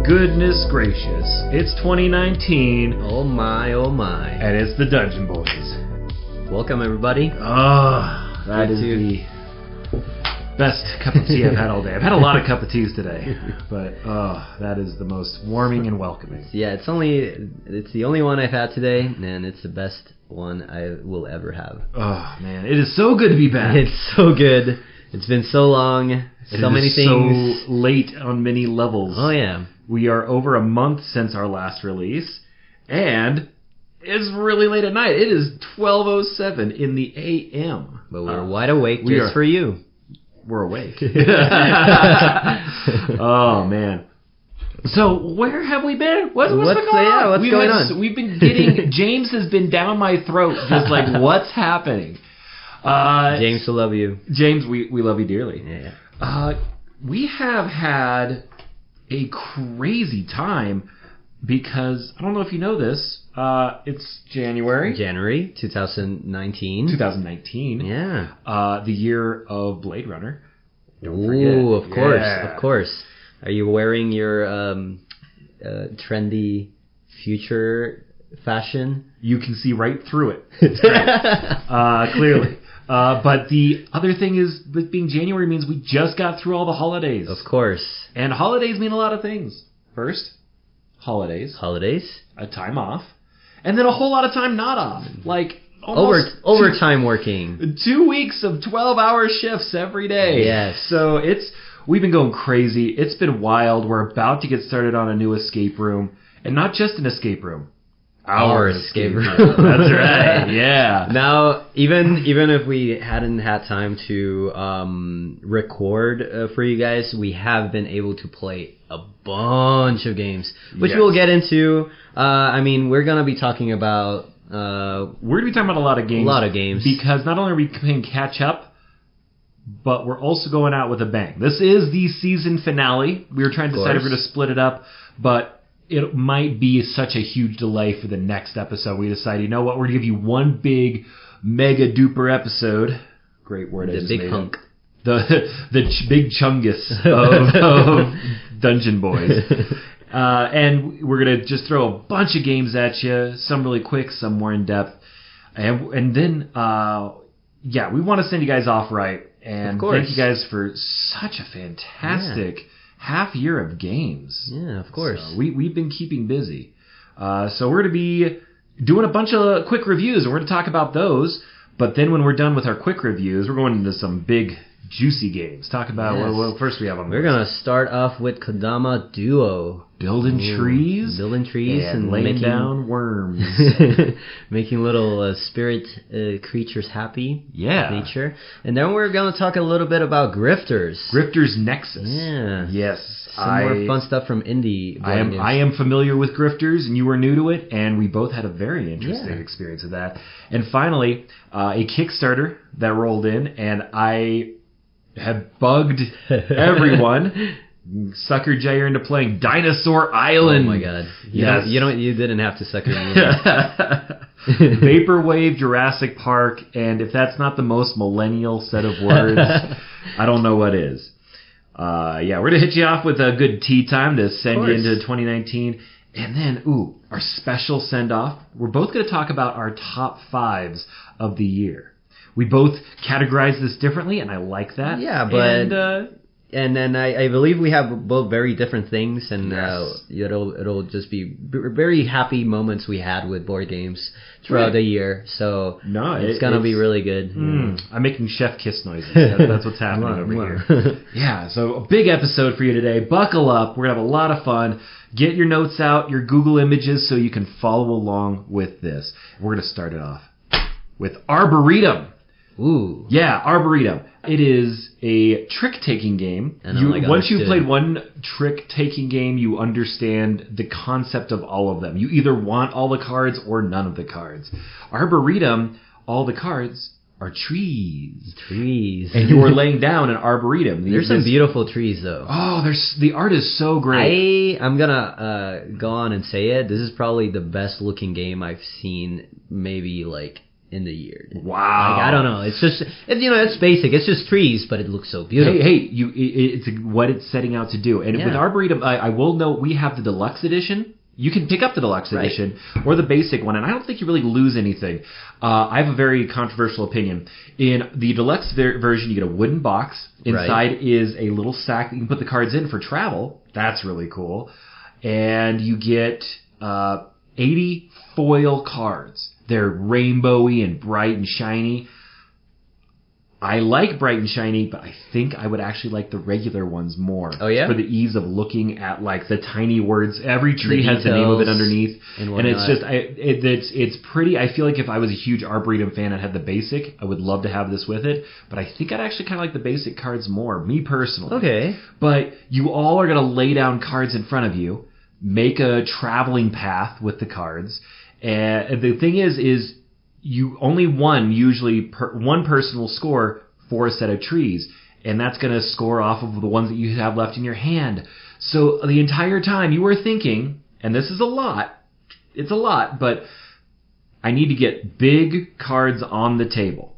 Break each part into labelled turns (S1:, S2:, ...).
S1: goodness gracious. It's 2019.
S2: Oh my, oh my.
S1: And it's the Dungeon Boys.
S2: Welcome, everybody.
S1: Oh, that is the best cup of tea I've had all day. I've had a lot of cup of teas today, but that is the most warming and welcoming.
S2: Yeah, it's the only one I've had today, and it's the best one I will ever have.
S1: Oh, man. It is so good to be back.
S2: It's so good. It's been so long. So many things.
S1: So late on many levels.
S2: Oh, yeah.
S1: We are over a month since our last release, and it's really late at night. It is 12:07 in the a.m.
S2: But we're wide awake just for you.
S1: We're awake. Oh, man. So, where have we been? What's been going on?
S2: What's going on?
S1: We've been getting... James has been down my throat, just like, what's happening?
S2: James, we love you.
S1: James, we love you dearly.
S2: Yeah.
S1: We have had a crazy time because, I don't know if you know this, it's January.
S2: January 2019.
S1: 2019.
S2: Yeah.
S1: The year of Blade Runner.
S2: Don't forget. Of course. Are you wearing your trendy future fashion?
S1: You can see right through it. It's great. Clearly. But the other thing is, with being January means we just got through all the holidays.
S2: Of course.
S1: And holidays mean a lot of things. First, holidays. A time off. And then a whole lot of time not off. Like, almost
S2: overtime working.
S1: 2 weeks of 12-hour shifts every day.
S2: Yes.
S1: So we've been going crazy. It's been wild. We're about to get started on a new escape room. And not just an escape room. Our escape room. That's right. Yeah.
S2: Now, even if we hadn't had time to record for you guys, we have been able to play a bunch of games, which we'll get into. We're gonna be talking about.
S1: We're gonna be talking about a lot of games. Because not only are we playing catch up, but we're also going out with a bang. This is the season finale. We were trying to decide if we're going to split it up, but it might be such a huge delay for the next episode. We decided, you know what, we're going to give you one big, mega duper episode. Great word.
S2: The big hunk.
S1: The big Chungus of Dungeon Boys. And we're going to just throw a bunch of games at you, some really quick, some more in depth. And then, we want to send you guys off right. And thank you guys for such a fantastic half year of games.
S2: Yeah, of course.
S1: So we've been keeping busy. So we're going to be doing a bunch of quick reviews, and we're going to talk about those. But then when we're done with our quick reviews, we're going into some big, juicy games. Talk about what first we have on the list.
S2: We're going to start off with Kodama Duo.
S1: Building trees
S2: and
S1: laying down worms.
S2: Making little spirit creatures happy.
S1: Yeah.
S2: Nature. And then we're going to talk a little bit about Grifters.
S1: Grifters Nexus.
S2: Yeah.
S1: Yes.
S2: Some more fun stuff from indie games.
S1: I am familiar with Grifters, and you were new to it, and we both had a very interesting experience with that. And finally, a Kickstarter that rolled in, and I have bugged everyone. Sucker Jair into playing Dinosaur Island.
S2: Oh my god!
S1: Yes.
S2: You didn't have to sucker me.
S1: Vaporwave Jurassic Park, and if that's not the most millennial set of words, I don't know what is. We're gonna hit you off with a good tea time to send you into 2019, and then our special send off. We're both gonna talk about our top fives of the year. We both categorize this differently, and I like that.
S2: Yeah, but. And then I believe we have both very different things, and it'll just be very happy moments we had with board games throughout the year. So it's gonna be really good.
S1: I'm making chef kiss noises. That's what's happening over here. Yeah, so a big episode for you today. Buckle up. We're gonna have a lot of fun. Get your notes out, your Google images, so you can follow along with this. We're gonna start it off with Arboretum.
S2: Ooh.
S1: Yeah, Arboretum. It is a trick-taking game. Once you've played one trick-taking game, you understand the concept of all of them. You either want all the cards or none of the cards. Arboretum, all the cards are trees. And you are laying down an arboretum.
S2: There's some beautiful trees, though.
S1: Oh, the art is so great.
S2: I'm gonna go on and say it. This is probably the best-looking game I've seen, maybe, in the year.
S1: Wow.
S2: Like, I don't know. It's just, it's basic. It's just trees, but it looks so beautiful.
S1: It's what it's setting out to do. And with Arboretum, I will note we have the deluxe edition. You can pick up the deluxe edition or the basic one, and I don't think you really lose anything. I have a very controversial opinion. In the deluxe version, you get a wooden box. Inside is a little sack that you can put the cards in for travel. That's really cool. And you get 80 foil cards. They're rainbowy and bright and shiny. I like bright and shiny, but I think I would actually like the regular ones more.
S2: Oh, yeah?
S1: For the ease of looking at, like, the tiny words. Every tree has the name of it underneath. And it's just, it's pretty. I feel like if I was a huge Arboretum fan and had the basic, I would love to have this with it. But I think I'd actually kind of like the basic cards more, me personally.
S2: Okay.
S1: But you all are going to lay down cards in front of you, make a traveling path with the cards. And the thing is you only one person will score for a set of trees, and that's going to score off of the ones that you have left in your hand. So the entire time you were thinking, and this is a lot, it's a lot, but I need to get big cards on the table.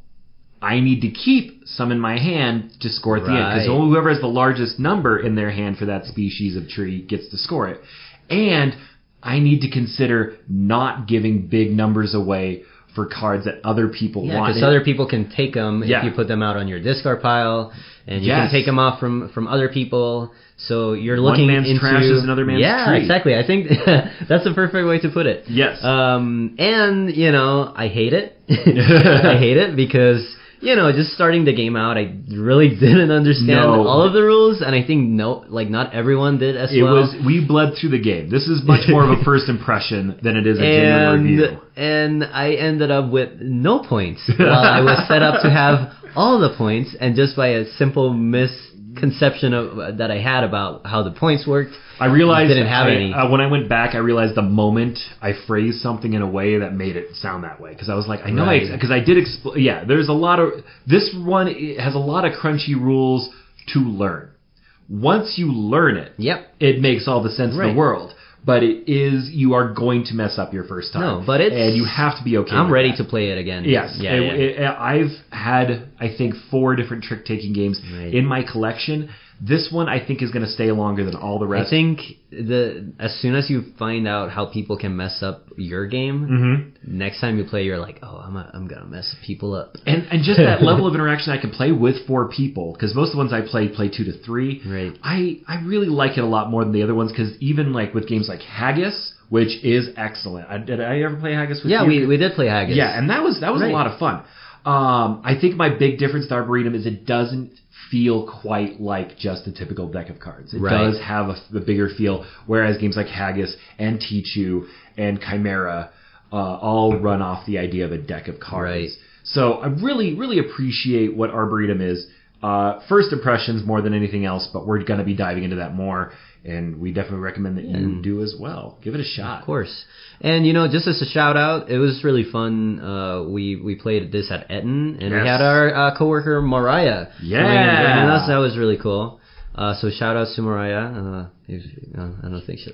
S1: I need to keep some in my hand to score at the end, because whoever has the largest number in their hand for that species of tree gets to score it. And I need to consider not giving big numbers away for cards that other people want.
S2: Yeah, because other people can take them if you put them out on your discard pile, and you can take them off from other people. So you're looking
S1: one man's
S2: into
S1: trash is another man's tree.
S2: Yeah, exactly. I think that's the perfect way to put it.
S1: Yes.
S2: And I hate it. I hate it because just starting the game out, I really didn't understand all of the rules, and I think not everyone did as well.
S1: We bled through the game. This is much more of a first impression than it is a genuine review.
S2: And I ended up with no points while I was set up to have all the points, and just by a simple misconception that I had about how the points worked,
S1: I realized
S2: didn't have any.
S1: When I went back, I realized the moment I phrased something in a way that made it sound that way. Because I was like, I know, because I did explain. Yeah, there's a lot of this one. It has a lot of crunchy rules to learn. Once you learn it, it makes all the sense in the world. But you are going to mess up your first time.
S2: No, but
S1: and you have to be okay.
S2: I'm
S1: with
S2: ready
S1: that.
S2: to play it again.
S1: Yes, I've had I think 4 different trick-taking games in my collection. This one I think is going to stay longer than all the rest.
S2: I think as soon as you find out how people can mess up your game, next time you play, you're like, oh, I'm gonna mess people up.
S1: And just that level of interaction I can play with 4 people, because most of the ones I play 2 to 3.
S2: Right.
S1: I really like it a lot more than the other ones, because even like with games like Haggis, which is excellent. Did I ever play Haggis with you?
S2: Yeah, we did play Haggis.
S1: Yeah, and that was a lot of fun. I think my big difference with Arboretum is it doesn't feel quite like just a typical deck of cards. It does have the bigger feel, whereas games like Haggis and Tichu and Chimera all run off the idea of a deck of cards.
S2: Right.
S1: So I really, really appreciate what Arboretum is. First impressions more than anything else, but we're going to be diving into that more, and we definitely recommend that you do as well. Give it a shot.
S2: Of course. And, just as a shout-out, it was really fun. We played this at Etten, and we had our coworker Mariah.
S1: Yeah.
S2: And that was really cool. So shout-outs to Mariah. I don't think she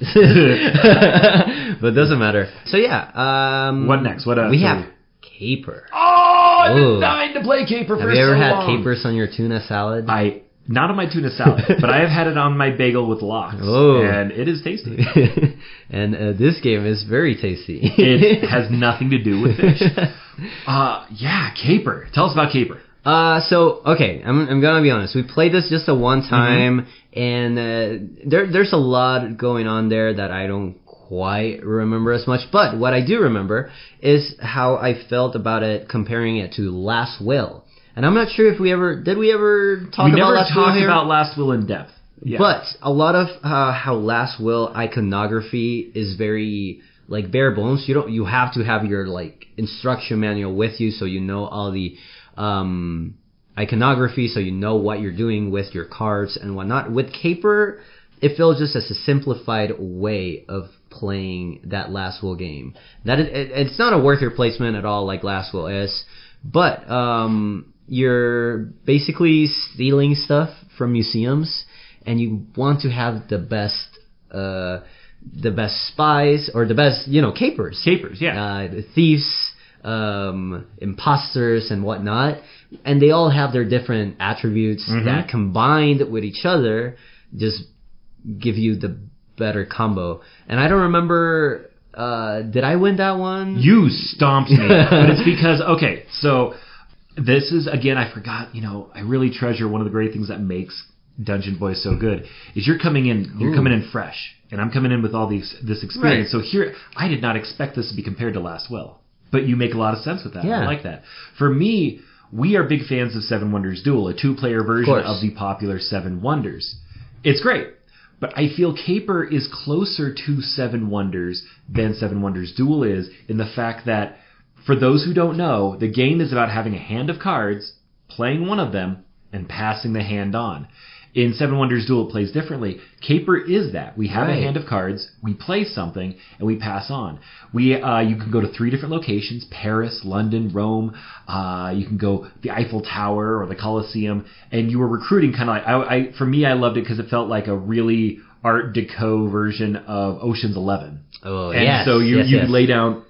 S2: but it doesn't matter. So, yeah.
S1: What next? What else?
S2: We have Caper.
S1: Oh, I've been dying to play Caper for so long.
S2: Have you ever had capers on your tuna salad?
S1: Not on my tuna salad, but I have had it on my bagel with lox, and it is tasty.
S2: And this game is very tasty.
S1: It has nothing to do with fish. Caper. Tell us about Caper.
S2: Okay, I'm gonna be honest. We played this just a one time, and there's a lot going on there that I don't quite remember as much. But what I do remember is how I felt about it, comparing it to Last Will. And I'm not sure if we ever talk about Last Will here?
S1: We never talked about Last Will in depth. Yeah.
S2: But a lot of how Last Will iconography is very like bare bones. You have to have your like instruction manual with you, so you know all the iconography, so you know what you're doing with your cards and whatnot. With Caper, it feels just as a simplified way of playing that Last Will game. That it's not a worth replacement at all like Last Will is, but you're basically stealing stuff from museums, and you want to have the best spies or the best capers.
S1: Capers, yeah.
S2: Thieves, imposters and whatnot, and they all have their different attributes that combined with each other just give you the better combo. And I don't remember, did I win that one?
S1: You stomped me. But it's because, okay, so this is, again, I forgot, I really treasure one of the great things that makes Dungeon Boys so good is you're coming in fresh, and I'm coming in with all this experience. Right. So here, I did not expect this to be compared to Last Will, but you make a lot of sense with that. Yeah. I like that. For me, we are big fans of Seven Wonders Duel, a 2-player version of the popular Seven Wonders. It's great. But I feel Caper is closer to Seven Wonders than Seven Wonders Duel is in the fact that, for those who don't know, the game is about having a hand of cards, playing one of them, and passing the hand on. In Seven Wonders Duel, it plays differently. Caper is that. We have a hand of cards, we play something, and we pass on. You can go to 3 different locations, Paris, London, Rome. You can go the Eiffel Tower or the Colosseum, and you were recruiting kind of like, for me, I loved it because it felt like a really Art Deco version of Ocean's 11.
S2: Oh,
S1: and
S2: yes.
S1: so you lay down,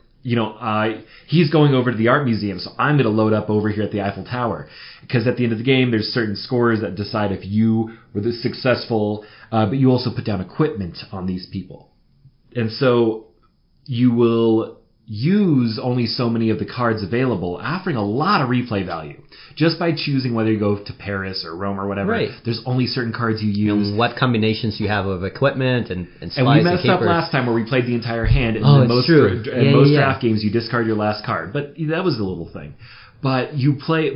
S1: he's going over to the art museum, so I'm going to load up over here at the Eiffel Tower. Because at the end of the game, there's certain scores that decide if you were the successful, but you also put down equipment on these people. And so you will use only so many of the cards available, offering a lot of replay value. Just by choosing whether you go to Paris or Rome or whatever, there's only certain cards you use.
S2: And what combinations you have of equipment and spies
S1: and we messed up last time where we played the entire hand. And in most draft games, you discard your last card. But that was the little thing. But you play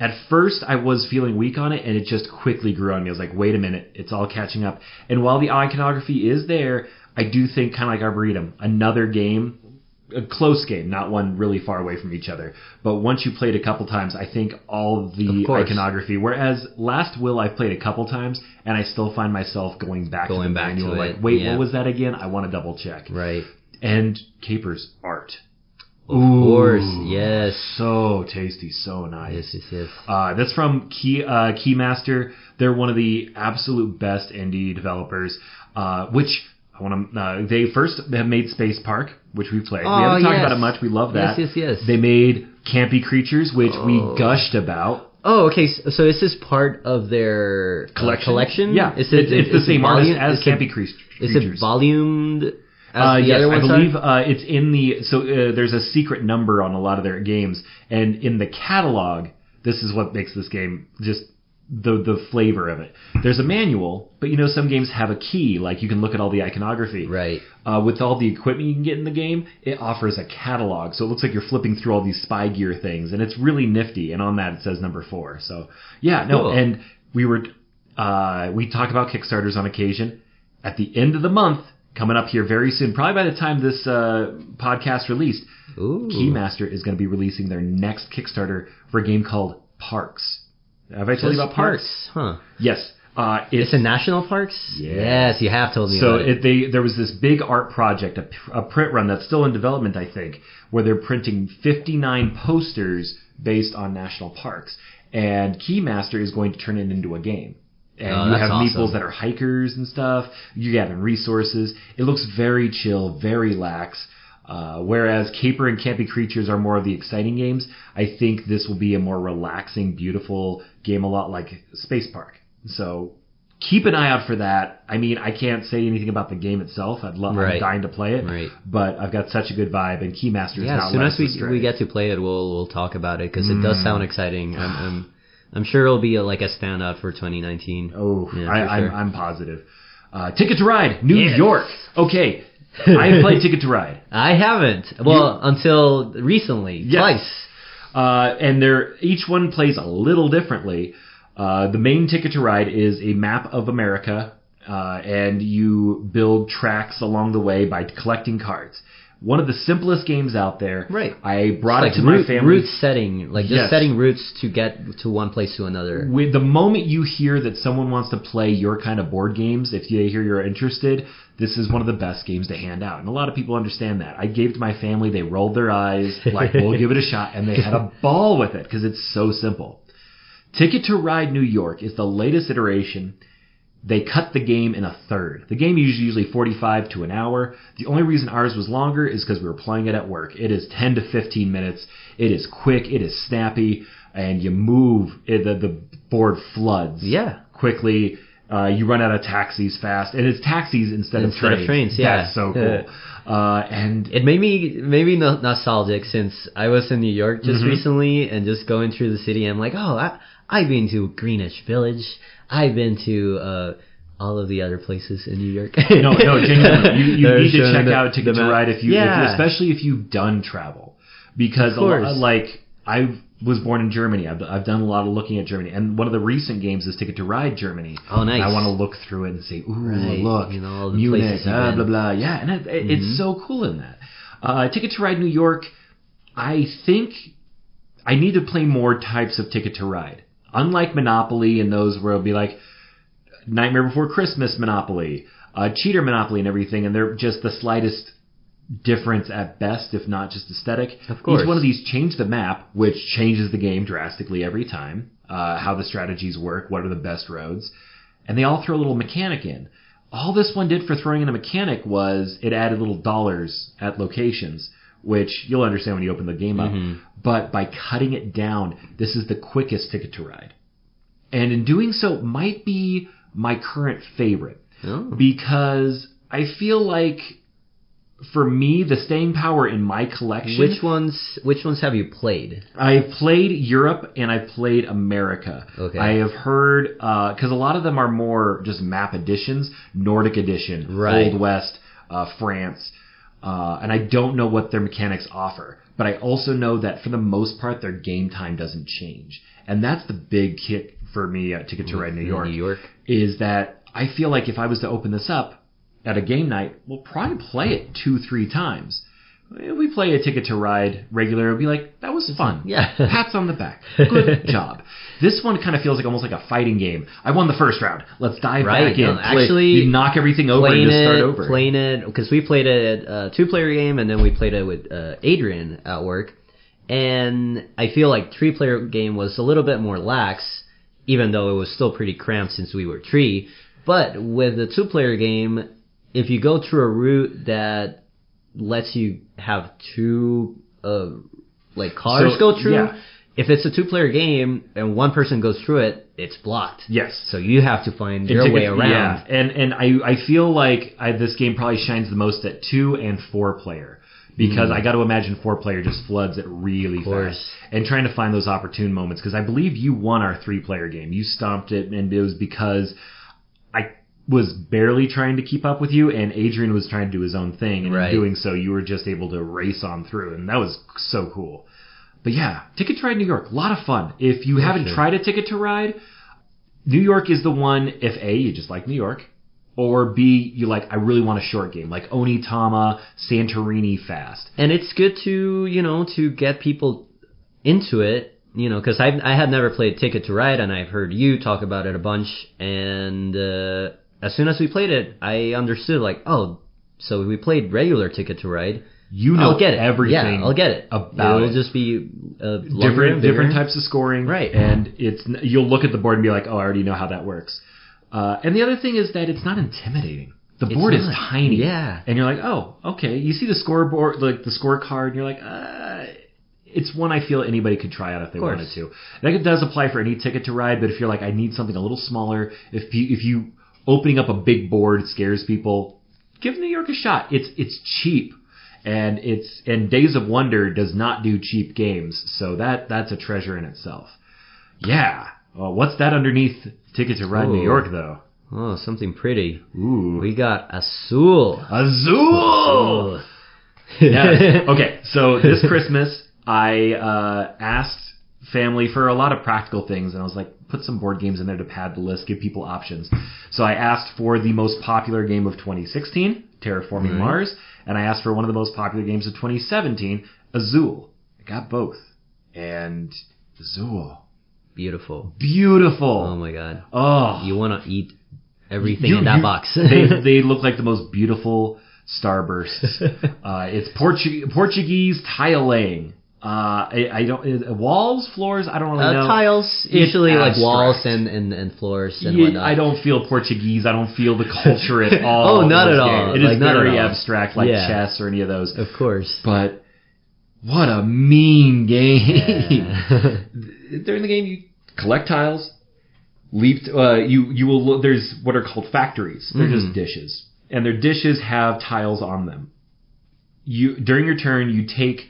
S1: at first I was feeling weak on it, and it just quickly grew on me. I was like, wait a minute, it's all catching up. And while the iconography is there, I do think, kind of like Arboretum, another game, a close game, not one really far away from each other. But once you played a couple times, I think all the iconography, whereas Last Will I've played a couple times, and I still find myself going back to the manual, like, wait, what was that again? I want to double check.
S2: Right.
S1: And Caper's art.
S2: Of course, yes.
S1: So tasty, so nice.
S2: Yes.
S1: That's from Keymaster. They're one of the absolute best indie developers, which I want to. They first have made Space Park, which we played. We haven't talked about it much. We love that.
S2: Yes.
S1: They made Campy Creatures, which we gushed about.
S2: Oh, okay. So is this part of their collection?
S1: Yeah, it's the same artist as Campy Creatures.
S2: Is it volumed?
S1: Yes, I believe it's in the... So there's a secret number on a lot of their games, and in the catalog, this is what makes this game just the flavor of it. There's a manual, but some games have a key, like you can look at all the iconography.
S2: Right.
S1: With all the equipment you can get in the game, it offers a catalog, so it looks like you're flipping through all these spy gear things, and it's really nifty, and on that it says number 4. So, cool. And we talk about Kickstarters on occasion. At the end of the month, coming up here very soon, probably by the time this podcast released, Keymaster is going to be releasing their next Kickstarter for a game called Parks. Have I told you about Parks?
S2: Huh.
S1: Yes.
S2: It's in national parks? Yes, you have told me about
S1: it. There was this big art project, a print run that's still in development, I think, where they're printing 59 posters based on national parks. And Keymaster is going to turn it into a game. And you have meeples that are hikers and stuff. You're getting resources. It looks very chill, very lax. Whereas Caper and Campy Creatures are more of the exciting games, I think this will be a more relaxing, beautiful game, a lot like Space Park. So keep an eye out for that. I mean, I can't say anything about the game itself. I'm dying to play it, but I've got such a good vibe, and Keymaster is not letting us astray.
S2: As soon as we get to play it, we'll talk about it, because it does sound exciting. I'm sure it'll be like a standout for 2019.
S1: Oh, yeah, I'm positive. Ticket to Ride, New York. Okay, I played Ticket to Ride.
S2: I haven't. Well, until recently, twice.
S1: And each one plays a little differently. The main Ticket to Ride is a map of America, and you build tracks along the way by collecting cards. One of the simplest games out there.
S2: Right.
S1: I brought it to my family.
S2: Route setting, just setting routes to get to one place to another.
S1: With the moment you hear that someone wants to play your kind of board games, if they hear you're interested, this is one of the best games to hand out. And a lot of people understand that. I gave it to my family. They rolled their eyes, like, we'll give it a shot. And they had a ball with it because it's so simple. Ticket to Ride New York is the latest iteration. they cut the game in a third. The game is usually 45 to an hour. The only reason ours was longer is because we were playing it at work. It is 10 to 15 minutes. It is quick. It is snappy. And you move. The board floods quickly. You run out of taxis fast. And it's taxis instead of trains. That's so cool. And
S2: it made me nostalgic since I was in New York just recently and just going through the city. I'm like, I've been to Greenwich Village. I've been to all of the other places in New York.
S1: No, genuinely, you need to check out Ticket to Ride if especially if you've done travel, because I was born in Germany. I've done a lot of looking at Germany, and one of the recent games is Ticket to Ride Germany.
S2: Oh, nice!
S1: And I want to look through it and say, look, Munich, blah blah. Yeah, and it's so cool in that. Ticket to Ride New York. I think I need to play more types of Ticket to Ride. Unlike Monopoly and those where it'll be like Nightmare Before Christmas Monopoly, Cheater Monopoly and everything, and they're just the slightest difference at best, if not just aesthetic.
S2: Of course.
S1: Each one of these change the map, which changes the game drastically every time, how the strategies work, what are the best roads, and they all throw a little mechanic in. All this one did for throwing in a mechanic was it added little dollars at locations, which you'll understand when you open the game up. But by cutting it down, this is the quickest Ticket to Ride. And in doing so, it might be my current favorite. Because I feel like, for me, the staying power in my collection...
S2: Which ones have you played?
S1: I've played Europe and I've played America.
S2: Okay.
S1: I have heard... Because a lot of them are more just map editions. Nordic edition, Old West, France... and I don't know what their mechanics offer. But I also know that for the most part, their game time doesn't change. And that's the big kick for me at Ticket to Ride New York. Is that I feel like if I was to open this up at a game night, we'll probably play it 2-3 times. If we play a Ticket to Ride regular, it'll be like, that was fun.
S2: Yeah.
S1: Pats on the back. Good job. This one kind of feels like almost like a fighting game. I won the first round. Let's dive back in.
S2: Actually,
S1: you knock everything over and just start over.
S2: Playing it, because we played it a 2-player game, and then we played it with Adrian at work. And I feel like 3-player game was a little bit more lax, even though it was still pretty cramped since we were 3. But with the 2-player game, if you go through a route that lets you have 2 cars go through. If it's a 2-player game and one person goes through it, it's blocked.
S1: Yes.
S2: So you have to find your way around.
S1: Yeah, and I feel like this game probably shines the most at 2 and 4-player. Because I got to imagine 4-player just floods it really fast. And trying to find those opportune moments. Because I believe you won our 3-player game. You stomped it, and it was because I was barely trying to keep up with you, and Adrian was trying to do his own thing. And in doing so, you were just able to race on through. And that was so cool. But yeah, Ticket to Ride New York, a lot of fun. If you haven't tried a Ticket to Ride, New York is the one, if A, you just like New York, or B, you like, I really want a short game, like Onitama, Santorini fast.
S2: And it's good to get people into it, because I had never played Ticket to Ride, and I've heard you talk about it a bunch, and as soon as we played it, I understood, so we played regular Ticket to Ride.
S1: I'll get it. Everything.
S2: Yeah, I'll get it.
S1: About
S2: It'll just be
S1: different types of scoring,
S2: right?
S1: And you'll look at the board and be like, oh, I already know how that works. And the other thing is that it's not intimidating. The board is tiny, and you're like, oh, okay. You see the scoreboard, like the scorecard, and you're like, it's one I feel anybody could try out if they wanted to. That does apply for any Ticket to Ride, but if you're like, I need something a little smaller, if you opening up a big board scares people, give New York a shot. It's cheap. And Days of Wonder does not do cheap games, so that's a treasure in itself. Yeah. Well, what's that underneath Ticket to Ride New York, though?
S2: Oh, something pretty.
S1: Ooh.
S2: We got Azul.
S1: Azul! Yes. Okay, so this Christmas, I asked family for a lot of practical things, and I was like, put some board games in there to pad the list, give people options. So I asked for the most popular game of 2016, Terraforming Mars, and I asked for one of the most popular games of 2017, Azul. I got both. And Azul.
S2: Beautiful.
S1: Beautiful.
S2: Oh my god.
S1: Oh.
S2: You want to eat everything in that box.
S1: they look like the most beautiful starbursts. It's Portuguese tile laying. I don't walls, floors. I don't really know.
S2: Tiles, usually like walls and floors and whatnot.
S1: I don't feel Portuguese. I don't feel the culture at all.
S2: Oh, not at all.
S1: It is very abstract, like chess or any of those.
S2: Of course.
S1: But what a mean game! Yeah. During the game, you collect tiles. You will. There's what are called factories. They're just dishes, and their dishes have tiles on them. During your turn, you take.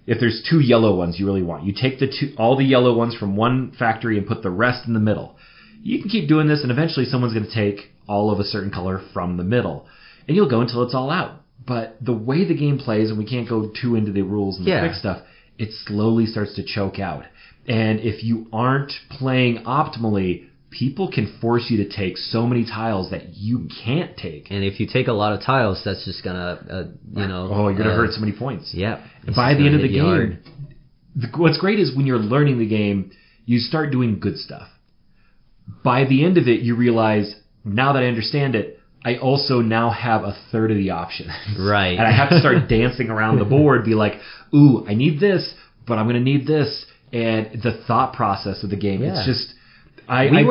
S1: If there's 2 yellow ones you really want, you take all the yellow ones from one factory and put the rest in the middle. You can keep doing this, and eventually someone's going to take all of a certain color from the middle. And you'll go until it's all out. But the way the game plays, and we can't go too into the rules and the quick stuff, it slowly starts to choke out. And if you aren't playing optimally, people can force you to take so many tiles that you can't take.
S2: And if you take a lot of tiles, that's just gonna, you're
S1: gonna hurt so many points.
S2: Yeah.
S1: By the end of the game, what's great is when you're learning the game, you start doing good stuff. By the end of it, you realize, now that I understand it, I also now have a third of the options.
S2: Right.
S1: And I have to start dancing around the board, be like, ooh, I need this, but I'm gonna need this. And the thought process of the game, it's just... We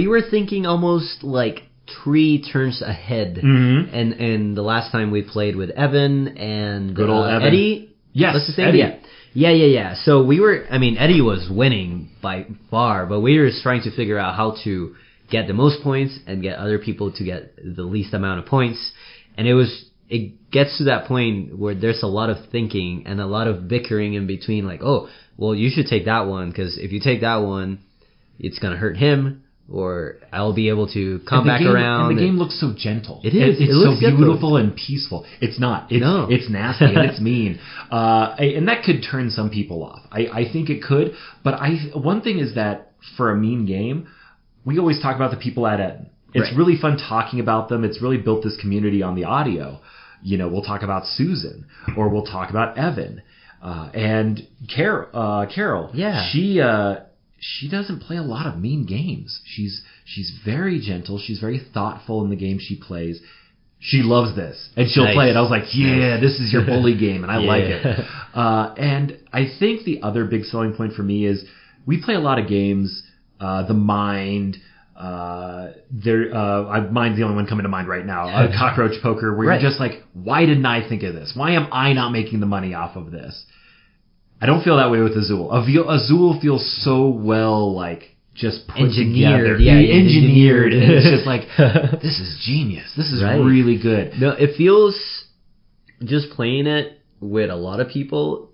S2: were thinking almost like 3 turns ahead, and the last time we played with Evan and
S1: good old Evan.
S2: Eddie.
S1: Yes,
S2: what's his name?
S1: Eddie.
S2: Yeah. So Eddie was winning by far, but we were just trying to figure out how to get the most points and get other people to get the least amount of points, and it gets to that point where there's a lot of thinking and a lot of bickering in between, like, oh, well, you should take that one because if you take that one, it's going to hurt him, or I'll be able to come back around.
S1: And the game looks so gentle.
S2: It is.
S1: It's so beautiful and peaceful. It's not. It's nasty and it's mean. And that could turn some people off. I think it could. But one thing is that for a mean game, we always talk about the people at it. It's really fun talking about them. It's really built this community on the audio. We'll talk about Susan, or we'll talk about Evan. And Carol.
S2: Yeah.
S1: She doesn't play a lot of mean games. She's very gentle. She's very thoughtful in the game she plays. She loves this, and she'll play it. I was like, yeah, this is your bully game, and I like it. And I think the other big selling point for me is we play a lot of games. The Mind. Mine's the only one coming to mind right now. Cockroach Poker, where you're just like, why didn't I think of this? Why am I not making the money off of this? I don't feel that way with Azul. Azul feels so well, like, just put together.
S2: Yeah,
S1: engineered. And it's just like, this is genius. This is really good.
S2: No, it feels, just playing it with a lot of people,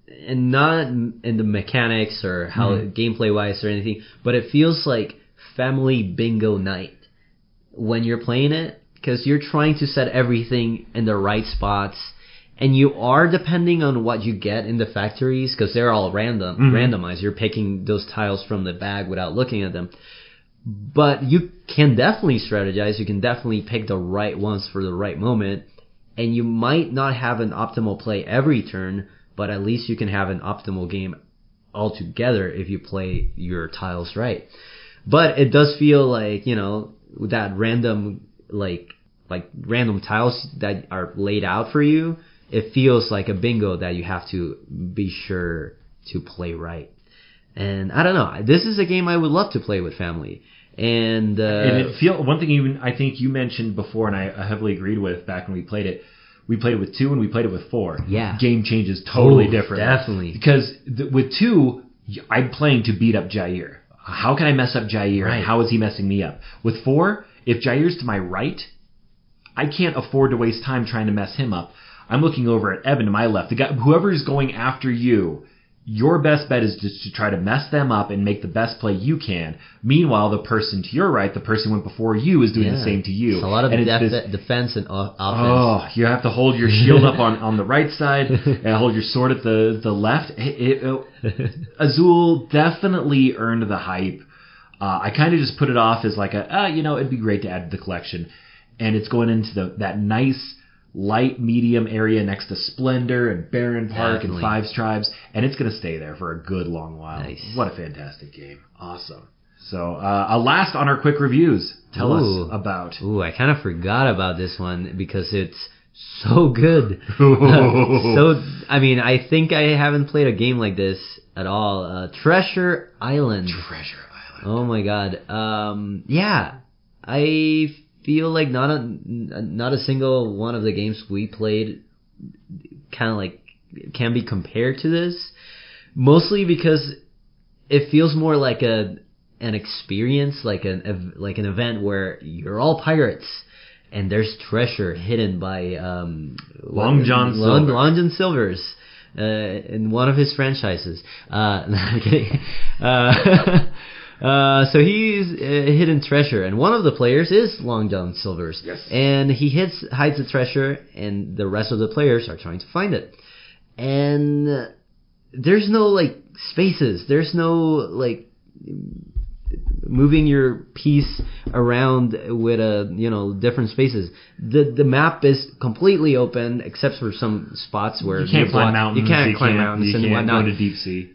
S2: and not in the mechanics or how gameplay-wise or anything, but it feels like family bingo night when you're playing it, because you're trying to set everything in the right spots. And you are depending on what you get in the factories, because they're all randomized. You're picking those tiles from the bag without looking at them. But you can definitely strategize. You can definitely pick the right ones for the right moment. And you might not have an optimal play every turn, but at least you can have an optimal game altogether if you play your tiles right. But it does feel like, that random, like random tiles that are laid out for you, it feels like a bingo that you have to be sure to play right. And I don't know. This is a game I would love to play with family. And
S1: one thing I think you mentioned before, and I heavily agreed with back when we played it. We played it with 2 and we played it with 4.
S2: Yeah.
S1: Game changes totally differently.
S2: Definitely.
S1: Because with 2, I'm playing to beat up Jair. How can I mess up Jair?
S2: Right.
S1: How is he messing me up? With 4, if Jair's to my right, I can't afford to waste time trying to mess him up. I'm looking over at Evan to my left. The guy, whoever's going after you, your best bet is just to try to mess them up and make the best play you can. Meanwhile, the person to your right, the person who went before you, is doing the same to you.
S2: It's a lot of defense and offense.
S1: Oh, you have to hold your shield up on the right side and hold your sword at the left. Azul definitely earned the hype. I kind of just put it off as like it'd be great to add to the collection. And it's going into that nice light medium area next to Splendor and Barren Park and Fives Tribes, and it's going to stay there for a good long while.
S2: Nice.
S1: What a fantastic game. Awesome. So, last on our quick reviews. Tell us about...
S2: I kind of forgot about this one because it's so good. I mean, I think I haven't played a game like this at all. Treasure Island. Oh my god. Yeah, I feel like not a single one of the games we played kind of like can be compared to this. Mostly because it feels more like an experience, like an event where you're all pirates and there's treasure hidden by
S1: Long John
S2: Silver's in one of his franchises. No, I'm kidding. So he's hidden treasure, and one of the players is Long John Silver's.
S1: Yes.
S2: And he hides the treasure, and the rest of the players are trying to find it. And there's no like spaces. There's no like moving your piece around with different spaces. The map is completely open except for some spots where
S1: you can't climb mountains.
S2: You can't climb mountains and whatnot.
S1: Go to deep sea.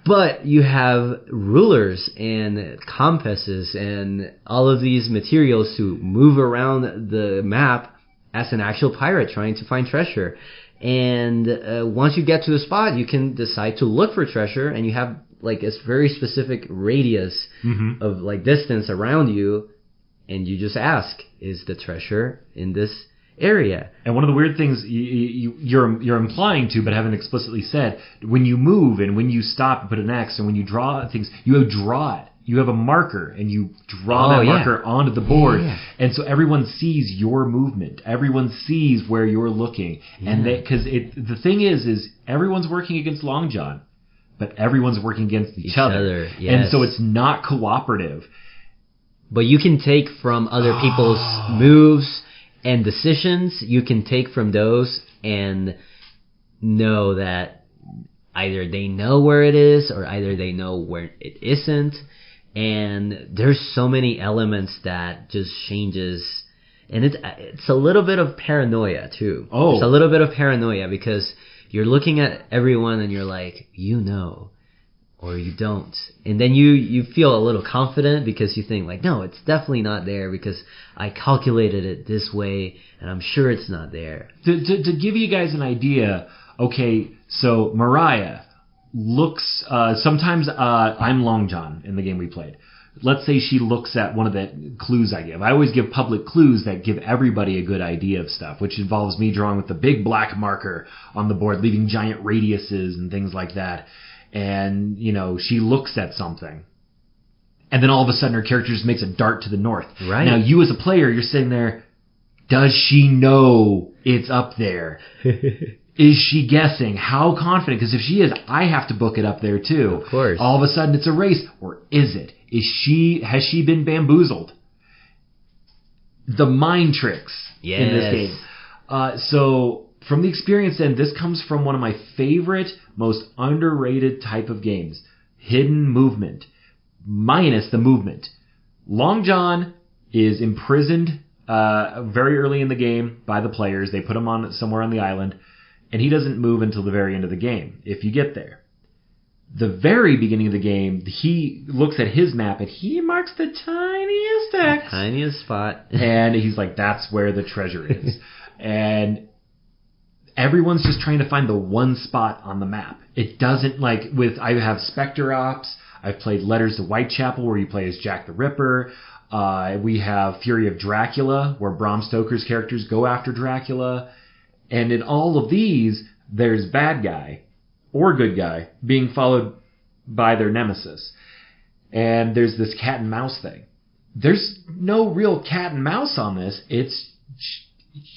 S2: But you have rulers and compasses and all of these materials to move around the map as an actual pirate trying to find treasure. And once you get to a spot, you can decide to look for treasure, and you have like this very specific radius of like distance around you, and you just ask, is the treasure in this area? And
S1: one of the weird things you're implying to, but haven't explicitly said, when you move and when you stop and put an X, and when you draw things, you draw it. You have a marker, and you draw that marker onto the board, and so everyone sees your movement. Everyone sees where you're looking, and because the thing is everyone's working against Long John, but everyone's working against each other.
S2: Yes.
S1: And so it's not cooperative.
S2: But you can take from other people's moves and decisions. You can take from those and know that either they know where it is or either they know where it isn't. And there's so many elements that just changes, and it's a little bit of paranoia too.
S1: Oh,
S2: it's a little bit of paranoia because you're looking at everyone and you're like, or you don't, and then you feel a little confident because you think like, no, it's definitely not there because I calculated it this way, and I'm sure it's not there.
S1: To give you guys an idea, okay, so Mariah looks, sometimes I'm Long John in the game we played. Let's say she looks at one of the clues I give. I always give public clues that give everybody a good idea of stuff, which involves me drawing with the big black marker on the board, leaving giant radiuses and things like that. And, she looks at something. And then all of a sudden her character just makes a dart to the north.
S2: Right.
S1: Now you as a player, you're sitting there, does she know it's up there? Is she guessing? How confident? Because if she is, I have to book it up there too.
S2: Of course.
S1: All of a sudden it's a race. Or is it? Has she been bamboozled? The mind tricks in this game. So from the experience then, this comes from one of my favorite, most underrated type of games. Hidden movement. Minus the movement. Long John is imprisoned very early in the game by the players. They put him on somewhere on the island. And he doesn't move until the very end of the game, if you get there. The very beginning of the game, he looks at his map and he marks the tiniest X.
S2: The tiniest spot.
S1: And he's like, that's where the treasure is. And everyone's just trying to find the one spot on the map. It doesn't, I have Spectre Ops. I've played Letters to Whitechapel, where you play as Jack the Ripper. We have Fury of Dracula, where Bram Stoker's characters go after Dracula. And in all of these, there's bad guy or good guy being followed by their nemesis. And there's this cat and mouse thing. There's no real cat and mouse on this.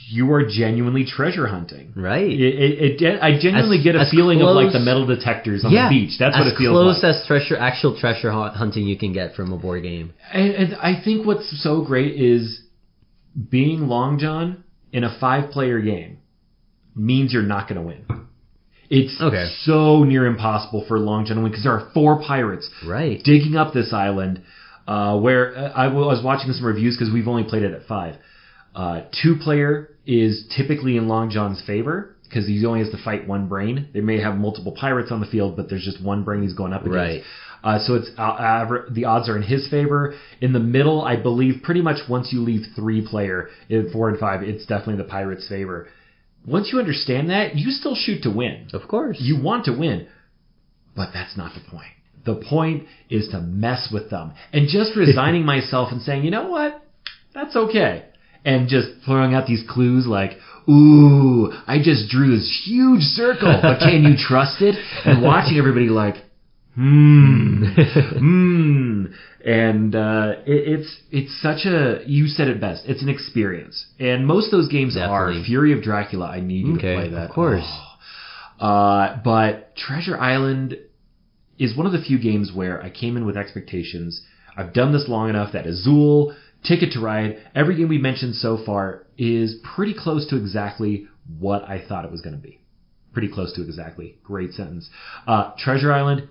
S1: You are genuinely treasure hunting.
S2: Right.
S1: I genuinely get a feeling of like the metal detectors on the beach. That's what it feels like.
S2: As close as actual treasure hunting you can get from a board game.
S1: And I think what's so great is being Long John in a 5-player game means you're not going to win. It's so near impossible for Long John to win because there are 4 pirates digging up this island where I was watching some reviews because we've only played it at 5. 2-player is typically in Long John's favor because he only has to fight 1 brain. They may have multiple pirates on the field, but there's just 1 brain he's going up against. So it's the odds are in his favor. In the middle, I believe pretty much once you leave 3-player, 4 and 5, it's definitely the pirates' favor. once you understand that, you still shoot to win.
S2: Of course.
S1: You want to win. But that's not the point. The point is to mess with them. And just resigning myself and saying, you know what? That's okay. And just throwing out these clues like, ooh, I just drew this huge circle, but can you trust it? And watching everybody like, And it's such a, you said it best, it's an experience. And most of those games are Fury of Dracula. I need you to play that.
S2: Of course.
S1: But Treasure Island is one of the few games where I came in with expectations. I've done this long enough that Azul, Ticket to Ride, every game we mentioned so far is pretty close to exactly what I thought it was going to be. Pretty close to exactly. Great sentence. Treasure Island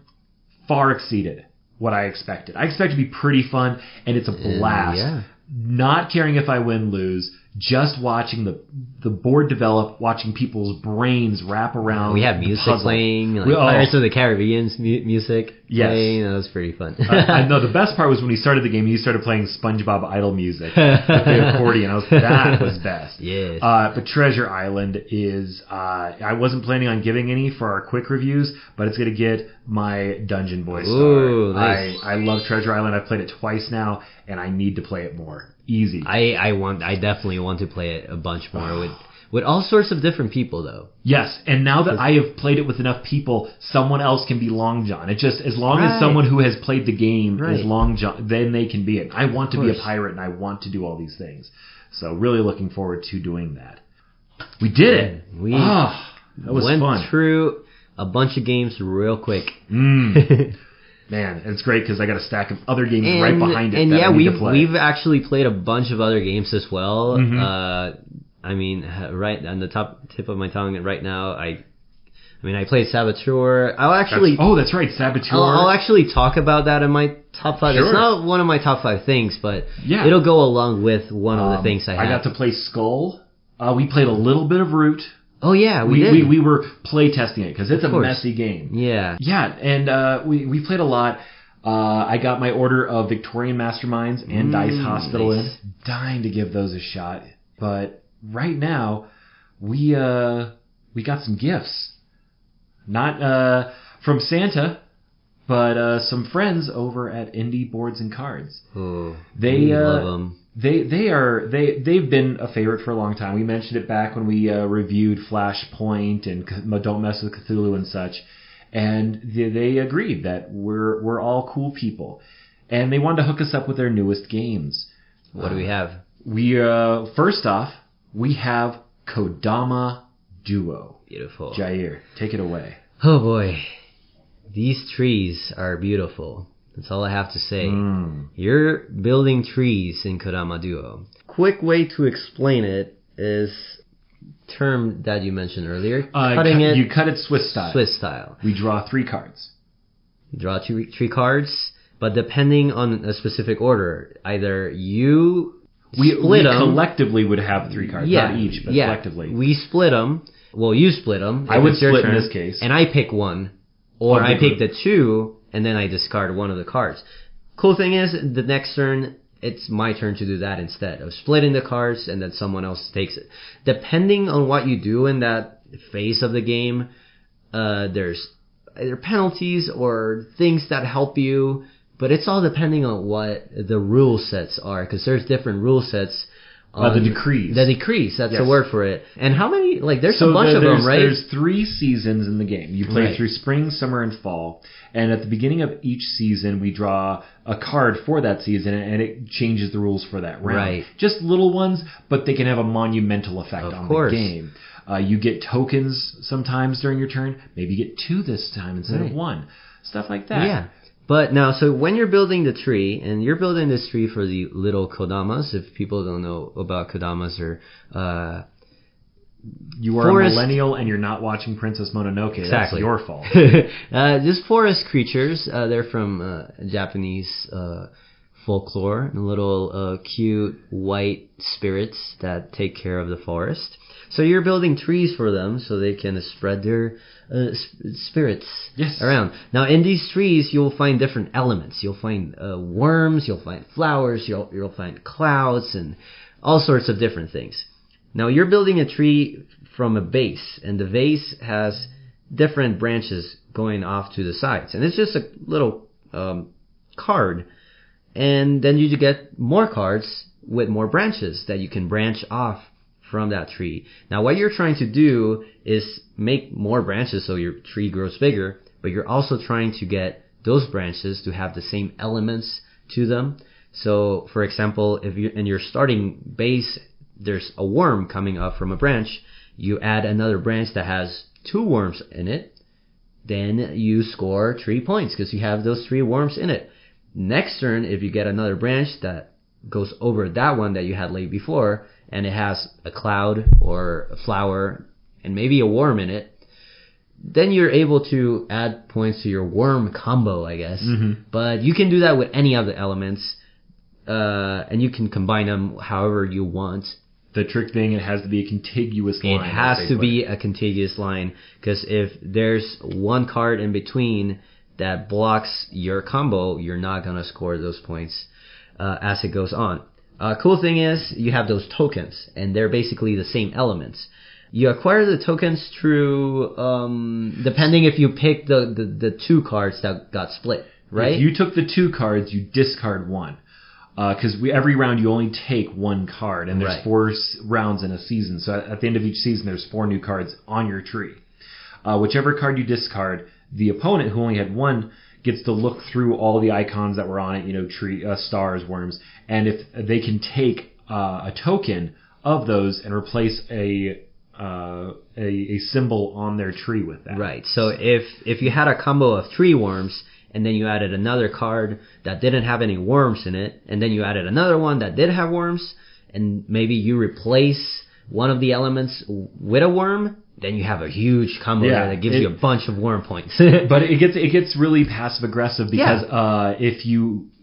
S1: far exceeded what I expected. I expected it to be pretty fun, and it's a blast. Not caring if I win, lose, just watching the board develop, watching people's brains wrap around.
S2: We have music playing, like Pirates of the Caribbean's music playing. That was pretty fun.
S1: I know the best part was when he started the game, he started playing SpongeBob Idol music with the accordion. That was best.
S2: Yes.
S1: But Treasure Island is, I wasn't planning on giving any for our quick reviews, but it's going to get my Dungeon Boy star.
S2: Ooh, nice.
S1: I love Treasure Island. I've played it twice now, and I need to play it more. Easy.
S2: I definitely want to play it a bunch more with all sorts of different people though.
S1: Yes, and now that I have played it with enough people, someone else can be Long John. It just, as long as someone who has played the game is Long John, then they can be it. I want to be a pirate and I want to do all these things. So really looking forward to doing that. We did it. That was fun.
S2: Went through a bunch of games real quick.
S1: Man, it's great because I got a stack of other games right behind it.
S2: And
S1: I need to play.
S2: we've actually played a bunch of other games as well. I mean, right on the tip of my tongue right now, I played Saboteur.
S1: That's right, Saboteur.
S2: I'll actually talk about that in my top 5. Sure. It's not one of my top 5 things, but it'll go along with one of the things I have.
S1: I got to play Skull. We played a little bit of Root.
S2: Oh yeah, we did.
S1: We were play testing it because it's a messy game.
S2: Yeah.
S1: Yeah, and we played a lot. I got my order of Victorian Masterminds and Dice Hospital in. Dying to give those a shot, but right now we got some gifts, not from Santa, but some friends over at Indie Boards and Cards.
S2: Oh,
S1: they
S2: love them.
S1: They've been a favorite for a long time. We mentioned it back when we reviewed Flashpoint and Don't Mess with Cthulhu and such, and they agreed that we're all cool people, and they wanted to hook us up with their newest games.
S2: What do we have?
S1: We first off we have Kodama Duo.
S2: Beautiful.
S1: Jair, take it away.
S2: Oh boy, these trees are beautiful. That's all I have to say. You're building trees in Kodama Duo. Quick way to explain it is term that you mentioned earlier.
S1: You cut it Swiss style.
S2: Swiss style.
S1: We draw 3 cards.
S2: You draw three cards, but depending on a specific order, either you split them.
S1: We collectively would have 3 cards, not each, but collectively.
S2: We split them. Well, you split them.
S1: I would split in this case.
S2: And I pick one. Or I pick the 2, and then I discard one of the cards. Cool thing is, the next turn, it's my turn to do that instead of splitting the cards and then someone else takes it. Depending on what you do in that phase of the game, there's either penalties or things that help you, but it's all depending on what the rule sets are, because there's different rule sets.
S1: The decrees.
S2: The decrees, that's the word for it. And how many, there's a bunch of them, right?
S1: There's 3 seasons in the game. You play through spring, summer, and fall. And at the beginning of each season, we draw a card for that season, and it changes the rules for that round.
S2: Right.
S1: Just little ones, but they can have a monumental effect on the game. You get tokens sometimes during your turn. Maybe you get 2 this time instead of 1. Stuff like that.
S2: Yeah. But now, so when you're building the tree, and you're building this tree for the little Kodamas, if people don't know about Kodamas, or
S1: you are a millennial and you're not watching Princess Mononoke.
S2: Exactly.
S1: That's your fault.
S2: Just forest creatures. They're from Japanese folklore, little cute white spirits that take care of the forest. So you're building trees for them so they can spread their spirits around. Now in these trees you'll find different elements. You'll find worms, you'll find flowers, you'll find clouds and all sorts of different things. Now you're building a tree from a vase, and the vase has different branches going off to the sides, and it's just a little card, and then you get more cards with more branches that you can branch off from that tree. Now what you're trying to do is make more branches so your tree grows bigger, but you're also trying to get those branches to have the same elements to them. So for example, if you in your starting base there's a worm coming up from a branch, you add another branch that has 2 worms in it, then you score 3 points because you have those 3 worms in it. Next turn, if you get another branch that goes over that one that you had laid before, and it has a cloud or a flower and maybe a worm in it, then you're able to add points to your worm combo, I guess. Mm-hmm. But you can do that with any of the elements, and you can combine them however you want.
S1: The trick being it has to be a contiguous line.
S2: It has to be a contiguous line, because if there's one card in between that blocks your combo, you're not going to score those points as it goes on. Cool thing is, you have those tokens, and they're basically the same elements. You acquire the tokens through, depending if you pick the 2 cards that got split, right?
S1: If you took the 2 cards, you discard 1. Because every round you only take 1 card, and there's 4 rounds in a season. So at the end of each season, there's 4 new cards on your tree. Whichever card you discard, the opponent, who only had 1, gets to look through all the icons that were on it, tree, stars, worms, and if they can take a token of those and replace a symbol on their tree with that.
S2: Right. So if you had a combo of 3 worms, and then you added another card that didn't have any worms in it, and then you added another one that did have worms, and maybe you replace one of the elements with a worm, then you have a huge combo there that gives you a bunch of worm points.
S1: But it gets really passive aggressive because if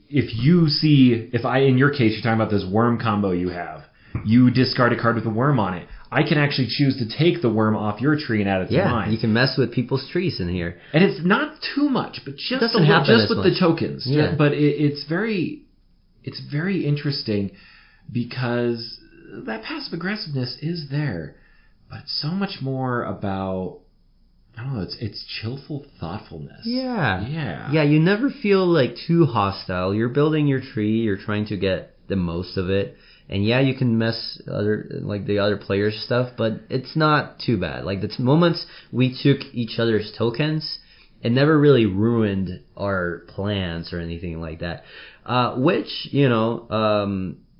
S1: in your case you're talking about this worm combo you have, you discard a card with a worm on it. I can actually choose to take the worm off your tree and add it to mine.
S2: You can mess with people's trees in here.
S1: And it's not too much, but just
S2: with
S1: the tokens. Yeah. But it's very interesting because that passive aggressiveness is there, but it's so much more about, I don't know, it's chillful thoughtfulness.
S2: Yeah, you never feel like too hostile. You're building your tree, you're trying to get the most of it. And you can mess the other players' stuff, but it's not too bad. Like the moments we took each other's tokens, it never really ruined our plans or anything like that. Which,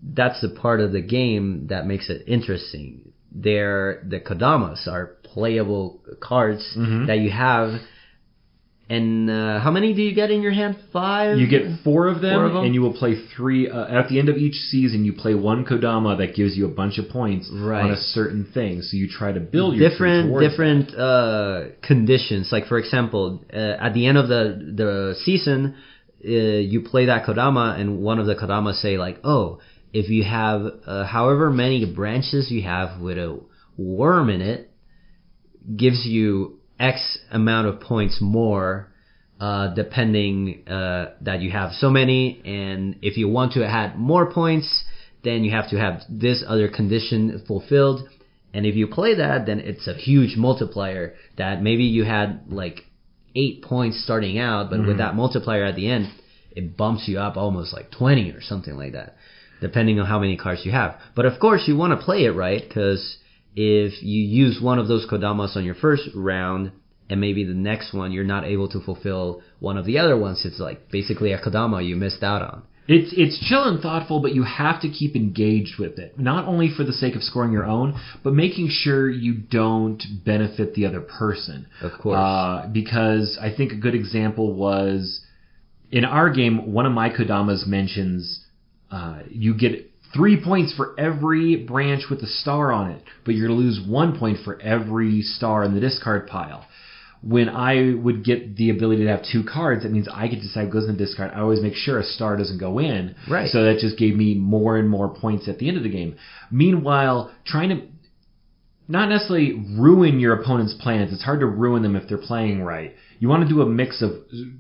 S2: that's the part of the game that makes it interesting. The Kodamas are playable cards that you have. And how many do you get in your hand? 5?
S1: You get 4 of them, and you will play 3. At the end of each season, you play 1 Kodama that gives you a bunch of points on a certain thing. So you try to build your
S2: different conditions. Like, for example, at the end of the season, you play that Kodama, and one of the Kodamas say, like, oh, if you have however many branches you have with a worm in it, gives you X amount of points more, depending that you have so many, and if you want to add more points, then you have to have this other condition fulfilled, and if you play that, then it's a huge multiplier that maybe you had like 8 points starting out, but with that multiplier at the end, it bumps you up almost like 20 or something like that, depending on how many cards you have. But of course, you want to play it right, because if you use one of those Kodamas on your first round, and maybe the next one you're not able to fulfill one of the other ones, it's like basically a Kodama you missed out on.
S1: It's chill and thoughtful, but you have to keep engaged with it. Not only for the sake of scoring your own, but making sure you don't benefit the other person.
S2: Of course.
S1: Because I think a good example was, in our game, one of my Kodamas mentions you get 3 points for every branch with a star on it, but you're going to lose 1 point for every star in the discard pile. When I would get the ability to have 2 cards, that means I get to decide what goes in the discard. I always make sure a star doesn't go in.
S2: Right.
S1: So that just gave me more and more points at the end of the game. Meanwhile, trying to not necessarily ruin your opponent's plans. It's hard to ruin them if they're playing right. You want to do a mix of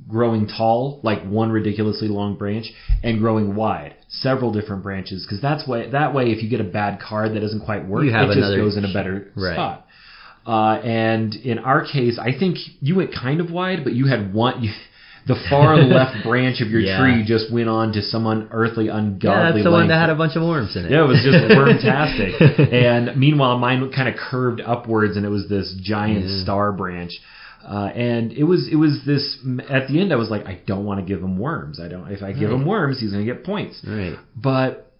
S1: growing tall, like one ridiculously long branch, and growing wide, several different branches, because that way if you get a bad card that doesn't quite work, it just goes in a better spot. And in our case, I think you went kind of wide, but you had the far left branch of your tree just went on to some unearthly, ungodly
S2: that's the
S1: length.
S2: one that had a bunch of worms in it.
S1: Yeah, it was just wormtastic. And meanwhile, mine kind of curved upwards, and it was this giant star branch. And it was this. At the end, I was like, I don't want to give him worms. If I give him worms, he's going to get points.
S2: Right.
S1: But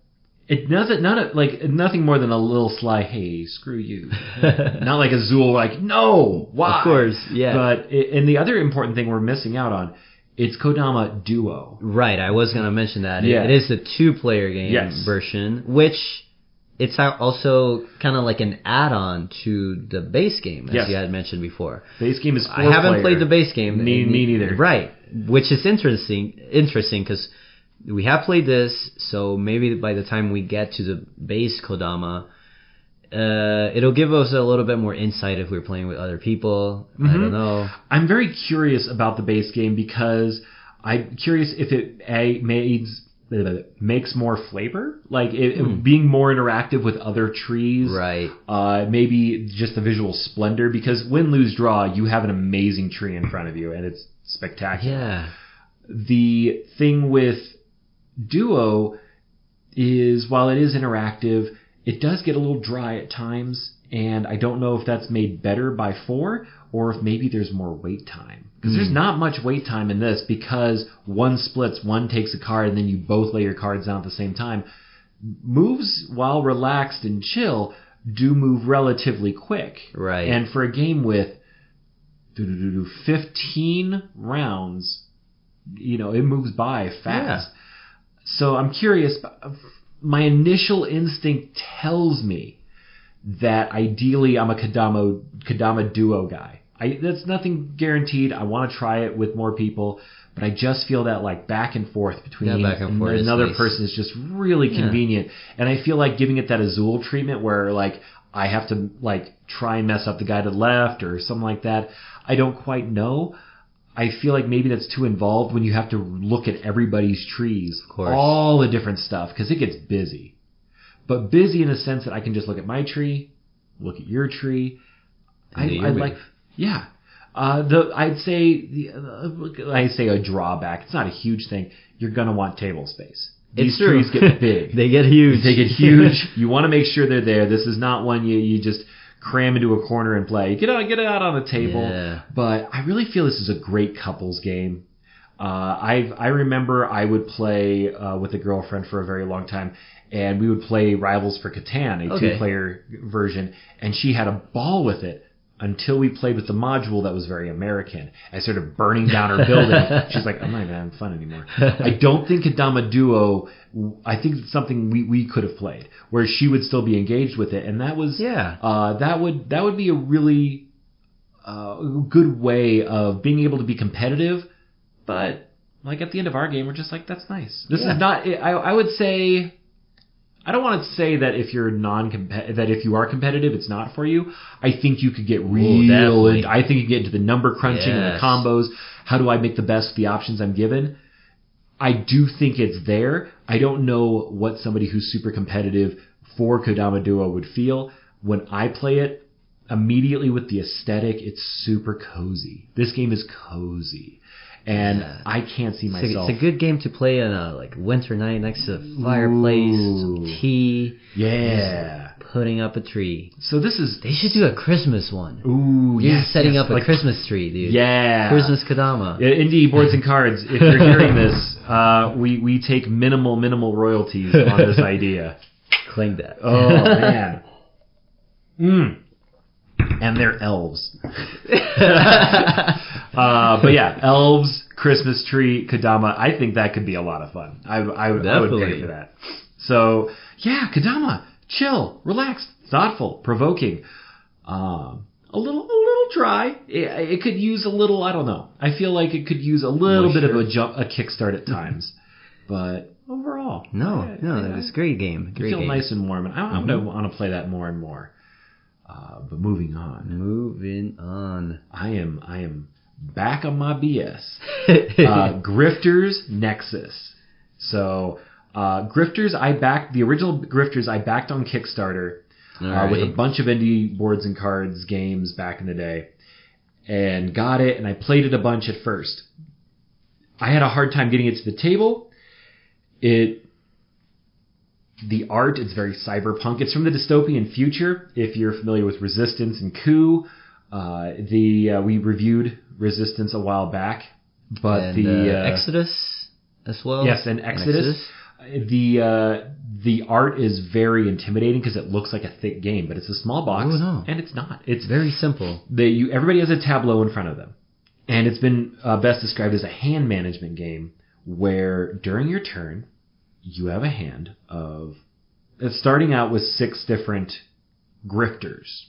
S1: it doesn't. Nothing more than a little sly. Hey, screw you. Not like a Zool. Like, no, why?
S2: Of course, yeah.
S1: But and the other important thing we're missing out on. It's Kodama Duo.
S2: Right, I was going to mention that. Yeah. It is the 2-player game version, which it's also kind of like an add-on to the base game, as you had mentioned before.
S1: Base game is 4
S2: I haven't played the base game.
S1: Me neither.
S2: Right, which is interesting because we have played this, so maybe by the time we get to the base Kodama, it'll give us a little bit more insight if we're playing with other people. I don't know. I'm
S1: very curious about the base game because I'm curious if it makes more flavor, like being more interactive with other trees.
S2: Right.
S1: Maybe just the visual splendor, because win, lose, draw, you have an amazing tree in front of you, and it's spectacular.
S2: Yeah.
S1: The thing with Duo is, while it is interactive, it does get a little dry at times, and I don't know if that's made better by 4 or if maybe there's more wait time. Because there's not much wait time in this, because one splits, one takes a card, and then you both lay your cards down at the same time. Moves, while relaxed and chill, do move relatively quick.
S2: Right.
S1: And for a game with 15 rounds, it moves by fast. Yeah. So I'm curious. My initial instinct tells me that ideally I'm a Kodama Duo guy. That's nothing guaranteed. I want to try it with more people, but I just feel that like back and forth between another person is just really convenient. And I feel like giving it that Azul treatment where like I have to like try and mess up the guy to the left or something like that. I don't quite know. I feel like maybe that's too involved when you have to look at everybody's trees, all the different stuff, because it gets busy. But busy in the sense that I can just look at my tree, look at your tree. I'd say a drawback. It's not a huge thing. You're gonna want table space. These trees get big.
S2: They get huge.
S1: You want to make sure they're there. This is not one you just cram into a corner and play. Get it out on the table. Yeah. But I really feel this is a great couples game. I remember I would play with a girlfriend for a very long time, and we would play Rivals for Catan, a 2-player version, and she had a ball with it until we played with the module that was very American. I started burning down her building. She's like, I'm not even having fun anymore. I don't think Kodama Duo, I think it's something we could have played, where she would still be engaged with it. And that was, that would be a really good way of being able to be competitive. But like at the end of our game, we're just like, that's nice. This is not, I would say, I don't want to say that if you're that if you are competitive, it's not for you. I think you could get real. I think you get into the number crunching and the combos. How do I make the best of the options I'm given? I do think it's there. I don't know what somebody who's super competitive for Kodama Duo would feel. When I play it, immediately with the aesthetic, it's super cozy. This game is cozy. And I can't see myself.
S2: It's a good game to play on a winter night next to a fireplace, some tea.
S1: Yeah.
S2: Putting up a tree.
S1: So they
S2: should do a Christmas one.
S1: Ooh, yes.
S2: Setting up a Christmas tree, dude.
S1: Yeah.
S2: Christmas Kodama.
S1: Indie Boards and Cards, if you're hearing this, we take minimal royalties on this idea.
S2: Cling that.
S1: Oh, man. And they're elves. But yeah, elves, Christmas tree, Kodama. I think that could be a lot of fun. I would pay for that. So yeah, Kodama, chill, relaxed, thoughtful, provoking. A little dry. It could use a little. I don't know. I feel like it could use a little bit of a kickstart at times, but overall,
S2: no, it's a great game.
S1: Great. Feel nice and warm, and I want to play that more and more. But moving on. I am back on my BS. Grifters Nexus. So, Grifters, the original Grifters I backed on Kickstarter with a bunch of indie boards and cards games back in the day. And got it, and I played it a bunch at first. I had a hard time getting it to the table. The art is very cyberpunk. It's from the dystopian future. If you're familiar with Resistance and Coup, we reviewed Resistance a while back, but
S2: Exodus as well.
S1: Yes, and Exodus. The art is very intimidating because it looks like a thick game, but it's a small box, and it's not. It's
S2: very simple.
S1: Everybody has a tableau in front of them, and it's been best described as a hand management game where during your turn you have a hand of starting out with 6 different grifters,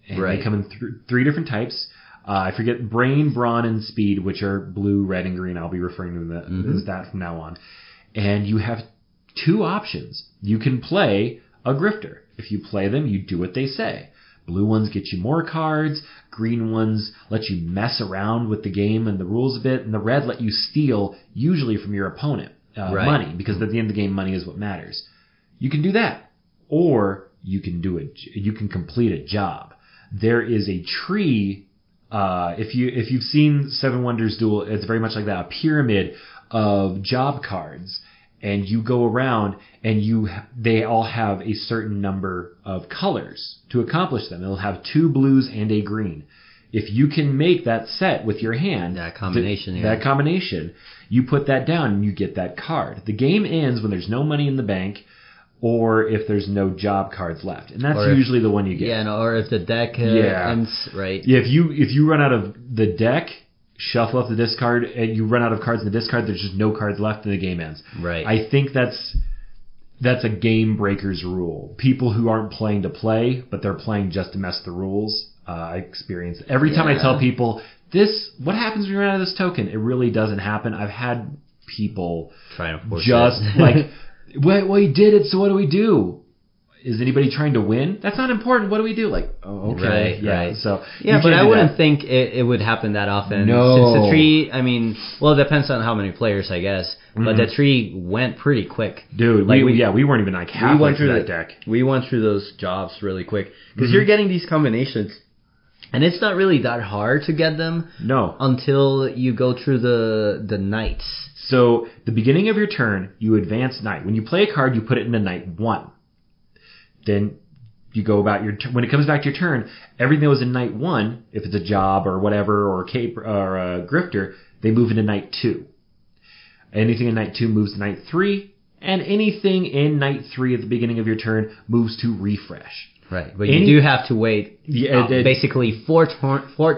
S1: and they come in 3 different types. I forget brain, brawn, and speed, which are blue, red, and green. I'll be referring to them as that from now on. And you have 2 options. You can play a grifter. If you play them, you do what they say. Blue ones get you more cards. Green ones let you mess around with the game and the rules a bit. And the red let you steal, usually from your opponent, money. Because at the end of the game, money is what matters. You can do that. Or you can you can complete a job. There is a tree. If you've seen Seven Wonders Duel, it's very much like that. A pyramid of job cards. And you go around, and they all have a certain number of colors to accomplish them. They'll have 2 blues and a green. If you can make that set with your hand,
S2: that combination,
S1: you put that down and you get that card. The game ends when there's no money in the bank, or if there's no job cards left, and that's usually the one you get.
S2: Yeah, or if the deck ends right.
S1: Yeah, if you run out of the deck. Shuffle up the discard, and you run out of cards in the discard. There's just no cards left, and the game ends.
S2: Right.
S1: I think that's a game breaker's rule. People who aren't playing to play, but they're playing just to mess the rules. I experience every time I tell people what happens when you run out of this token. It really doesn't happen. I've had people
S2: trying to force
S1: just like, well, he did it, so what do we do? Is anybody trying to win? That's not important. What do we do? Like, oh, okay.
S2: Right.
S1: So
S2: but I wouldn't think it would happen that often.
S1: No.
S2: Since the tree, it depends on how many players, I guess. But the tree went pretty quick.
S1: Dude, we weren't even like halfway through that deck.
S2: We went through those jobs really quick. Because you're getting these combinations. And it's not really that hard to get them.
S1: No.
S2: Until you go through the knights.
S1: So, the beginning of your turn, you advance knight. When you play a card, you put it into knight 1. Then you go about your when it comes back to your turn, everything that was in Night 1, if it's a job or whatever, or a cape or a grifter, they move into Night 2. Anything in Night 2 moves to Night 3, and anything in Night 3 at the beginning of your turn moves to refresh.
S2: Right, but you do have to wait basically 4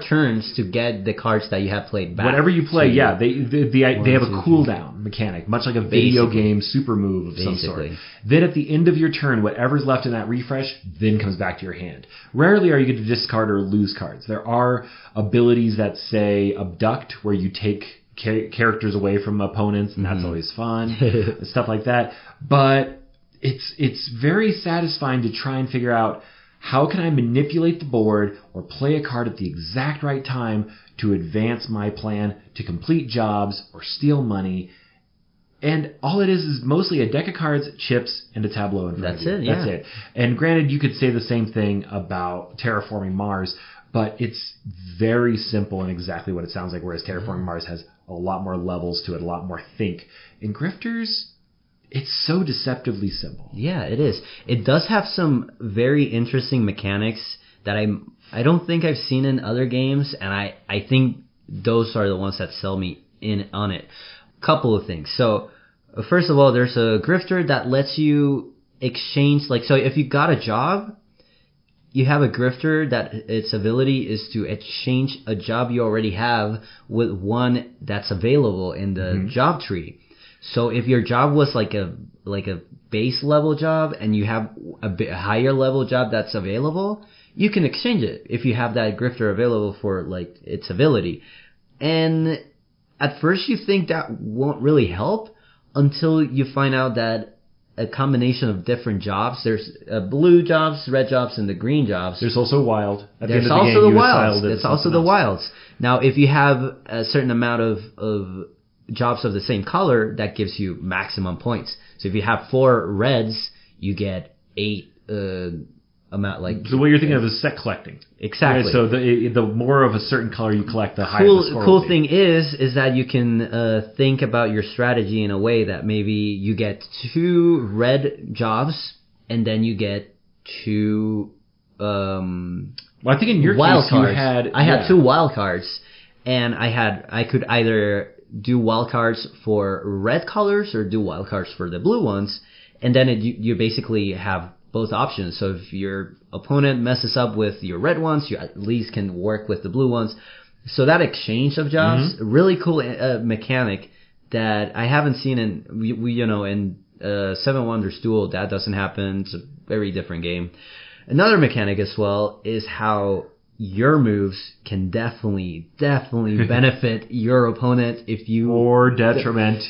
S2: turns to get the cards that you have played back.
S1: Whatever you play, they have a cooldown mechanic, much like a video game super move of some sort. Then at the end of your turn, whatever's left in that refresh then comes back to your hand. Rarely are you going to discard or lose cards. There are abilities that say abduct, where you take characters away from opponents, and that's always fun, stuff like that. But it's very satisfying to try and figure out how can I manipulate the board or play a card at the exact right time to advance my plan, to complete jobs or steal money. And all it is mostly a deck of cards, chips, and a tableau in front of you. That's it. And granted, you could say the same thing about Terraforming Mars, but it's very simple and exactly what it sounds like, whereas Terraforming Mars has a lot more levels to it, a lot more think. In Grifters, it's so deceptively simple.
S2: Yeah, it is. It does have some very interesting mechanics that I don't think I've seen in other games, and I think those are the ones that sell me in on it. Couple of things. So, first of all, there's a grifter that lets you exchange, so if you got a job, you have a grifter that its ability is to exchange a job you already have with one that's available in the job tree. So if your job was like a base level job and you have a bit higher level job that's available, you can exchange it if you have that grifter available for its ability. And at first you think that won't really help until you find out that a combination of different jobs. There's blue jobs, red jobs, and the green jobs.
S1: There's also wild.
S2: There's also the wilds. There's also the wilds. Now, if you have a certain amount of jobs of the same color, that gives you maximum points. So if you have 4 reds, you get 8 amount. Like
S1: so, what you're thinking of is set collecting.
S2: Exactly.
S1: Right? So the more of a certain color you collect, the higher the score.
S2: Cool thing is that you can think about your strategy in a way that maybe you get 2 red jobs and then you get 2.
S1: Well, I think in your
S2: wild
S1: case
S2: cards. I had 2 wild cards, and I could either do wild cards for red colors or do wild cards for the blue ones, and then you basically have both options. So if your opponent messes up with your red ones, you at least can work with the blue ones. So that exchange of jobs, really cool mechanic that I haven't seen in Seven Wonders Duel. That doesn't happen. It's a very different game. Another mechanic as well is how your moves can definitely benefit your opponent if you
S1: or detriment.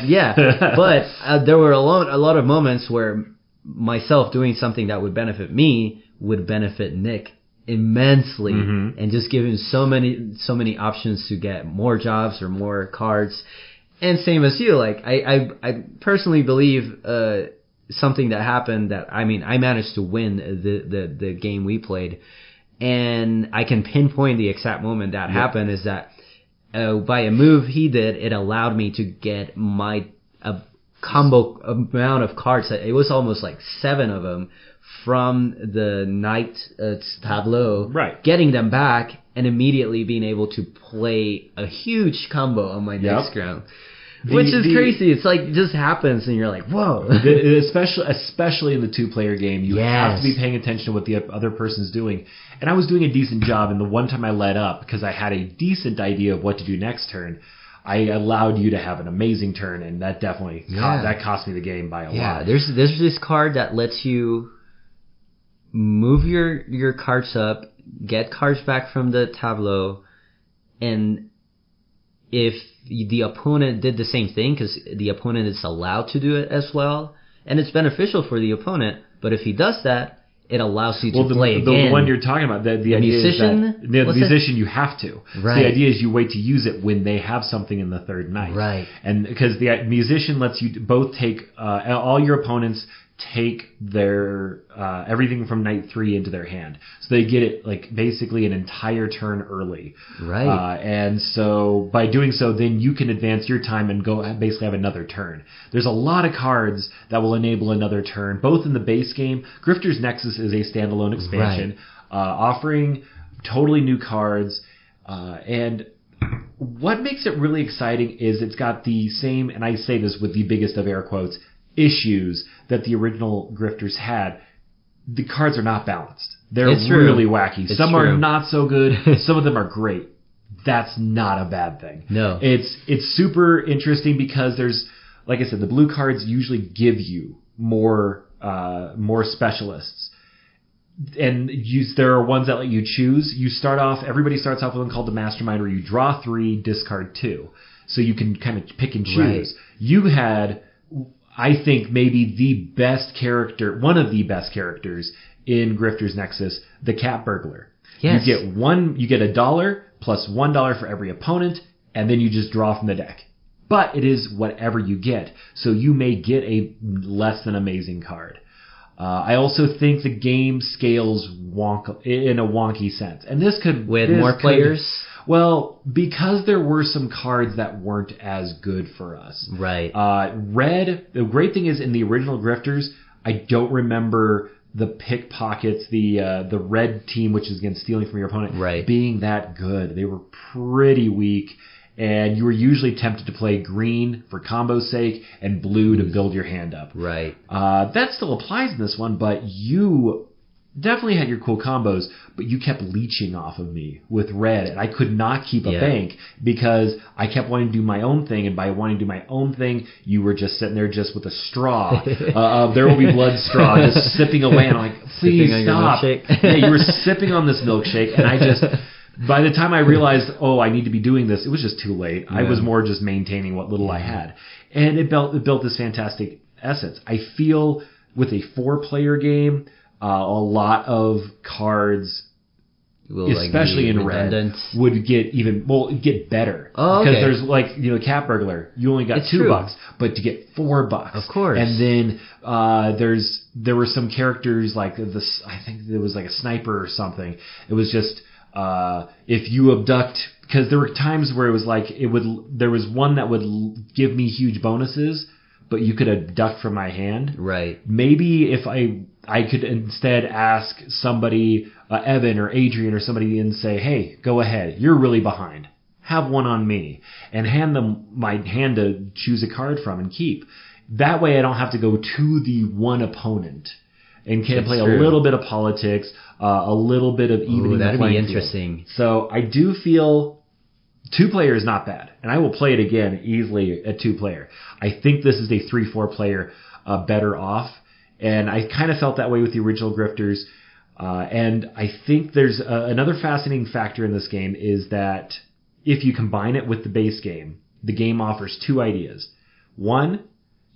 S2: Yeah. But there were a lot of moments where myself doing something that would benefit me would benefit Nick immensely, and just give him so many options to get more jobs or more cards. And same as you, like I personally believe something that happened that I managed to win the game we played, and I can pinpoint the exact moment that happened is that by a move he did, it allowed me to get my combo amount of cards. It was almost like 7 of them from the night tableau,
S1: right? Getting them back
S2: and immediately being able to play a huge combo on my next round. Which is crazy. It's like, it just happens and you're like, whoa.
S1: Especially in the 2-player game, you have to be paying attention to what the other person's doing. And I was doing a decent job, and the one time I let up, because I had a decent idea of what to do next turn, I allowed you to have an amazing turn, and that definitely that cost me the game by a lot.
S2: Yeah, there's this card that lets you move your cards up, get cards back from the tableau, and if the opponent did the same thing, because the opponent is allowed to do it as well, and it's beneficial for the opponent, but if he does that, it allows you to play again.
S1: The one you're talking about, the idea
S2: musician?
S1: Is that the musician you have to.
S2: Right.
S1: So the idea is you wait to use it when they have something in the third night.
S2: Right.
S1: And because the musician lets you both take, all your opponents take their everything from night 3 into their hand, so they get it like basically an entire turn early.
S2: Right.
S1: And so by doing so, then you can advance your time and go basically have another turn. There's a lot of cards that will enable another turn, both in the base game. Grifters Nexus is a standalone expansion, offering totally new cards, and what makes it really exciting is it's got the same, and I say this with the biggest of air quotes, issues that the original Grifters had. The cards are not balanced. They're really wacky. Some are not so good. Some of them are great. That's not a bad thing.
S2: No.
S1: It's super interesting because there's, like I said, the blue cards usually give you more specialists. And there are ones that let you choose. Everybody starts off with one called the Mastermind, where you draw 3, discard 2. So you can kind of pick and choose. Right. You had, I think, maybe the best character, one of the best characters in Grifters Nexus, the Cat Burglar.
S2: Yes.
S1: You get $1 plus $1 for every opponent, and then you just draw from the deck. But it is whatever you get, so you may get a less than amazing card. I also think the game scales in a wonky sense, and this could
S2: with more players.
S1: Well, because there were some cards that weren't as good for us.
S2: Right.
S1: Red, the great thing is in the original Grifters, I don't remember the pickpockets, the red team, which is again stealing from your opponent, being that good. They were pretty weak, and you were usually tempted to play green for combo's sake and blue to build your hand up.
S2: Right.
S1: That still applies in this one, but you definitely had your cool combos, but you kept leeching off of me with red, and I could not keep a bank because I kept wanting to do my own thing, and by wanting to do my own thing, you were just sitting there just with a straw. There will be blood straw, just sipping away, and I'm like, please stop. You were sipping on this milkshake, and I just... By the time I realized, I need to be doing this, it was just too late. Yeah. I was more just maintaining what little I had. And it built this fantastic essence. I feel with a 4-player game, a lot of cards, especially in redundant. Red, would get better.
S2: Oh, okay.
S1: Because there's like, Cat Burglar, you only got $2, but to get $4.
S2: Of course.
S1: And then there were some characters like this. I think there was like a sniper or something. It was just if you abduct, because there were times where it was like there was one that would give me huge bonuses, but you could abduct from my hand.
S2: Right.
S1: Maybe if I could instead ask somebody, Evan or Adrian or somebody, and say, hey, go ahead. You're really behind. Have one on me. And hand them my hand to choose a card from and keep. That way I don't have to go to the one opponent and can play a little bit of politics, a little bit of evening the playing field.
S2: That'd be interesting.
S1: So I do feel 2-player is not bad. And I will play it again easily at 2-player. I think this is a 3-4 player better off. And I kind of felt that way with the original Grifters. And I think there's another fascinating factor in this game is that if you combine it with the base game, the game offers 2 ideas. One,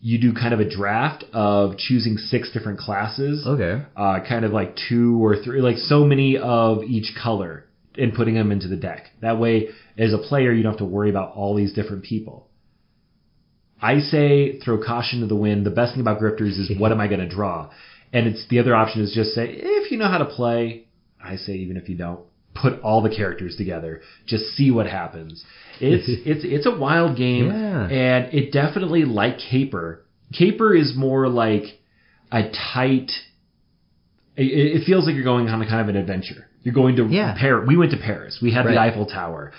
S1: you do kind of a draft of choosing 6 different classes.
S2: Okay.
S1: Kind of like 2 or 3, like so many of each color, and putting them into the deck. That way, as a player, you don't have to worry about all these different people. I say throw caution to the wind. The best thing about Grifters is what am I going to draw? And it's the other option is just say, if you know how to play, I say even if you don't, put all the characters together. Just see what happens. It's a wild game, and it definitely, like Caper. Caper is more like a tight. It feels like you're going on a kind of an adventure. You're going to Paris. We went to Paris. We had the Eiffel Tower.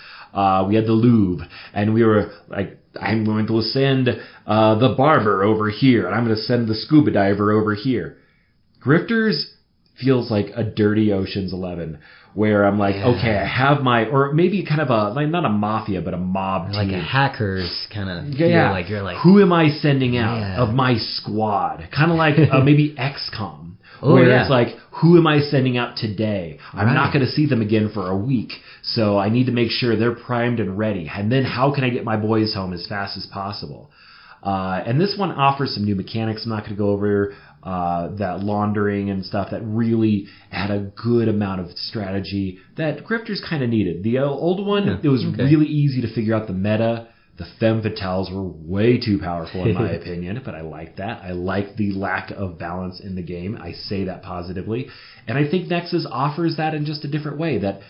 S1: We had the Louvre, and we were like, I'm going to send the barber over here, and I'm going to send the scuba diver over here. Grifters feels like a dirty Ocean's 11, where I'm like, okay, I have my, or maybe kind of not a mafia, but a mob team.
S2: Like a hackers kind of.
S1: Yeah.
S2: You're like,
S1: who am I sending out of my squad? Kind of like maybe XCOM. Where it's like, who am I sending out today? I'm not going to see them again for a week, so I need to make sure they're primed and ready. And then how can I get my boys home as fast as possible? And this one offers some new mechanics. I'm not going to go over that laundering and stuff that really had a good amount of strategy that Grifters kind of needed. The old one, it was really easy to figure out the meta. The femme fatales were way too powerful in my opinion, but I like that. I like the lack of balance in the game. I say that positively. And I think Nexus offers that in just a different way. That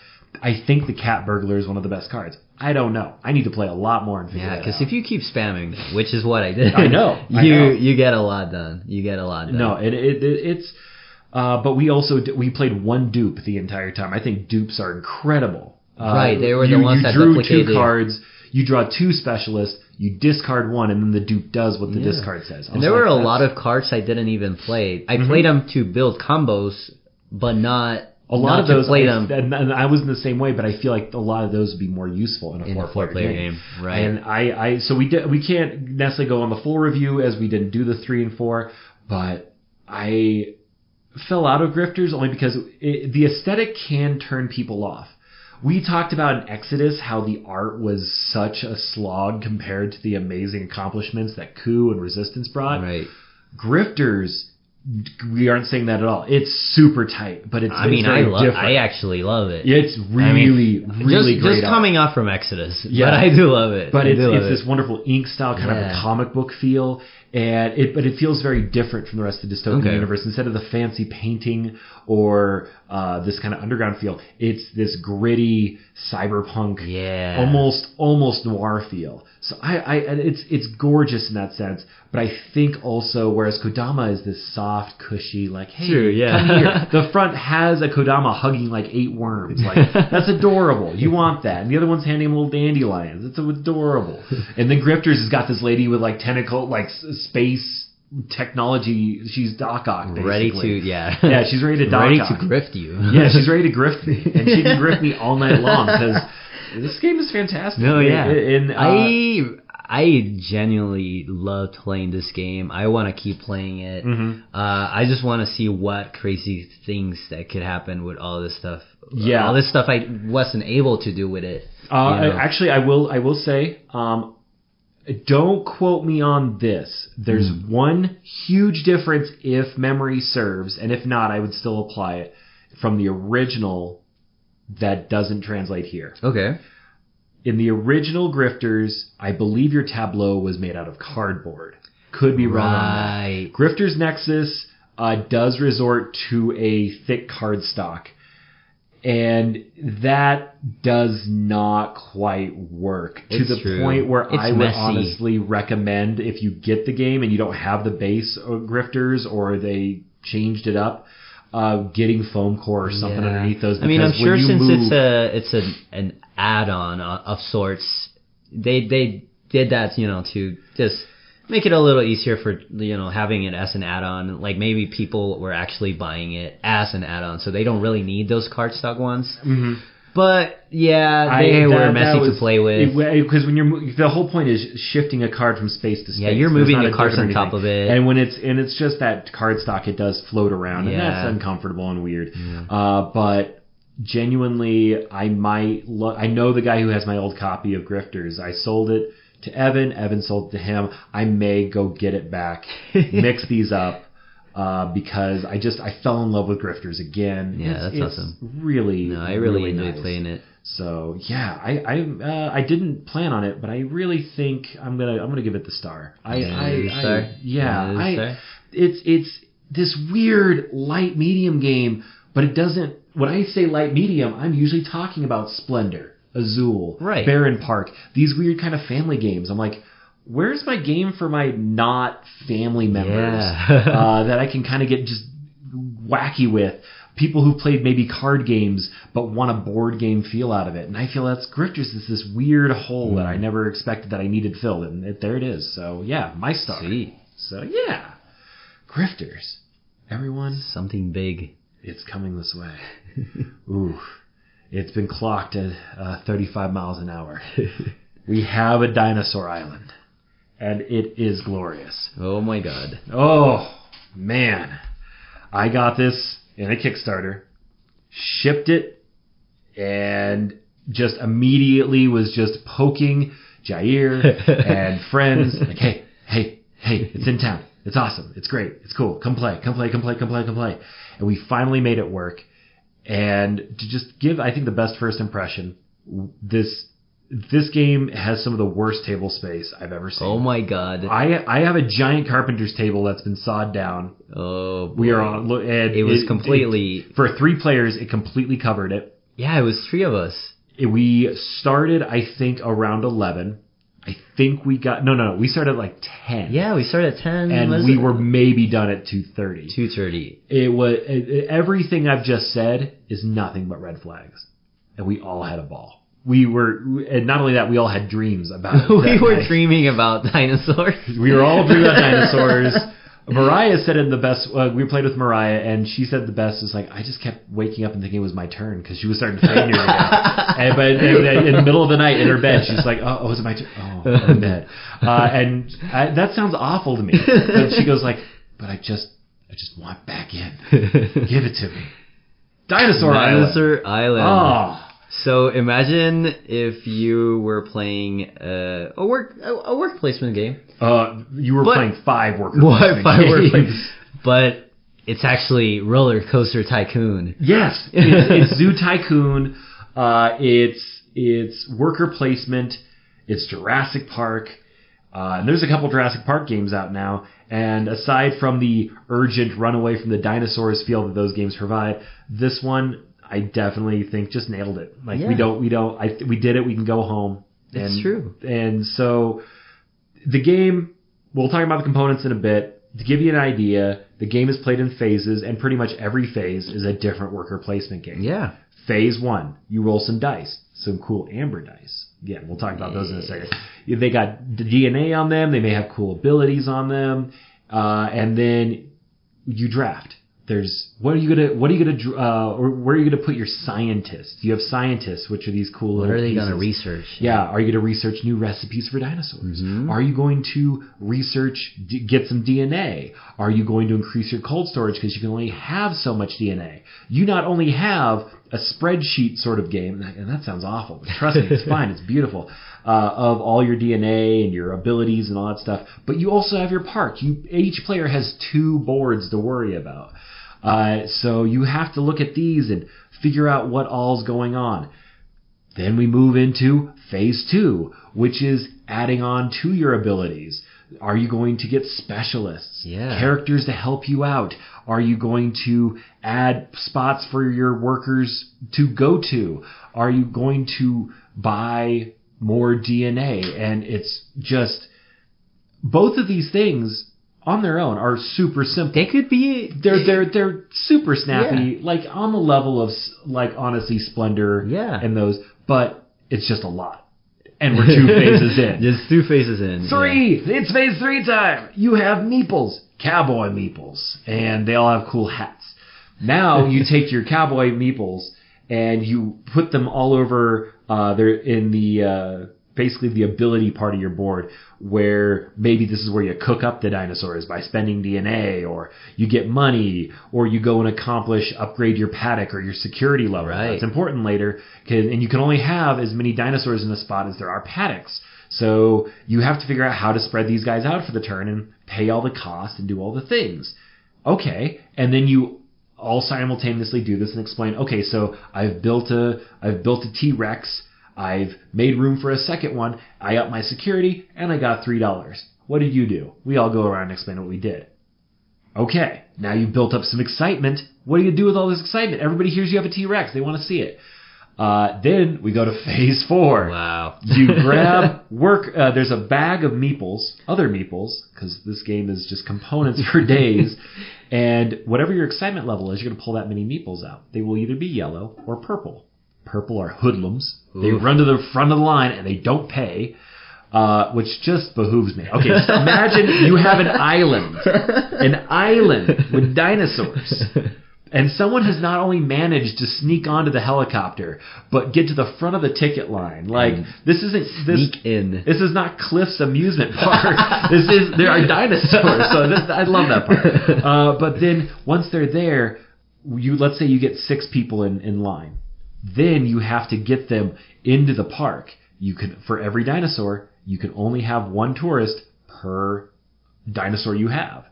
S1: I think the Cat Burglar is one of the best cards. I don't know. I need to play a lot more and figure that out.
S2: Yeah, because if you keep spamming them, which is what I did.
S1: I know.
S2: You get a lot done.
S1: No, it's... but we played one dupe the entire time. I think dupes are incredible.
S2: Right, they were the ones that duplicated.
S1: You drew 2 cards... You draw 2 specialists, you discard 1, and then the dupe does what the discard says.
S2: And there were a lot of cards I didn't even play. I played them to build combos, but not
S1: a lot of those.
S2: Play them.
S1: And I was in the same way, but I feel like a lot of those would be more useful in a 4-player game.
S2: Right.
S1: And so we can't necessarily go on the full review as we didn't do the 3 and 4, but I fell out of Grifters only because the aesthetic can turn people off. We talked about in Exodus how the art was such a slog compared to the amazing accomplishments that Coup and Resistance brought.
S2: Right.
S1: Grifters, we aren't saying that at all. It's super tight, but it's very different.
S2: I actually love it.
S1: It's really great.
S2: Just coming off from Exodus, but I do love it.
S1: But it's this wonderful ink style, kind of a comic book feel. And it feels very different from the rest of the dystopian universe. Instead of the fancy painting or this kind of underground feel, it's this gritty cyberpunk, almost noir feel. So it's gorgeous in that sense. But I think also, whereas Kodama is this soft, cushy, like, hey, come here. The front has a Kodama hugging like 8 worms. Like, that's adorable. You want that. And the other one's handing him little dandelions. It's adorable. And then Grifters has got this lady with like tentacle, like space technology. She's Doc Ock, basically.
S2: Ready to,
S1: Yeah, she's ready to Doc Ock.
S2: Ready to grift you.
S1: Yeah, she's ready to grift me. And she can grift me all night long because this game is fantastic.
S2: No, yeah. And, I genuinely loved playing this game. I want to keep playing it. I just want to see what crazy things that could happen with all this stuff.
S1: Yeah.
S2: All this stuff I wasn't able to do with it.
S1: Actually, I will say, Don't quote me on this. There's one huge difference if memory serves, and if not, I would still apply it from the original that doesn't translate here.
S2: Okay.
S1: In the original Grifters, I believe your tableau was made out of cardboard. Could be wrong on that. Grifters Nexus does resort to a thick cardstock. And that does not quite work to the point where I would honestly recommend, if you get the game and you don't have the base Grifters or they changed it up, getting foam core or something underneath those.
S2: I mean, I'm sure since it's an add-on of sorts, they did that, to just make it a little easier for, having it as an add-on. Like, maybe people were actually buying it as an add-on, so they don't really need those cardstock ones. Mm-hmm. But, they were messy to play with.
S1: Because the whole point is shifting a card from space to space.
S2: Yeah, you're moving the cards on top of it.
S1: And it's just that cardstock, it does float around, and that's uncomfortable and weird. Yeah. But genuinely, I know the guy who has my old copy of Grifters. I sold it to Evan. Evan sold it to him. I may go get it back, mix these up, because I fell in love with Grifters again.
S2: Yeah, that's awesome.
S1: I really
S2: enjoyed playing it.
S1: So yeah, I didn't plan on it, but I really think I'm gonna give it the star. It's this weird light medium game, but it doesn't. When I say light medium, I'm usually talking about Splendor, Azul, Baron Park, these weird kind of family games. I'm like, where's my game for my not family members that I can kind of get just wacky with? People who played maybe card games but want a board game feel out of it. And I feel that's Grifters is this weird hole that I never expected that I needed filled. And there it is. So yeah, my star.
S2: Sweet.
S1: So yeah, Grifters. Everyone.
S2: Something big.
S1: It's coming this way. Ooh. It's been clocked at 35 miles an hour. We have a Dinosaur Island. And it is glorious.
S2: Oh my god.
S1: Oh, man. I got this in a Kickstarter, shipped it, and just immediately was just poking Jair and friends. Like, hey, it's in town. It's awesome. It's great. It's cool. Come play. And we finally made it work. And to just give, I think, the best first impression, this game has some of the worst table space I've ever seen.
S2: Oh my god!
S1: I have a giant carpenter's table that's been sawed down.
S2: Oh, boy.
S1: We are on. And
S2: it was completely
S1: for 3 players. It completely covered it.
S2: Yeah, it was 3 of us.
S1: We started, I think, around 11. I think we got no. We started at like 10.
S2: Yeah, we started at 10,
S1: and we were maybe done at 2:30.
S2: 2:30.
S1: It was everything I've just said is nothing but red flags, and we all had a ball. And not only that, we all had dreams about it.
S2: We were dreaming about dinosaurs.
S1: We were all dreaming about dinosaurs. Mariah said it the best. We played with Mariah, and she said the best is like, I just kept waking up and thinking it was my turn because she was starting to faint again. But in the middle of the night in her bed, she's like, "Oh, is it my turn? Oh, I'm in bed." That sounds awful to me. But she goes like, "But I just want back in. Give it to me." Dinosaur Island. Oh.
S2: So imagine if you were playing a work placement game.
S1: You were playing 5 worker placement games.
S2: But it's actually Roller Coaster Tycoon.
S1: Yes, it's Zoo Tycoon. It's worker placement. It's Jurassic Park. And there's a couple Jurassic Park games out now. And aside from the urgent run away from the dinosaurs feel that those games provide, this one I definitely think just nailed it. Like we did it. We can go home.
S2: It's true.
S1: And so the game, we'll talk about the components in a bit. To give you an idea, the game is played in phases, and pretty much every phase is a different worker placement game.
S2: Yeah.
S1: Phase 1, you roll some dice, some cool amber dice. Yeah, we'll talk about those in a second. They got the DNA on them. They may have cool abilities on them, and then you draft. Where are you gonna put your scientists? You have scientists, which are these cool little
S2: What are they
S1: pieces.
S2: gonna research?
S1: Yeah, are you gonna research new recipes for dinosaurs? Mm-hmm. Are you going to research, get some DNA? Are you going to increase your cold storage because you can only have so much DNA? You not only have a spreadsheet sort of game, and that sounds awful, but trust me, it's fine, it's beautiful, of all your DNA and your abilities and all that stuff. But you also have your park. Each player has 2 boards to worry about. So you have to look at these and figure out what all's going on. Then we move into phase 2, which is adding on to your abilities. Are you going to get specialists?
S2: Yeah.
S1: Characters to help you out? Are you going to add spots for your workers to go to? Are you going to buy more DNA? And it's just, both of these things on their own are super simple.
S2: They could be...
S1: They're super snappy, like on the level of, like, honestly, Splendor and those, but it's just a lot. And we're 2 phases in.
S2: Just 2 phases in.
S1: 3! Yeah. It's phase 3 time! You have meeples. Cowboy meeples. And they all have cool hats. Now you take your cowboy meeples and you put them all over, they're in the, basically the ability part of your board, where maybe this is where you cook up the dinosaurs by spending DNA, or you get money, or you go and upgrade your paddock or your security level.
S2: Right.
S1: That's important later, and you can only have as many dinosaurs in a spot as there are paddocks. So you have to figure out how to spread these guys out for the turn and pay all the cost and do all the things. Okay, and then you all simultaneously do this and explain, okay, so I've built a T-Rex, I've made room for a second one, I upped my security, and I got $3. What did you do? We all go around and explain what we did. Okay, now you've built up some excitement. What do you do with all this excitement? Everybody hears you have a T-Rex. They want to see it. Then we go to phase 4.
S2: Wow.
S1: You grab there's a bag of meeples, other meeples, because this game is just components for days. And whatever your excitement level is, you're going to pull that many meeples out. They will either be yellow or purple. Purple are hoodlums. They run to the front of the line and they don't pay, which just behooves me. Okay, so imagine you have an island with dinosaurs. And someone has not only managed to sneak onto the helicopter, but get to the front of the ticket line. Like, this is not Cliff's amusement park. There are dinosaurs. So I love that part. But then once they're there, let's say you get 6 people in line. Then you have to get them into the park. For every dinosaur, you can only have 1 tourist per dinosaur you have.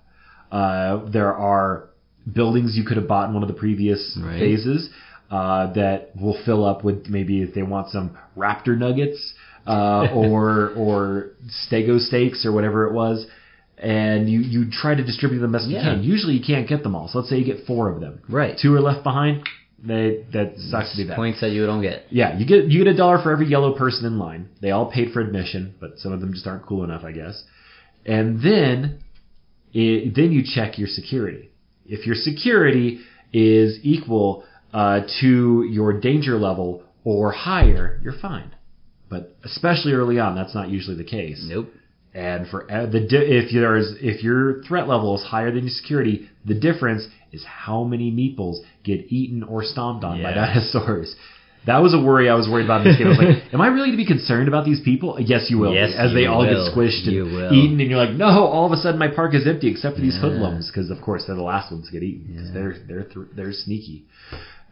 S1: There are buildings you could have bought in one of the previous phases that will fill up with, maybe if they want some raptor nuggets or stego steaks or whatever it was. And you try to distribute them as you can. Usually you can't get them all. So let's say you get 4 of them.
S2: Right.
S1: 2 are left behind. That sucks to be that.
S2: Points that you don't get.
S1: Yeah, you get $1 for every yellow person in line. They all paid for admission, but some of them just aren't cool enough, I guess. And then you check your security. If your security is equal to your danger level or higher, you're fine. But especially early on, that's not usually the case.
S2: Nope.
S1: And if your threat level is higher than your security, the difference is how many meeples get eaten or stomped on by dinosaurs. That was a worry I was worried about in this game. I was like, am I really to be concerned about these people? Yes, you will. Yes, as they all get squished and eaten, and you're like, no, all of a sudden my park is empty except for these hoodlums, because of course they're the last ones to get eaten, because they're sneaky.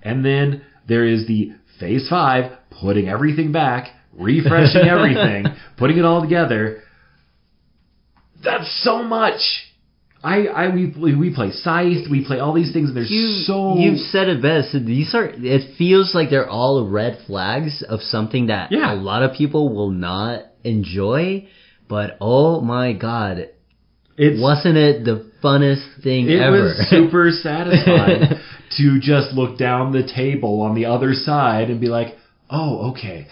S1: And then there is the phase 5, putting everything back, refreshing everything, putting it all together. That's so much. We play Scythe, we play all these things, and there's
S2: You've said it best. It feels like they're all red flags of something that a lot of people will not enjoy, but oh my god, wasn't it the funnest thing ever?
S1: It was super satisfying to just look down the table on the other side and be like, oh, okay,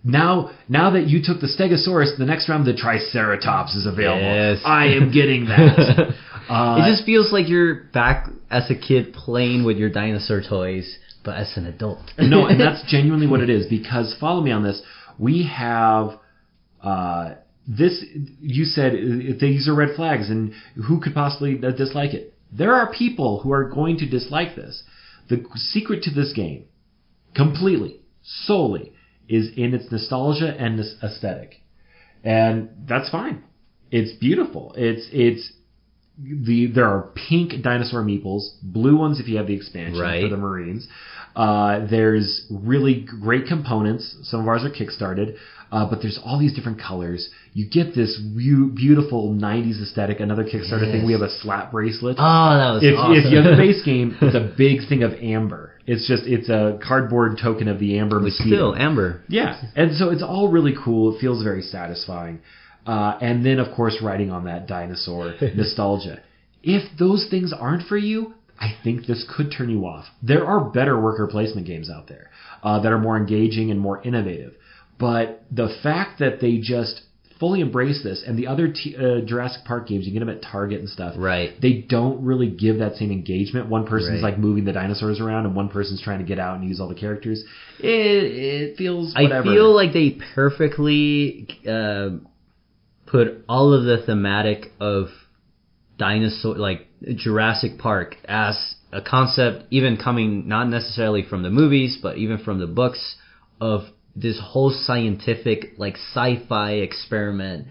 S1: Now that you took the Stegosaurus, the next round the Triceratops is available.
S2: Yes.
S1: I am getting that.
S2: It just feels like you're back as a kid playing with your dinosaur toys, but as an adult.
S1: No, and that's genuinely what it is, because, follow me on this, we have this, you said these are red flags, and who could possibly dislike it? There are people who are going to dislike this. The secret to this game, completely, solely, is in its nostalgia and aesthetic. And that's fine. It's beautiful. It's there are pink dinosaur meeples, blue ones if you have the expansion for the Marines. There's really great components. Some of ours are kickstarted, but there's all these different colors. You get this beautiful 90s aesthetic. Another Kickstarter thing, we have a slap bracelet.
S2: Oh, that was awesome.
S1: If you have the base game, it's a big thing of amber. It's a cardboard token of the amber mosquito.
S2: Still amber.
S1: Yeah, and so it's all really cool. It feels very satisfying. And then, of course, riding on that dinosaur nostalgia. If those things aren't for you, I think this could turn you off. There are better worker placement games out there that are more engaging and more innovative. But the fact that they just fully embrace this, and the other Jurassic Park games, you get them at Target and stuff, they don't really give that same engagement. One person's like moving the dinosaurs around, and one person's trying to get out and use all the characters. It feels whatever.
S2: I feel like they perfectly put all of the thematic of dinosaur, like Jurassic Park, as a concept, even coming not necessarily from the movies, but even from the books, of this whole scientific, like, sci-fi experiment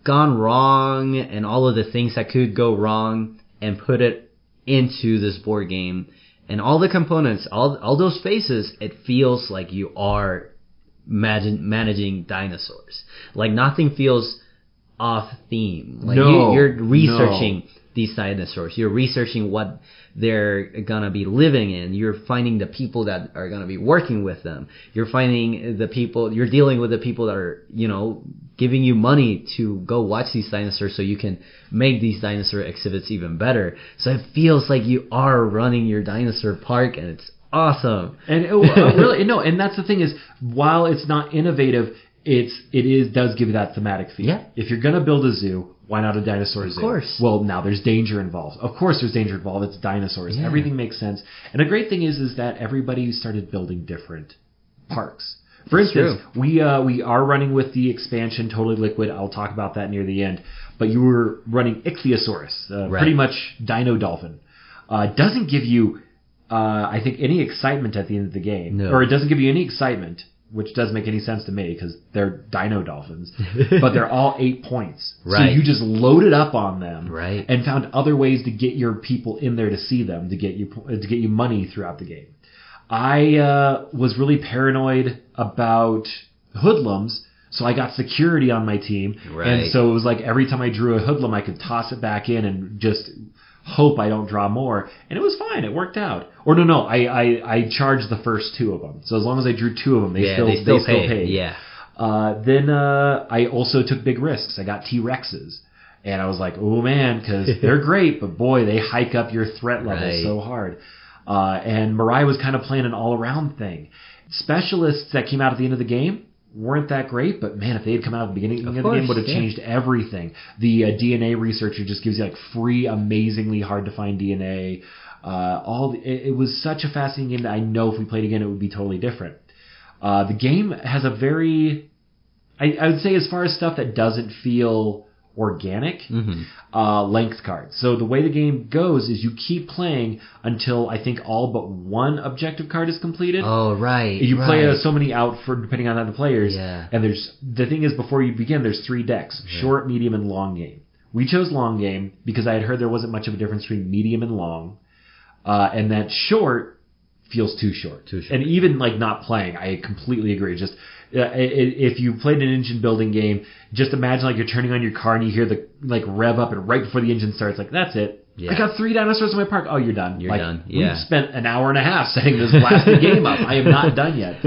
S2: gone wrong, and all of the things that could go wrong, and put it into this board game. And all the components, all those spaces, it feels like you are managing dinosaurs. Like, nothing feels off theme. Like, you're researching these dinosaurs. You're researching what they're gonna be living in. You're finding the people that are gonna be working with them. You're finding the people, you're dealing with the people that are, giving you money to go watch these dinosaurs so you can make these dinosaur exhibits even better. So it feels like you are running your dinosaur park, and it's awesome.
S1: And really, no, and that's the thing is, while it's not innovative, it does give you that thematic feel.
S2: Yeah.
S1: If you're gonna build a zoo, why not a dinosaur zoo?
S2: Of course.
S1: Well, now there's danger involved. Of course there's danger involved. It's dinosaurs. Yeah. Everything makes sense. And the great thing is that everybody started building different parks. For instance, we are running with the expansion Totally Liquid. I'll talk about that near the end. But you were running Ichthyosaurus, pretty much Dino Dolphin. Doesn't give you, I think, any excitement at the end of the game.
S2: No.
S1: Or it doesn't give you any excitement, which doesn't make any sense to me because they're dino dolphins, but they're all 8 points. So you just loaded up on them and found other ways to get your people in there to see them, to get you money throughout the game. I was really paranoid about hoodlums, so I got security on my team. And so it was like every time I drew a hoodlum, I could toss it back in and just hope I don't draw more, and it was fine. It worked out. Or no, I charged the first 2 of them. So as long as I drew 2 of them, they still paid.
S2: Yeah.
S1: Then I also took big risks. I got T-Rexes, and I was like, oh man, because they're great, but boy, they hike up your threat level so hard. And Mirai was kind of playing an all-around thing. Specialists that came out at the end of the game weren't that great, but man, if they had come out at the beginning of the game, would have changed everything. The DNA researcher just gives you like free, amazingly hard to find DNA. It was such a fascinating game that I know if we played again, it would be totally different. The game has a very, I would say, as far as stuff that doesn't feel organic, length cards. So the way the game goes is you keep playing until I think all but one objective card is completed.
S2: Oh, right.
S1: You play so many out for depending on the players.
S2: Yeah.
S1: And the thing is, before you begin, there's 3 decks: short, medium, and long game. We chose long game because I had heard there wasn't much of a difference between medium and long, and that short feels too short. And even like not playing, I completely agree. Just if you played an engine building game, just imagine like you're turning on your car and you hear the like rev up, and right before the engine starts, like that's it. Yeah. I got 3 dinosaurs in my park. Oh, you're done.
S2: You're done. Yeah.
S1: We've spent an hour and a half setting this blasted game up. I am not done yet.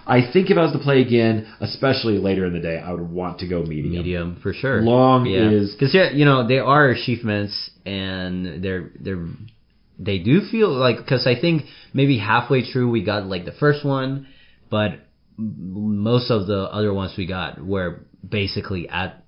S1: I think if I was to play again, especially later in the day, I would want to go medium.
S2: Medium for sure.
S1: Long is
S2: because they are achievements, and they do feel like, because I think maybe halfway through we got like the first one, but most of the other ones we got were basically at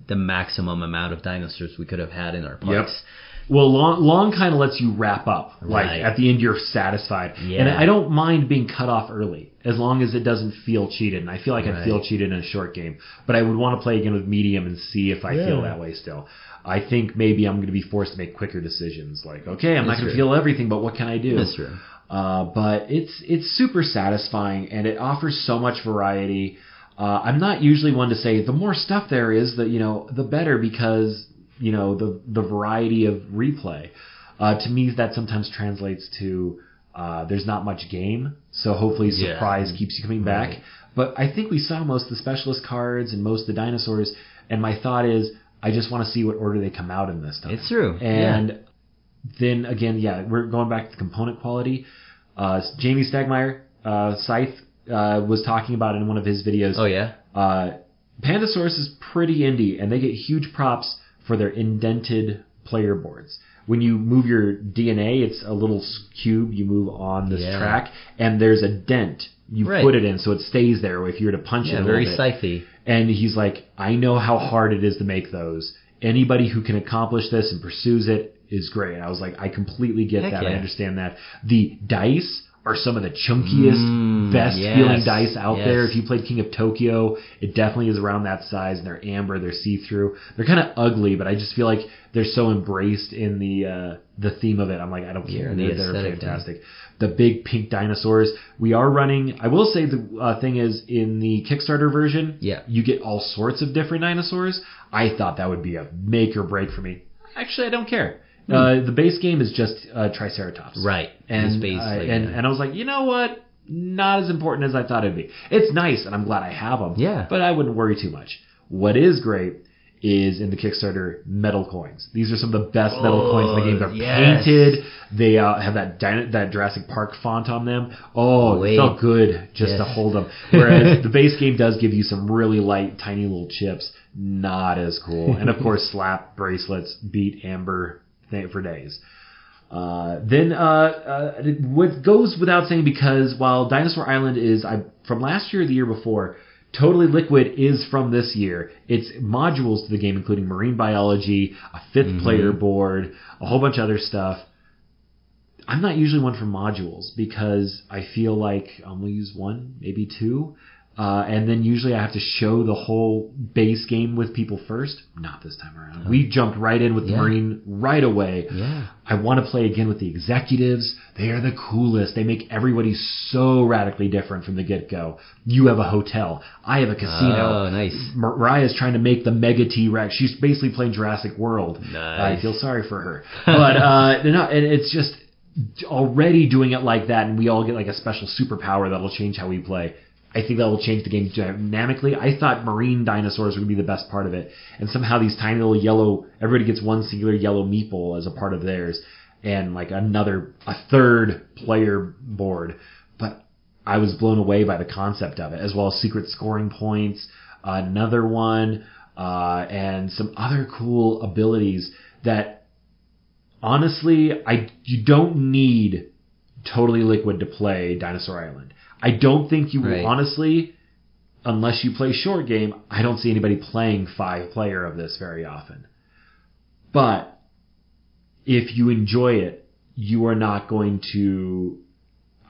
S2: the maximum amount of dinosaurs we could have had in our parks.
S1: Yep. Well, long kind of lets you wrap up. Like at the end, you're satisfied. Yeah. And I don't mind being cut off early as long as it doesn't feel cheated. And I feel like I'd feel cheated in a short game. But I would want to play again with medium and see if I feel that way still. I think maybe I'm going to be forced to make quicker decisions. Like, okay, I'm not going to feel everything, but what can I do?
S2: That's true.
S1: But it's super satisfying, and it offers so much variety. I'm not usually one to say the more stuff there is, the better, because the variety of replay. To me, that sometimes translates to there's not much game, so hopefully surprise keeps you coming back. Right. But I think we saw most of the specialist cards and most of the dinosaurs, and my thought is I just want to see what order they come out in this time.
S2: It's true.
S1: And then again, we're going back to the component quality. Jamie Stegmaier, Scythe, was talking about it in one of his videos.
S2: Oh, yeah?
S1: Pandasaurus is pretty indie, and they get huge props for their indented player boards. When you move your DNA, it's a little cube you move on this track, and there's a dent. You put it in, so it stays there if you were to punch it a little bit.
S2: Very Scythe-y.
S1: And he's like, I know how hard it is to make those. Anybody who can accomplish this and pursues it is great. And I was like, I completely get that. I understand that. The dice are some of the chunkiest, best feeling dice out there. If you played King of Tokyo, it definitely is around that size. And they're amber, they're see-through. They're kind of ugly, but I just feel like they're so embraced in the theme of it. I'm like, I don't care. They're fantastic. The big pink dinosaurs. We are running. I will say the thing is, in the Kickstarter version, you get all sorts of different dinosaurs. I thought that would be a make or break for me. Actually, I don't care. The base game is just Triceratops.
S2: Right.
S1: And and I was like, you know what? Not as important as I thought it'd be. It's nice, and I'm glad I have them.
S2: Yeah.
S1: But I wouldn't worry too much. What is great is in the Kickstarter metal coins. These are some of the best metal coins in the game. They're painted. They have that Jurassic Park font on them. It felt good just to hold them. Whereas the base game does give you some really light, tiny little chips. Not as cool. And of course, slap bracelets beat Amber for days. Then what goes without saying, because while Dinosaur Island is from last year or the year before, Totally Liquid is from this year. It's modules to the game, including marine biology, a fifth player board, a whole bunch of other stuff. I'm not usually one for modules because I feel like I'm going to use one, maybe two. And then usually I have to show the whole base game with people first. Not this time around. We jumped right in with the Marine right away.
S2: Yeah.
S1: I want to play again with the executives. They are the coolest. They make everybody so radically different from the get-go. You have a hotel. I have a casino.
S2: Oh, nice.
S1: Mariah's trying to make the Mega T-Rex. She's basically playing Jurassic World.
S2: Nice.
S1: I feel sorry for her. But and it's just already doing it like that, and we all get like a special superpower that'll change how we play. I think that will change the game dynamically. I thought marine dinosaurs would be the best part of it. And somehow these tiny little yellow, everybody gets one singular yellow meeple as a part of theirs. And like a third player board. But I was blown away by the concept of it, as well as secret scoring points, another one, and some other cool abilities that honestly, you don't need Totally Liquid to play Dinosaur Island. I don't think you will, honestly, unless you play short game, I don't see anybody playing 5-player of this very often. But if you enjoy it, you are not going to...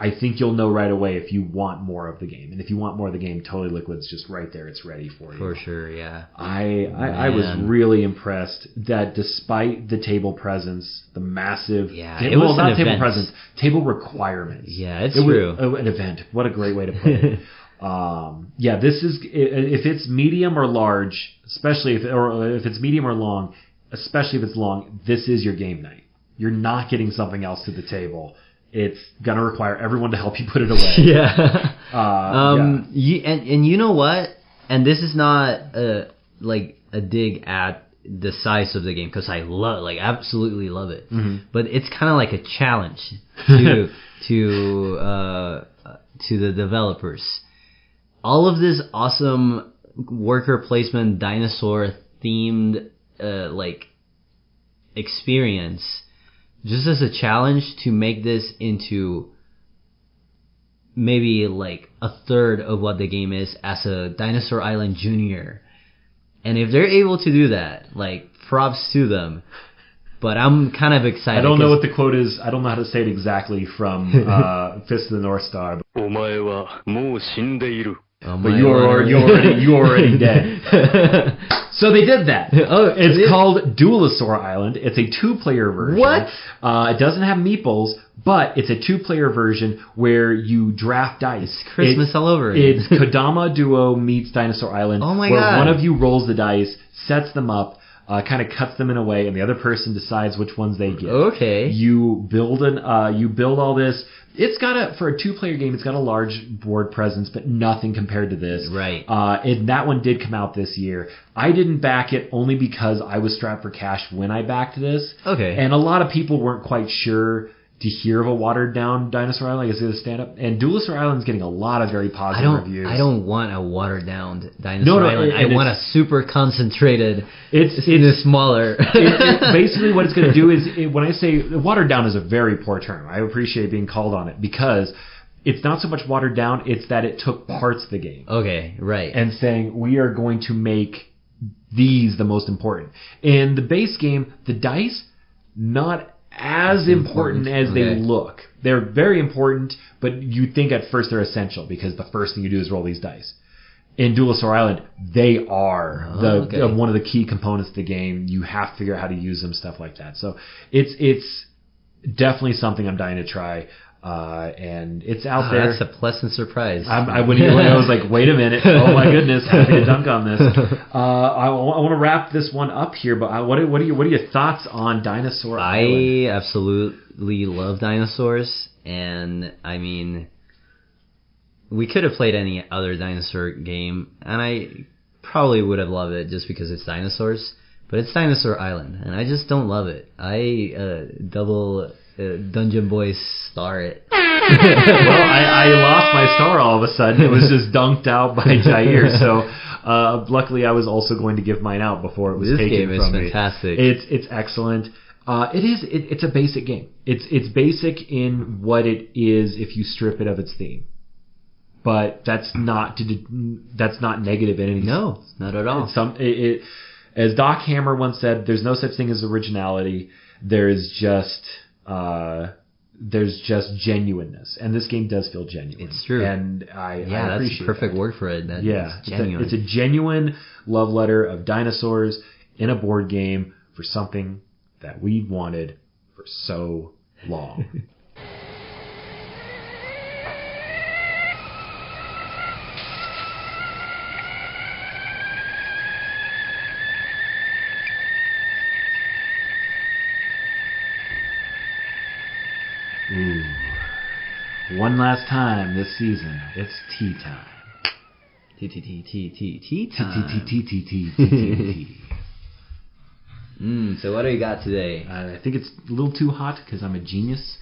S1: I think you'll know right away if you want more of the game. And if you want more of the game, Totally Liquid's just right there. It's ready for you.
S2: For sure, yeah.
S1: I was really impressed that despite the table presence, the massive... table presence, table requirements.
S2: Yeah, it's true.
S1: An event. What a great way to put it. This is... If it's medium or large, especially if it's medium or long, especially if it's long, this is your game night. You're not getting something else to the table. It's gonna require everyone to help you put it away.
S2: You know what? And this is not a dig at the size of the game, because I absolutely love it. But it's kind of like a challenge to the developers. All of this awesome worker placement dinosaur themed experience, just as a challenge to make this into maybe like a third of what the game is as a Dinosaur Island Junior. And if they're able to do that, props to them. But I'm kind of excited.
S1: I don't know what the quote is. I don't know how to say it exactly from Fist of the North Star. But you are already dead. So they did that. It's called Duelosaur Island. It's a 2-player version.
S2: What?
S1: It doesn't have meeples, but it's a 2-player version where you draft dice.
S2: It's Christmas all over again.
S1: It's Kodama Duo meets Dinosaur Island.
S2: Oh my
S1: where
S2: God.
S1: One of you rolls the dice, sets them up. kind of cuts them in a way, and the other person decides which ones they get.
S2: Okay.
S1: You build all this. It's got for a 2-player game, it's got a large board presence, but nothing compared to this.
S2: Right.
S1: And that one did come out this year. I didn't back it only because I was strapped for cash when I backed this.
S2: Okay.
S1: And a lot of people weren't quite sure to hear of a watered down Dinosaur Island. Is it a stand up? And Dinosaur Island's getting a lot lot of positive reviews.
S2: I don't want a watered down Dinosaur Island. I want a super concentrated. It's smaller.
S1: Basically, what it's going to do is when I say watered down is a very poor term. I appreciate being called on it because it's not so much watered down. It's that it took parts of the game.
S2: Okay, right.
S1: And saying we are going to make these the most important. In the base game, the dice not as important as they look. They're very important, but you think at first they're essential because the first thing you do is roll these dice. In Dinosaur Island, they are one of the key components of the game. You have to figure out how to use them, stuff like that. So it's definitely something I'm dying to try. And it's out there.
S2: That's a pleasant surprise.
S1: I was like, wait a minute. Oh my goodness. Happy to dunk on this. I want to wrap this one up here, but what are your thoughts on Dinosaur Island?
S2: I absolutely love dinosaurs. And I mean, we could have played any other dinosaur game and I probably would have loved it just because it's dinosaurs, but it's Dinosaur Island and I just don't love it. I double Dungeon Boys star it.
S1: Well, I lost my star all of a sudden. It was just dunked out by Jair. So luckily, I was also going to give mine out before it was taken from me.
S2: This game is fantastic.
S1: It's excellent. It's a basic game. It's basic in what it is if you strip it of its theme. But that's not negative in any sense.
S2: No, not at all.
S1: As Doc Hammer once said, there's no such thing as originality. There's just genuineness, and this game does feel genuine.
S2: It's true,
S1: and I appreciate
S2: that's the perfect word for it. Genuine.
S1: It's a genuine love letter of dinosaurs in a board game for something that we wanted for so long. Ooh. One last time this season, it's tea time.
S2: Tea
S1: time.
S2: So what do you got today?
S1: I think it's a little too hot because I'm a genius.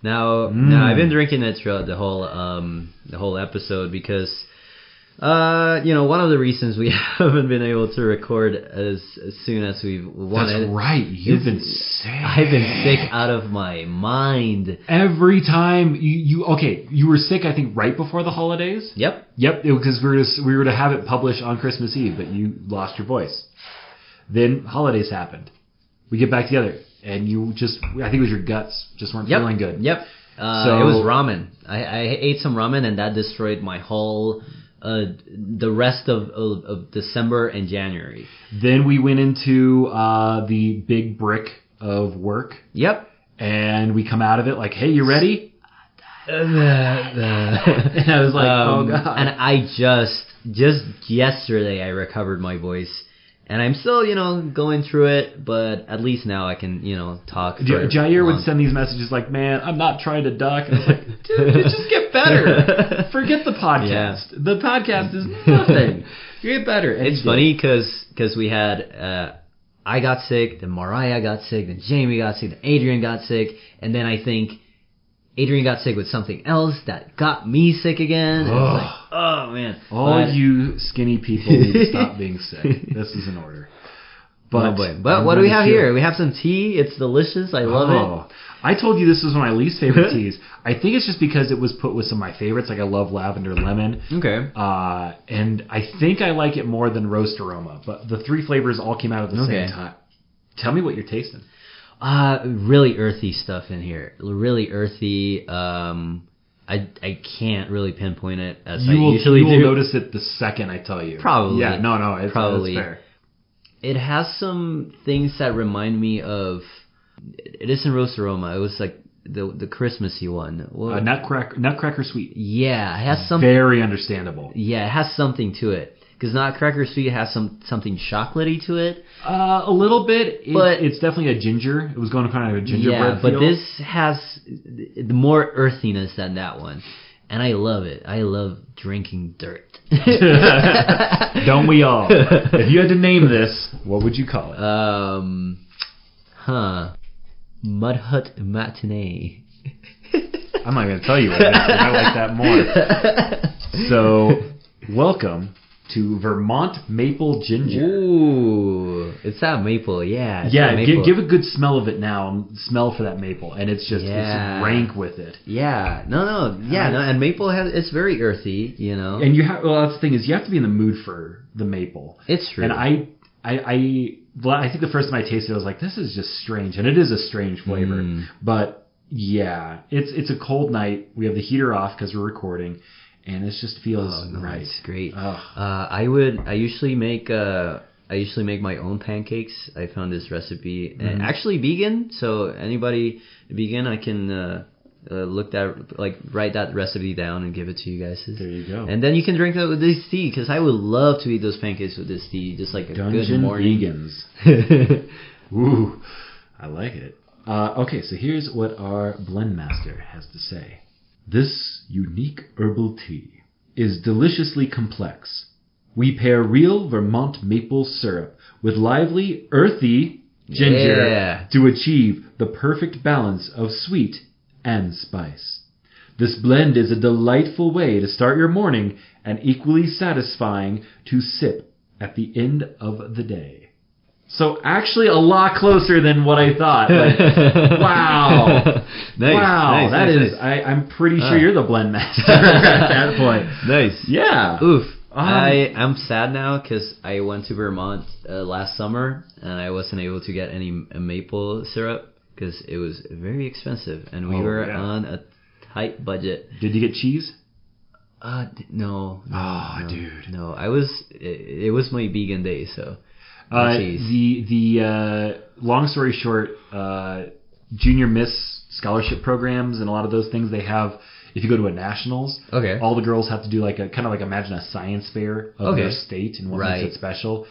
S2: Now I've been drinking it throughout the whole episode because one of the reasons we haven't been able to record as soon as we wanted.
S1: That's right. You've been sick.
S2: I've been sick out of my mind.
S1: Every time you were sick, I think right before the holidays.
S2: Yep.
S1: Because we were to have it published on Christmas Eve, but you lost your voice. Then holidays happened. We get back together, and I think it was your guts just weren't feeling good.
S2: Yep. So it was ramen. I ate some ramen, and that destroyed my whole. The rest of December and January.
S1: Then we went into the big brick of work.
S2: Yep.
S1: And we come out of it like, hey, you ready? And I was like, oh, God.
S2: And I just yesterday I recovered my voice. And I'm still, going through it, but at least now I can, talk.
S1: Jair would send these messages like, man, I'm not trying to duck. And I was like, dude, just get better. Forget the podcast. Yeah. The podcast is nothing. You get better. And
S2: it's funny because we had, I got sick, then Mariah got sick, then Jamie got sick, then Adrian got sick, and then I think Adrian got sick with something else that got me sick again. And it's like, oh, man.
S1: All you skinny people need to stop being sick. This is in order.
S2: But what do we have here? We have some tea. It's delicious. I love it.
S1: I told you this was one of my least favorite teas. I think it's just because it was put with some of my favorites. Like I love lavender lemon.
S2: Okay.
S1: And I think I like it more than roast aroma. But the three flavors all came out at the same time. Tell me what you're tasting.
S2: Really earthy stuff in here. Really earthy. I can't really pinpoint it as I usually do.
S1: You will notice it the second I tell you.
S2: Probably.
S1: Yeah, no, it's fair.
S2: It has some things that remind me of. It isn't roast aroma. It was like the Christmassy one.
S1: Nutcracker sweet.
S2: Yeah, it has some.
S1: Very understandable.
S2: Yeah, it has something to it. Because Nutcracker Suite has something chocolatey to it.
S1: A little bit, but it's definitely a ginger. It was going kind of a gingerbread feel.
S2: But this has more earthiness than that one. And I love it. I love drinking dirt.
S1: Don't we all? If you had to name this, what would you call it?
S2: Mud Hut Matinee.
S1: I'm not going to tell you what it is, but I like that more. So, welcome to Vermont Maple Ginger.
S2: Ooh, it's that maple, yeah.
S1: Maple. Give a good smell of it now. Smell for that maple, and it's just it's rank with it.
S2: Yeah, and maple it's very earthy, you know.
S1: And that's the thing is you have to be in the mood for the maple.
S2: It's true.
S1: And I think the first time I tasted it, I was like, this is just strange, and it is a strange flavor. But yeah, it's a cold night. We have the heater off because we're recording. And this just feels right.
S2: It's great. I usually make my own pancakes. I found this recipe and actually vegan. So anybody vegan, I can write that recipe down and give it to you guys.
S1: There you go.
S2: And then you can drink that with this tea because I would love to eat those pancakes with this tea, just like a good morning.
S1: Vegans. Ooh, I like it. Okay, so here's what our blend master has to say. This unique herbal tea is deliciously complex. We pair real Vermont maple syrup with lively, earthy ginger to achieve the perfect balance of sweet and spice. This blend is a delightful way to start your morning and equally satisfying to sip at the end of the day. So actually a lot closer than what I thought. Like, wow.
S2: Nice.
S1: I'm pretty sure you're the blend master at that point.
S2: Nice.
S1: Yeah.
S2: Oof. I'm sad now because I went to Vermont last summer and I wasn't able to get any maple syrup because it was very expensive and we were on a tight budget.
S1: Did you get cheese?
S2: No.
S1: Dude.
S2: No, it was my vegan day, so.
S1: The long story short, junior miss scholarship programs and a lot of those things they have. If you go to a nationals, all the girls have to do imagine a science fair of their state and what makes it special.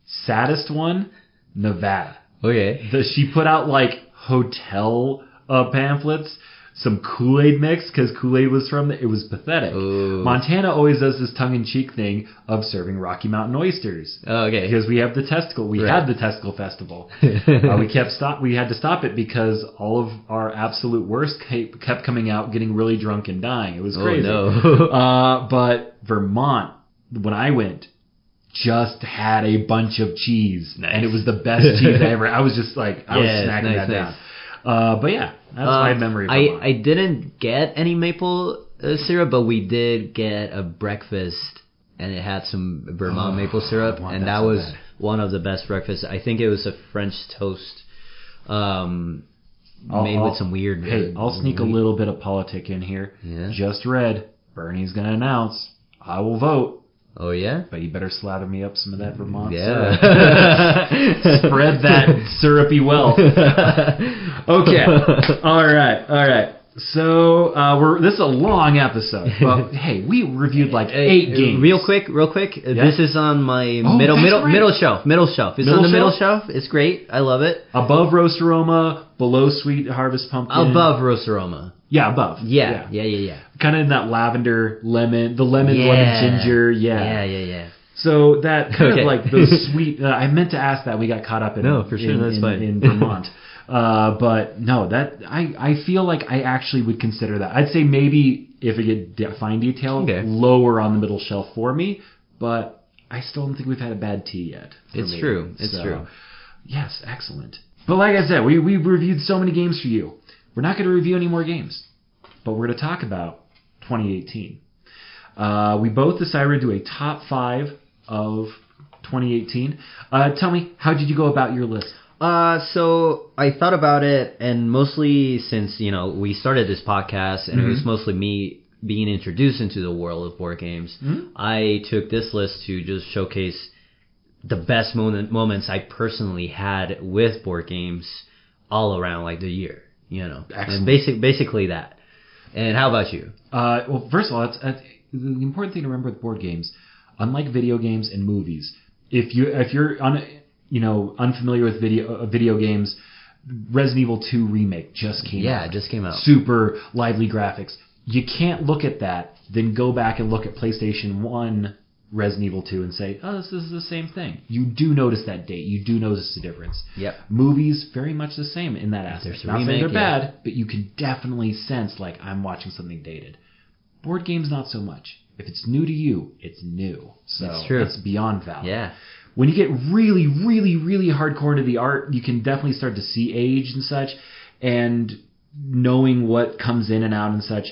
S1: Saddest one, Nevada. She put out hotel pamphlets. Some Kool-Aid mix because Kool-Aid was from it was pathetic.
S2: Ooh.
S1: Montana always does this tongue-in-cheek thing of serving Rocky Mountain oysters. Because we have the testicle. We had the testicle festival. We had to stop it because all of our absolute worst kept coming out, getting really drunk and dying. It was crazy. But Vermont, when I went, just had a bunch of cheese, and it was the best cheese I ever. I was just I was snacking that down. But yeah, that's my memory of Vermont.
S2: I didn't get any maple syrup, but we did get a breakfast, and it had some Vermont maple syrup, and that was one of the best breakfasts. I think it was a French toast made with some weird...
S1: Hey, I'll sneak a little bit of politic in here.
S2: Yeah.
S1: Just read, Bernie's going to announce, I will vote.
S2: Oh, yeah?
S1: But you better slather me up some of that Vermont
S2: syrup.
S1: Spread that syrupy wealth. Okay. All right. So, this is a long episode. But, hey, we reviewed 8 games.
S2: Real quick. This is on my middle shelf. It's on the middle shelf. It's great. I love it.
S1: Above Roast Aroma, below Sweet Harvest Pumpkin.
S2: Above Roast Aroma.
S1: Yeah, above.
S2: Yeah.
S1: Kind of in that lavender, lemon, lemon ginger.
S2: Yeah.
S1: So that kind of those sweet. I meant to ask that. We got caught up in.
S2: No, for sure, that's fine.
S1: In Vermont. But no, that I feel like I actually would consider that. I'd say maybe if it get fine detail, lower on the middle shelf for me. But I still don't think we've had a bad tea yet.
S2: It's true.
S1: Yes, excellent. But like I said, we reviewed so many games for you. We're not going to review any more games, but we're going to talk about 2018. We both decided to do a top 5 of 2018. Tell me, how did you go about your list?
S2: So I thought about it, and mostly since, we started this podcast, and it was mostly me being introduced into the world of board games, I took this list to just showcase the best moments I personally had with board games all around the year. And basically that. And how about you?
S1: Well, first of all, the important thing to remember with board games, unlike video games and movies, if you're unfamiliar with video games, Resident Evil 2 Remake just came out.
S2: Yeah, it just came out.
S1: Super lively graphics. You can't look at that, then go back and look at PlayStation 1 Resident Evil 2 and say, oh, this is the same thing. You do notice that date. You do notice the difference.
S2: Yep.
S1: Movies, very much the same in that aspect. Not saying they're
S2: yeah.
S1: bad, but you can definitely sense like I'm watching something dated. Board games, not so much. If it's new to you, it's new. So
S2: that's true.
S1: It's beyond valid.
S2: Yeah.
S1: When you get really, really, really hardcore into the art, you can definitely start to see age and such, and knowing what comes in and out and such.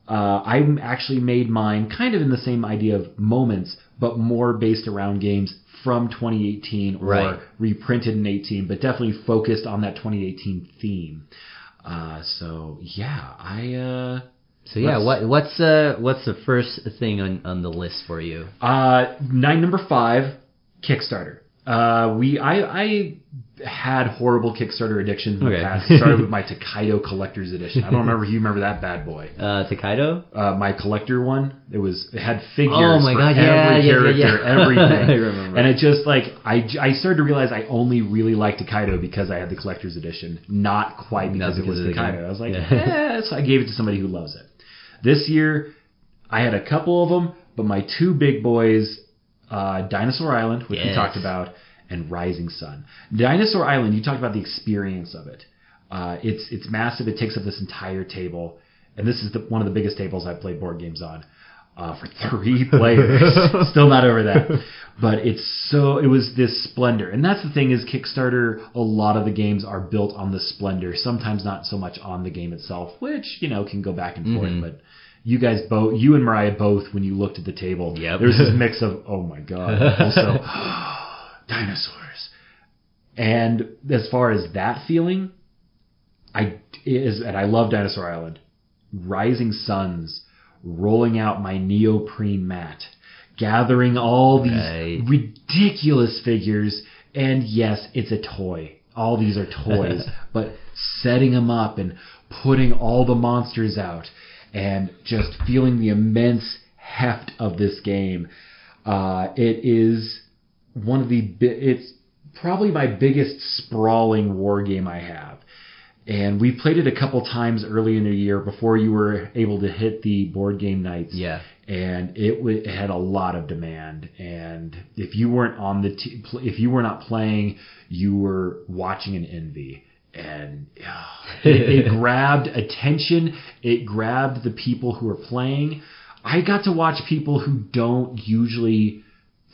S1: I actually made mine kind of in the same idea of moments, but more based around games from 2018 or reprinted in 18, but definitely focused on that 2018 theme. So
S2: what's the first thing on the list for you?
S1: Number 5, Kickstarter. I had horrible Kickstarter addictions in the past. It started with my Takedo Collector's Edition. I don't remember if you remember that bad boy.
S2: Takedo?
S1: My collector one. It had figures
S2: for every
S1: character, everything.
S2: I remember.
S1: And it just I started to realize I only really liked Takedo because I had the Collector's Edition, not quite because it was Takedo. I was like, so I gave it to somebody who loves it. This year, I had a couple of them, but my 2 big boys, Dinosaur Island, which we talked about, and Rising Sun. Dinosaur Island, you talked about the experience of it. It's massive. It takes up this entire table, and this is one of the biggest tables I've played board games on for 3 players. Still not over that, but it was this splendor, and that's the thing is Kickstarter. A lot of the games are built on the splendor. Sometimes not so much on the game itself, which can go back and forth, but. You guys both, you and Mariah both, when you looked at the table, there was this mix of, oh my God, also, dinosaurs. And as far as that feeling, and I love Dinosaur Island, Rising Suns, rolling out my neoprene mat, gathering all these ridiculous figures, and yes, it's a toy. All these are toys, but setting them up and putting all the monsters out, and just feeling the immense heft of this game. It is it's probably my biggest sprawling war game I have. And we played it a couple times early in the year before you were able to hit the board game nights.
S2: Yeah.
S1: And it had a lot of demand. And if you weren't if you were not playing, you were watching an envy. And it grabbed attention. It grabbed the people who were playing. I got to watch people who don't usually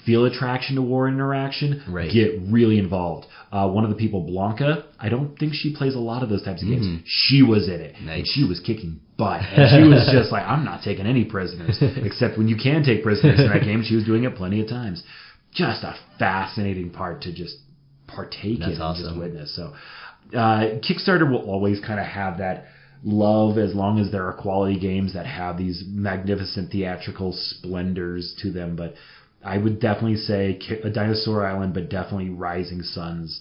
S1: feel attraction to war interaction get really involved. One of the people, Blanca, I don't think she plays a lot of those types of games. She was in it. Nice. And she was kicking butt. And she was just like, I'm not taking any prisoners. Except when you can take prisoners in that game, she was doing it plenty of times. Just a fascinating part to just partake in and just witness. So Kickstarter will always kind of have that love as long as there are quality games that have these magnificent theatrical splendors to them. But I would definitely say a Dinosaur Island, but definitely Rising Suns,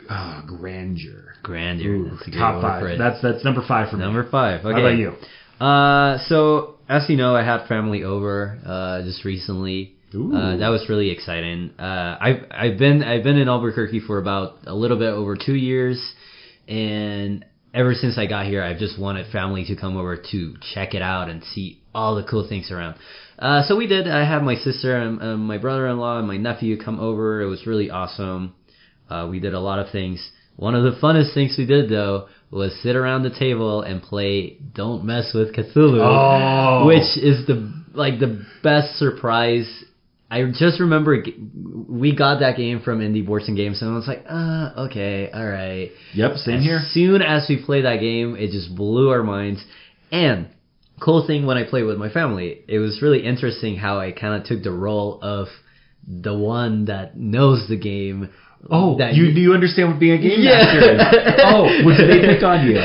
S1: grandeur.
S2: Grandeur.
S1: Ooh, that's top 5. That's number 5 for me.
S2: Number 5. Okay.
S1: How about you?
S2: So as you know, I had family over just recently. That was really exciting. I've been in Albuquerque for about a little bit over 2 years, and ever since I got here, I've just wanted family to come over to check it out and see all the cool things around. So we did. I had my sister and my brother-in-law and my nephew come over. It was really awesome. We did a lot of things. One of the funnest things we did, though, was sit around the table and play Don't Mess with Cthulhu, which is the best surprise. I just remember we got that game from Indie Boards and Games, and I was like, okay, all right.
S1: Yep, same here.
S2: As soon as we played that game, it just blew our minds. And cool thing when I played with my family, it was really interesting how I kind of took the role of the one that knows the game.
S1: Oh, do you understand what being a game master is? Did they pick on you?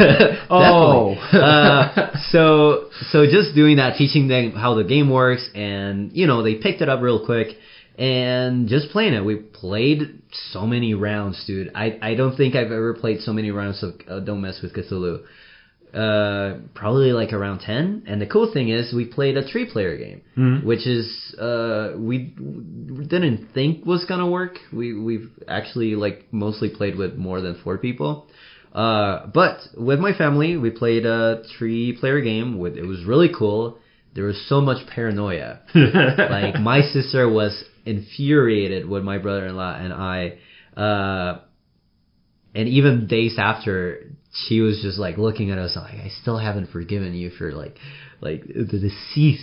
S2: So just doing that, teaching them how the game works, and they picked it up real quick and just playing it. We played so many rounds, dude. I don't think I've ever played so many rounds of Don't Mess with Cthulhu. probably like around 10. And the cool thing is we played a 3-player game, which is we didn't think was gonna work. We've actually like mostly played with more than 4 people. But with my family, we played a 3-player game. It was really cool. There was so much paranoia. Like my sister was infuriated with my brother-in-law and I. And even days after, she was just like looking at us like, I still haven't forgiven you for like the deceit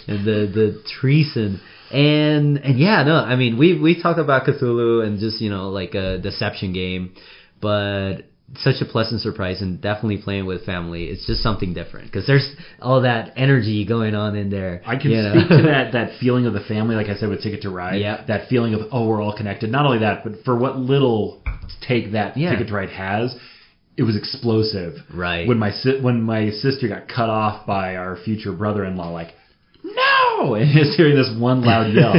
S2: and the treason. And yeah, no, I mean, we talk about Cthulhu and just, like a deception game, but such a pleasant surprise, and definitely playing with family. It's just something different because there's all that energy going on in there.
S1: I can speak to that feeling of the family, like I said with Ticket to Ride.
S2: Yep.
S1: That feeling of, we're all connected. Not only that, but for what little take that Ticket to Ride has, it was explosive.
S2: Right.
S1: When my sister got cut off by our future brother-in-law, like, no! And just hearing this one loud yell.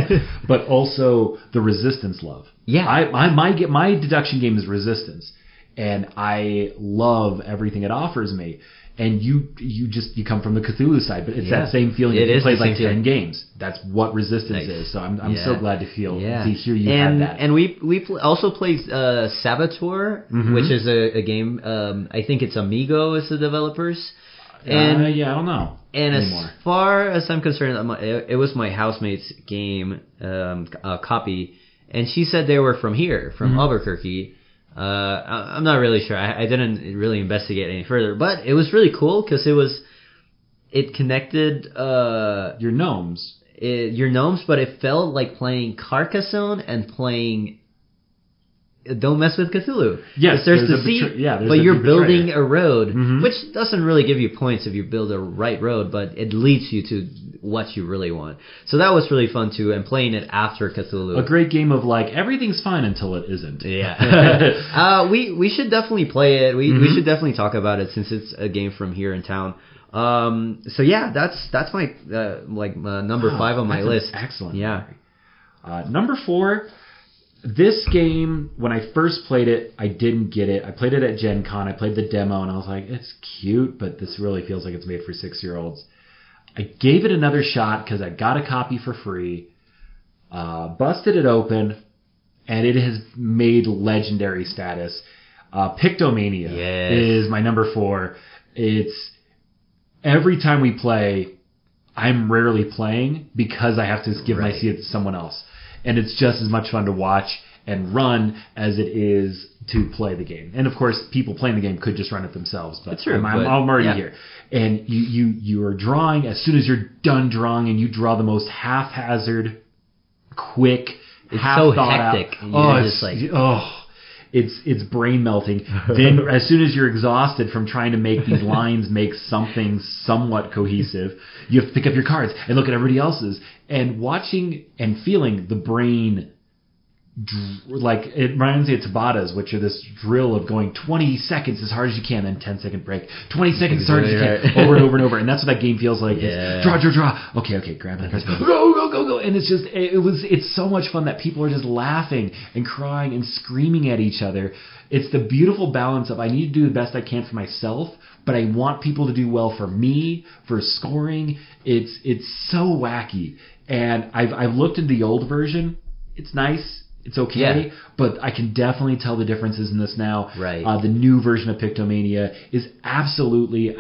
S1: But also the Resistance love.
S2: Yeah.
S1: My deduction game is Resistance. And I love everything it offers me. And you come from the Cthulhu side, but it's that same feeling. You played like 10 games. That's what Resistance is. So I'm so glad to hear you have that.
S2: And we also played Saboteur, which is a game. I think it's Amigo is the developers. And
S1: I don't know.
S2: And
S1: anymore.
S2: As far as I'm concerned, it was my housemate's game copy, and she said they were from here, from Albuquerque. I'm not really sure. I didn't really investigate any further, but it was really cool because it connected
S1: your gnomes,
S2: but it felt like playing Carcassonne and playing Don't Mess with Cthulhu.
S1: Yes,
S2: there's but you're building a road, which doesn't really give you points if you build a right road, but it leads you to what you really want. So that was really fun too, and playing it after Cthulhu.
S1: A great game of like everything's fine until it isn't.
S2: Yeah. We should definitely play it. We should definitely talk about it since it's a game from here in town. So yeah, that's my number 5 on my list.
S1: Excellent.
S2: Yeah.
S1: Number 4. This game, when I first played it, I didn't get it. I played it at Gen Con. I played the demo, and I was like, it's cute, but this really feels like it's made for 6-year-olds. I gave it another shot because I got a copy for free, busted it open, and it has made legendary status. Pictomania is my number 4. It's every time we play, I'm rarely playing because I have to give my seat to someone else. And it's just as much fun to watch and run as it is to play the game. And of course, people playing the game could just run it themselves. But
S2: that's true.
S1: I'm already here. And you are drawing. As soon as you're done drawing and you draw the most haphazard, quick, half-thought
S2: hectic.
S1: Out. It's brain melting. Then as soon as you're exhausted from trying to make these lines make something somewhat cohesive, you have to pick up your cards and look at everybody else's. And watching and feeling the brain, like it reminds me of Tabatas, which are this drill of going 20 seconds as hard as you can, then 10-second break, 20 seconds as hard as you can, over and over and over. And that's what that game feels like.
S2: Yeah.
S1: Draw. Okay, grab my cards. Go. And it's so much fun that people are just laughing and crying and screaming at each other. It's the beautiful balance of I need to do the best I can for myself, but I want people to do well for me, for scoring. It's so wacky. And I've looked at the old version. It's nice. It's okay. But I can definitely tell the differences in this now.
S2: Right.
S1: The new version of Pictomania is absolutely...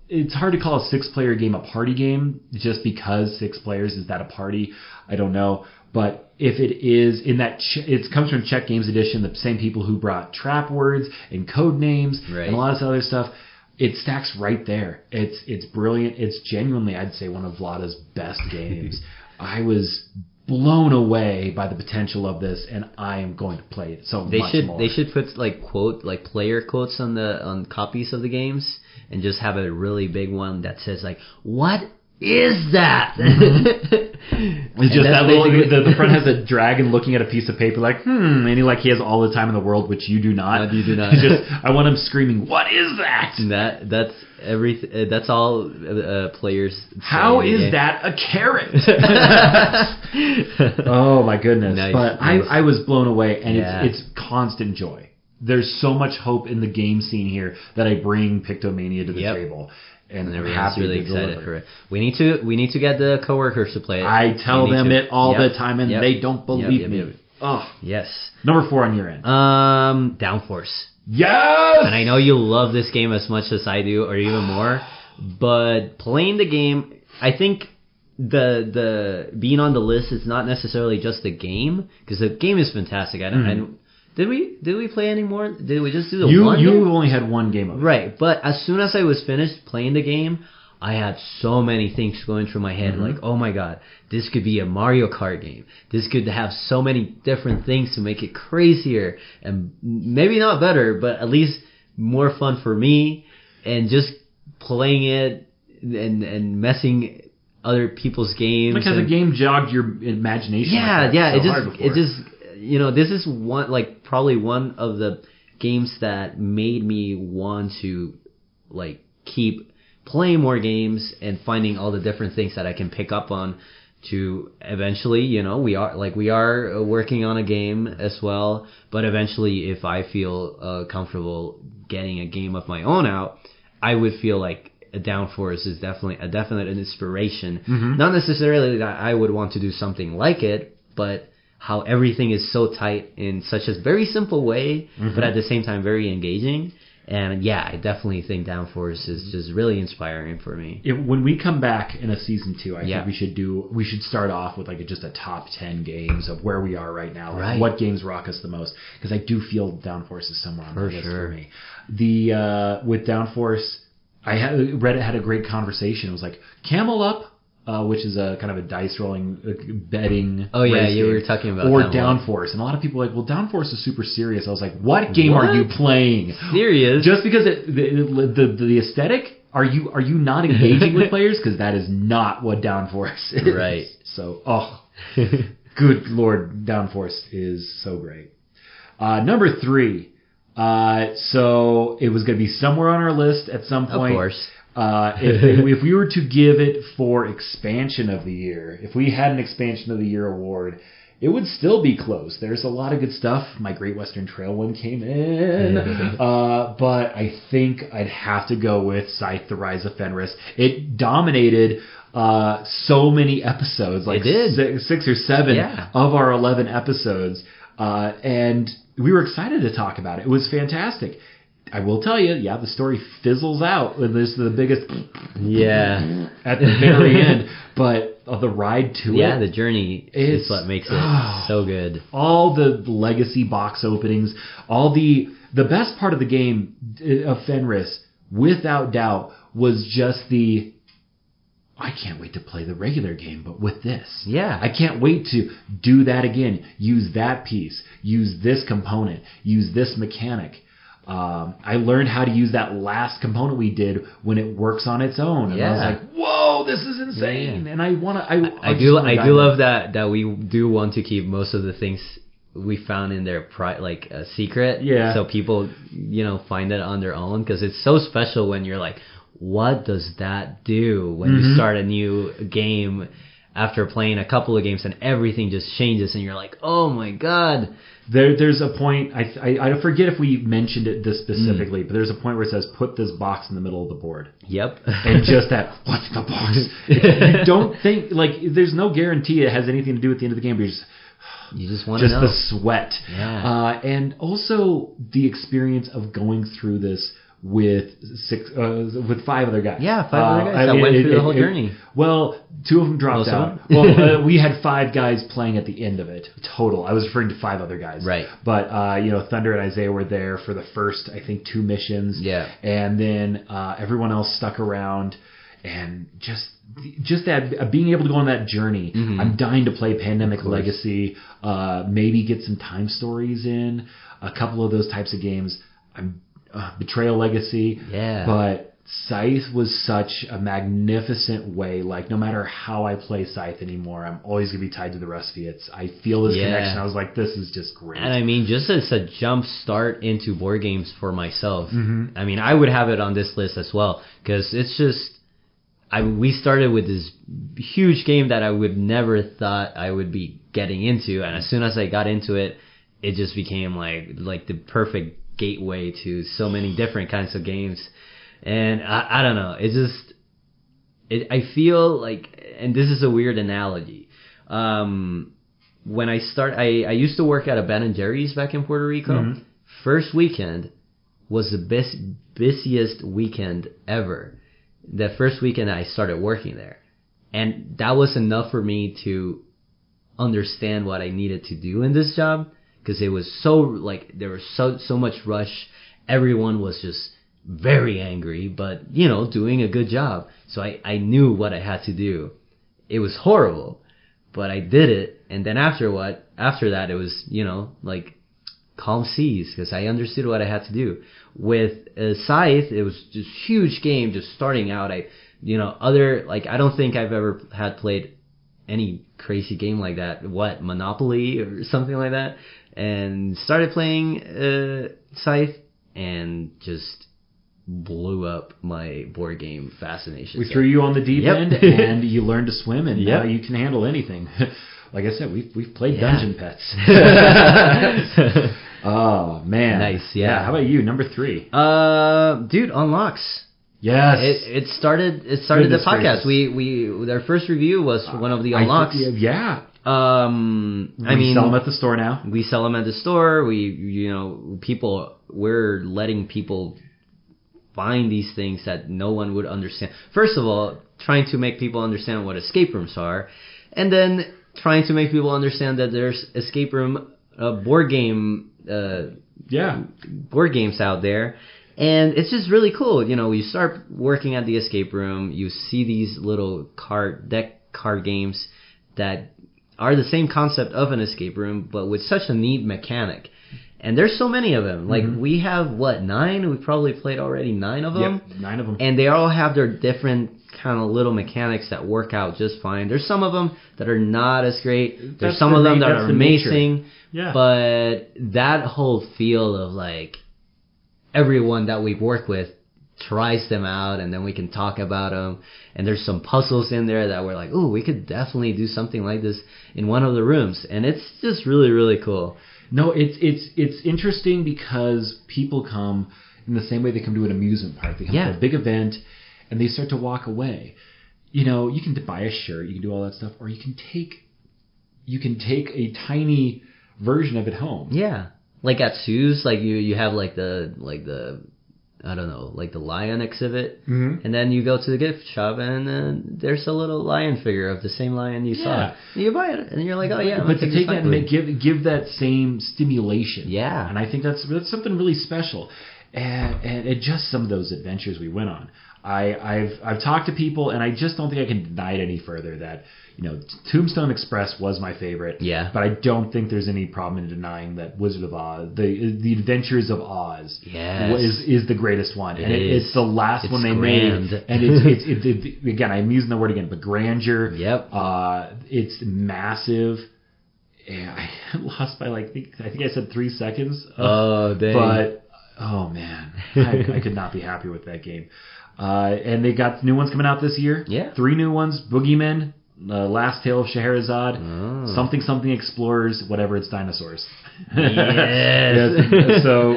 S1: It's hard to call a 6-player game a party game just because 6 players, is that a party? I don't know. But if it is in that... it comes from Czech Games Edition, the same people who brought Trap Words and Code Names and a lot of this other stuff. It stacks right there. It's brilliant. It's genuinely, I'd say, one of Vlada's best games. I was blown away by the potential of this, and I am going to play it much more.
S2: They should put player quotes on copies of the games, and just have a really big one that says "What is that?"
S1: It's just that little. The front has a dragon looking at a piece of paper, and he has all the time in the world, which you do not.
S2: You do not.
S1: I want him screaming, "What is that?"
S2: That's everything. That's all players.
S1: How is that a carrot? Oh my goodness!
S2: Nice,
S1: but
S2: nice.
S1: I was blown away, and it's constant joy. there's so much hope in the game scene here that I bring Pictomania to the table. And
S2: everyone's really excited for it. We need to get the coworkers to play it.
S1: I tell them it all the time, and they don't believe me. Oh
S2: yes.
S1: Number 4 on your end.
S2: Downforce.
S1: Yes.
S2: And I know you love this game as much as I do, or even more. But playing the game, I think the being on the list is not necessarily just the game, because the game is fantastic. Did we play any more? Did we just do the one?
S1: You
S2: game?
S1: only had one game of it.
S2: Right, but as soon as I was finished playing the game, I had so many things going through my head, like, oh my god, this could be a Mario Kart game. This could have so many different things to make it crazier, and maybe not better, but at least more fun for me, and just playing it and messing other people's games.
S1: Because the game jogged your imagination.
S2: It just this is probably one of the games that made me want to keep playing more games and finding all the different things that I can pick up on to eventually, we are working on a game as well, but eventually if I feel comfortable getting a game of my own out, I would feel like a Downforce is definitely a definite inspiration. Not necessarily that I would want to do something like it, but how everything is so tight in such a very simple way, but at the same time very engaging. And yeah, I definitely think Downforce is just really inspiring for me.
S1: When we come back in a season 2, I think we should start off with just a top 10 games of where we are right now.
S2: Right.
S1: What games rock us the most? Because I do feel Downforce is somewhere on the list for me. With Downforce, Reddit had a great conversation. It was like, Camel Up, which is a kind of a dice rolling betting.
S2: Oh yeah, you were talking about
S1: or Downforce, and a lot of people are like, well, Downforce is super serious. I was like, what game are you playing?
S2: Serious?
S1: Just because the aesthetic? Are you not engaging with players? Because that is not what Downforce is.
S2: Right.
S1: So, good Lord, Downforce is so great. Number 3. So it was going to be somewhere on our list at some point.
S2: Of course.
S1: If we were to give it for expansion of the year, if we had an expansion of the year award, it would still be close. There's a lot of good stuff. My Great Western Trail one came in. But I think I'd have to go with Scythe: The Rise of Fenris. It dominated so many episodes, like
S2: it did.
S1: 6 or 7 of our 11 episodes. And we were excited to talk about it. It was fantastic. I will tell you, the story fizzles out. And this is the biggest at the very end. But the ride to it.
S2: Yeah, the journey is what makes it so good.
S1: All the legacy box openings, all the best part of the game of Fenris, without doubt, was just I can't wait to play the regular game, but with this.
S2: Yeah.
S1: I can't wait to do that again. Use that piece. Use this component. Use this mechanic. I learned how to use that last component we did when it works on its own. And I was like, whoa, this is insane. And I do
S2: love that we do want to keep most of the things we found in their secret.
S1: Yeah.
S2: So people, find it on their own, because it's so special when you're like, what does that do when you start a new game after playing a couple of games and everything just changes and you're like, oh my god.
S1: There's a point, I forget if we mentioned it this specifically, but there's a point where it says, put this box in the middle of the board.
S2: Yep.
S1: And just that, what's the box? You don't think, there's no guarantee it has anything to do with the end of the game, but
S2: you just want to know.
S1: Just the sweat.
S2: Yeah.
S1: And also the experience of going through this with 5 other guys.
S2: Yeah, 5 other guys that went through the whole journey.
S1: Well, 2 of them dropped out. Well, we had 5 guys playing at the end of it total. I was referring to 5 other guys.
S2: Right.
S1: But Thunder and Isaiah were there for the first, I think, 2 missions.
S2: Yeah.
S1: And then everyone else stuck around, and just that being able to go on that journey. I'm dying to play Pandemic Legacy. Maybe get some time stories in. A couple of those types of games. Betrayal Legacy.
S2: Yeah.
S1: But Scythe was such a magnificent way. No matter how I play Scythe anymore, I'm always going to be tied to the Rusviets. I feel this connection. I was like, this is just great.
S2: And I mean, just as a jump start into board games for myself, I mean, I would have it on this list as well, because it's just, we started with this huge game that I would never thought I would be getting into, and as soon as I got into it, it just became like the perfect gateway to so many different kinds of games. And I don't know. It's just, I feel like, and this is a weird analogy. When I used to work at a Ben & Jerry's back in Puerto Rico. Mm-hmm. First weekend was the busiest weekend ever. The first weekend I started working there. And that was enough for me to understand what I needed to do in this job. Because it was so, like, there was so much rush. Everyone was just very angry, but, you know, doing a good job. So I knew what I had to do. It was horrible, but I did it. And then after that, it was, you know, like calm seas, because I understood what I had to do. With Scythe, it was just huge game, just starting out. I don't think I've ever had played any crazy game like that. Monopoly or something like that. And started playing Scythe and just blew up my board game fascination.
S1: We threw you on the deep end, and you learned to swim, and now you can handle anything. Like I said, we've played Dungeon Pets. Oh man,
S2: nice. Yeah.
S1: How about you? Number 3.
S2: Dude, Unlocks.
S1: Yes.
S2: It started the podcast. We our first review was one of the Unlocks.
S1: We
S2: sell them
S1: at the store now.
S2: We sell them at the store. We're letting people find these things that no one would understand. First of all, trying to make people understand what escape rooms are, and then trying to make people understand that there's escape room board games out there. And it's just really cool. You know, you start working at the escape room, you see these little deck card games that are the same concept of an escape room, but with such a neat mechanic. And there's so many of them. Like, we have, 9? We've probably played already 9 of them.
S1: Yep, 9 of them.
S2: And they all have their different kind of little mechanics that work out just fine. There's some of them that are not as great. There's some of them that are amazing.
S1: Yeah.
S2: But that whole feel of, like, everyone that we work with tries them out, and then we can talk about them. And there's some puzzles in there that we're like, ooh, we could definitely do something like this in one of the rooms. And it's just really, really cool.
S1: No, it's interesting because people come in the same way they come to an amusement park. They come to a big event, and they start to walk away. You know, you can buy a shirt, you can do all that stuff, or you can take a tiny version of it home.
S2: Yeah, like at zoos, like you have like the I don't know, like the lion exhibit, and then you go to the gift shop, and there's a little lion figure of the same lion you saw. And you buy it, and you're like, oh yeah.
S1: But to take that and give that same stimulation, and I think that's something really special. And just some of those adventures we went on, I've talked to people, and I just don't think I can deny it any further that, you know, Tombstone Express was my favorite.
S2: Yeah.
S1: But I don't think there's any problem in denying that Wizard of Oz, the Adventures of Oz, is the greatest one. It's the last one they made. And it's again, I'm using the word again, but grandeur.
S2: Yep.
S1: It's massive. Yeah, I lost by I think I said 3 seconds.
S2: Oh, dang.
S1: But oh man, I could not be happier with that game. And they got new ones coming out this year.
S2: Yeah. 3
S1: new ones: Boogeyman, Last Tale of Scheherazade, something Explorers, whatever, it's dinosaurs.
S2: Yes.
S1: So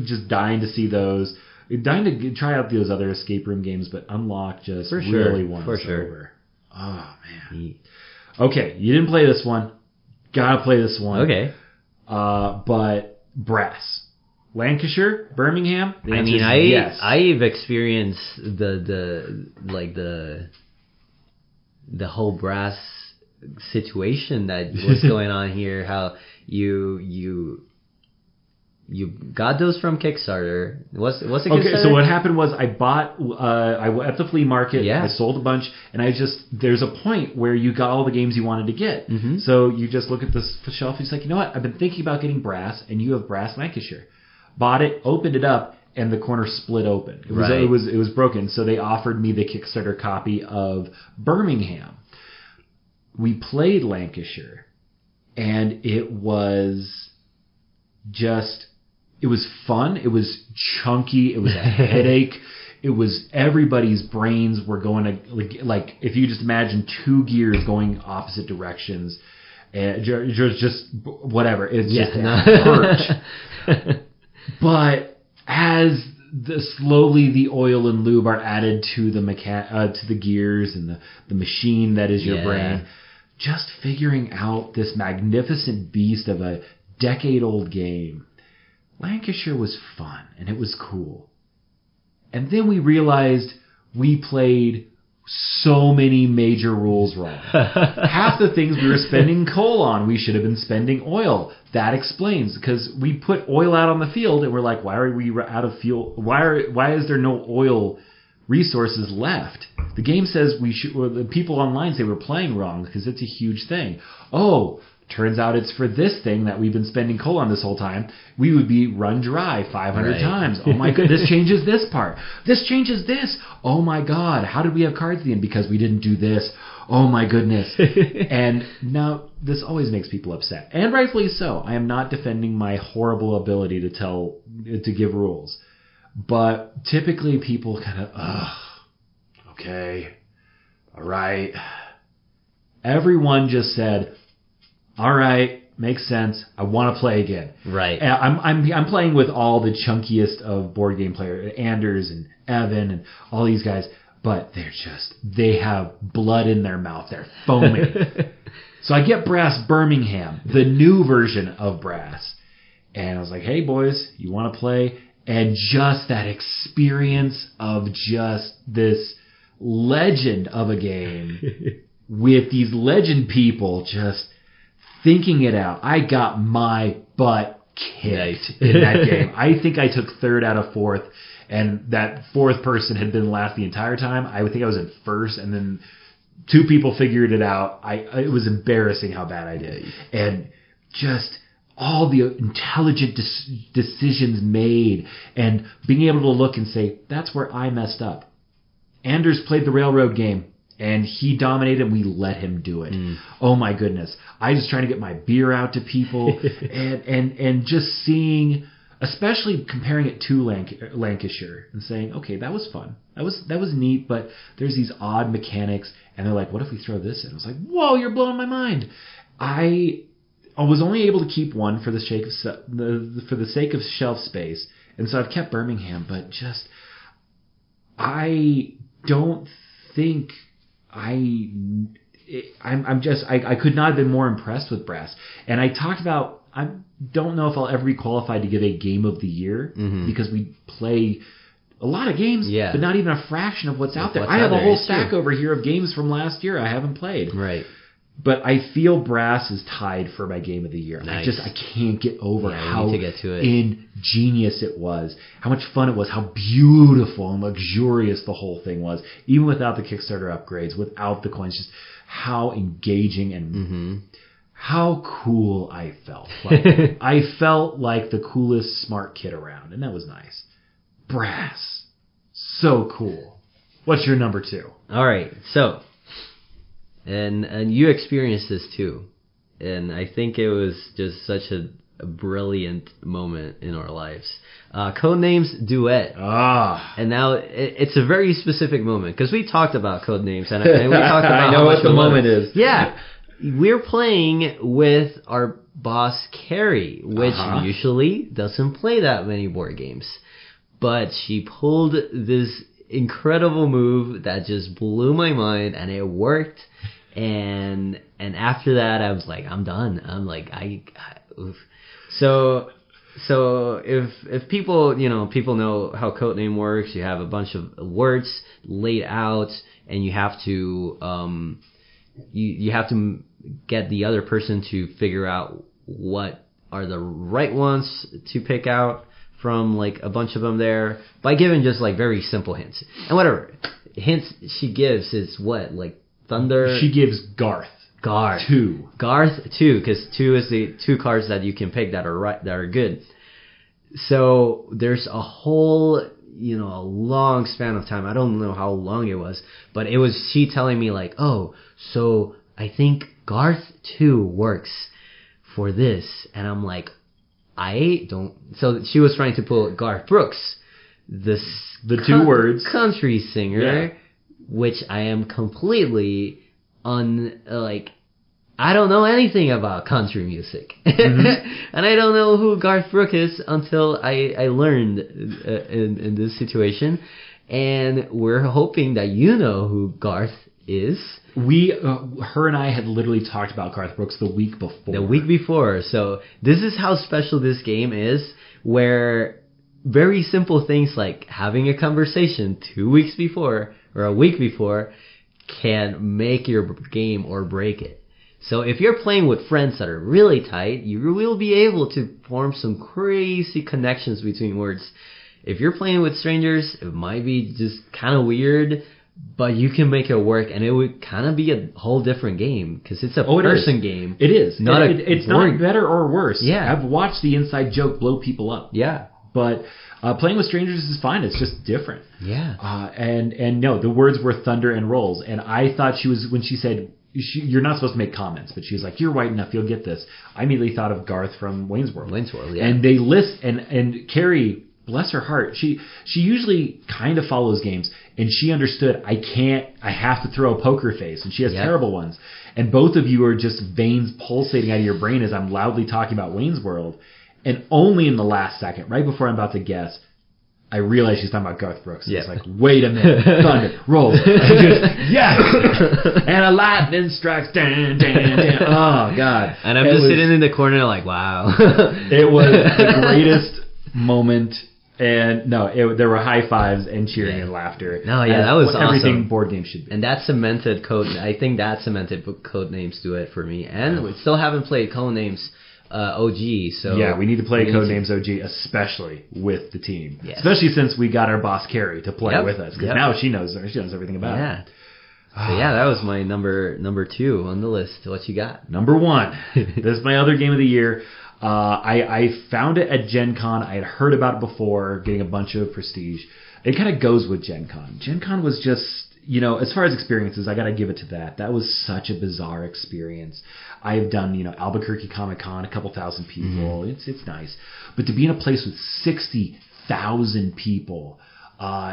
S1: just dying to see those. Dying to try out those other escape room games, but Unlock just really won us over. Oh man. Okay, you didn't play this one. Gotta play this one.
S2: Okay.
S1: But Brass. Lancashire, Birmingham.
S2: I've experienced the whole Brass situation that was going on here. How you got those from Kickstarter. What's it Kickstarter?
S1: Okay, so what happened was I bought at the flea market.
S2: Yeah.
S1: I sold a bunch, and there's a point where you got all the games you wanted to get.
S2: Mm-hmm. So
S1: you just look at this shelf. It's like, you know what? I've been thinking about getting Brass, and you have Brass Lancashire. Bought it, opened it up, and the corner split open. It was broken. So they offered me the Kickstarter copy of Birmingham. We played Lancashire, and it was fun. It was chunky. It was a headache. It was everybody's brains were going to like if you just imagine 2 gears going opposite directions. And just whatever. It's just hurt. But as slowly the oil and lube are added to the to the gears and the machine that is your brain, just figuring out this magnificent beast of a decade-old game, Lancashire was fun and it was cool. And then we realized we played so many major rules wrong. Half the things we were spending coal on, we should have been spending oil. That explains, because we put oil out on the field and we're like, why are we out of fuel? Why is there no oil resources left? The game says we should. Well, the people online say we're playing wrong because it's a huge thing. Oh, turns out it's for this thing that we've been spending coal on this whole time. We would be run dry 500 times. Oh my goodness, this changes this part. This changes this. Oh my God, how did we have cards at the end? Because we didn't do this. Oh my goodness. And now this always makes people upset. And rightfully so. I am not defending my horrible ability to give rules. But typically people kind of, okay, all right. Everyone just said, all right, makes sense. I want to play again.
S2: Right.
S1: And I'm playing with all the chunkiest of board game players, Anders and Evan and all these guys, but they have blood in their mouth. They're foaming. So I get Brass Birmingham, the new version of Brass. And I was like, hey boys, you want to play? And just that experience of just this legend of a game with these legend people just thinking it out. I got my butt kicked in that game. I think I took third out of fourth, and that fourth person had been last the entire time. I think I was in first, and then two people figured it out. It was embarrassing how bad I did. And just all the intelligent decisions made, and being able to look and say, that's where I messed up. Anders played the railroad game, and he dominated, and we let him do it. Oh my goodness. I was trying to get my beer out to people and just seeing, especially comparing it to Lancashire and saying, okay, that was fun. That was neat, but there's these odd mechanics, and they're like, what if we throw this in? I was like, whoa, you're blowing my mind. I was only able to keep one for the sake of shelf space, and so I've kept Birmingham, but just I don't think I could not have been more impressed with Brass. And I talked about, I don't know if I'll ever be qualified to give a game of the year, because we play a lot of games, but not even a fraction of what's out there. I have a whole stack over here of games from last year I haven't played.
S2: Right.
S1: But I feel Brass is tied for my game of the year.
S2: Nice.
S1: I can't get over how
S2: to get to it.
S1: ingenious it was, how much fun it was, how beautiful and luxurious the whole thing was, even without the Kickstarter upgrades, without the coins, just how engaging and how cool I felt. Like, I felt like the coolest smart kid around, and that was nice. Brass. So cool. What's your number 2?
S2: All right, so... And you experienced this too, and I think it was just such a brilliant moment in our lives. Codenames Duet. And now it's a very specific moment, because we talked about Codenames, and we talked about
S1: I know what the moment is.
S2: Yeah, we're playing with our boss Carrie, which usually doesn't play that many board games, but she pulled this incredible move that just blew my mind, and it worked. And after that, I was like, I'm done. I'm like, oof. So if people know how Codename works, you have a bunch of words laid out, and you have to you have to get the other person to figure out what are the right ones to pick out from like a bunch of them there by giving just like very simple hints. And whatever hints she gives is what, like Thunder.
S1: She gives Garth 2.
S2: Garth 2, because 2 is the 2 cards that you can pick that are good. So there's a whole, a long span of time. I don't know how long it was, but it was she telling me like, oh, so I think Garth 2 works for this, and I'm like, I don't. So she was trying to pull Garth Brooks, the
S1: 2 words
S2: country singer. Yeah. Which I am completely I don't know anything about country music. And I don't know who Garth Brooks is until I learned in this situation. And we're hoping that you know who Garth is.
S1: Her and I had literally talked about Garth Brooks the week before.
S2: So this is how special this game is, where very simple things like having a conversation 2 weeks before or a week before can make your game or break it. So if you're playing with friends that are really tight, you will be able to form some crazy connections between words. If you're playing with strangers, it might be just kind of weird, but you can make it work, and it would kind of be a whole different game because it's a person game.
S1: It is.
S2: It's
S1: not better or worse.
S2: Yeah.
S1: I've watched the inside joke blow people up.
S2: Yeah.
S1: But playing with strangers is fine. It's just different.
S2: Yeah.
S1: And no, the words were thunder and rolls. And I thought when she said, you're not supposed to make comments, but she was like, you're white enough, you'll get this. I immediately thought of Garth from Wayne's World.
S2: Yeah.
S1: And they and Carrie, bless her heart, she usually kind of follows games, and she understood I have to throw a poker face, and she has terrible ones. And both of you are just veins pulsating out of your brain as I'm loudly talking about Wayne's World. And only in the last second, right before I'm about to guess, I realized she's talking about Garth Brooks.
S2: Yeah.
S1: It's like, wait a minute, thunder, roll. Yes! And a lightning strikes, dan, dan, dan. Oh, God.
S2: And I'm just sitting in the corner like, wow.
S1: It was the greatest moment. And there were high fives and cheering and laughter.
S2: No, yeah, that was awesome.
S1: Everything board games should be.
S2: And that cemented I think that cemented Codenames do it for me. And we still haven't played Codenames OG, so
S1: yeah, we need to play Codenames OG, especially with the team.
S2: Yes.
S1: Especially since we got our boss Carrie to play with us, because now she knows everything about it.
S2: So yeah, that was my number 2 on the list. What you got?
S1: Number 1. This is my other game of the year. I found it at Gen Con. I had heard about it before, getting a bunch of prestige. It kind of goes with Gen Con. Gen Con was just, as far as experiences, I got to give it to that. That was such a bizarre experience. I've done, Albuquerque Comic Con, a couple thousand people. It's nice. But to be in a place with 60,000 people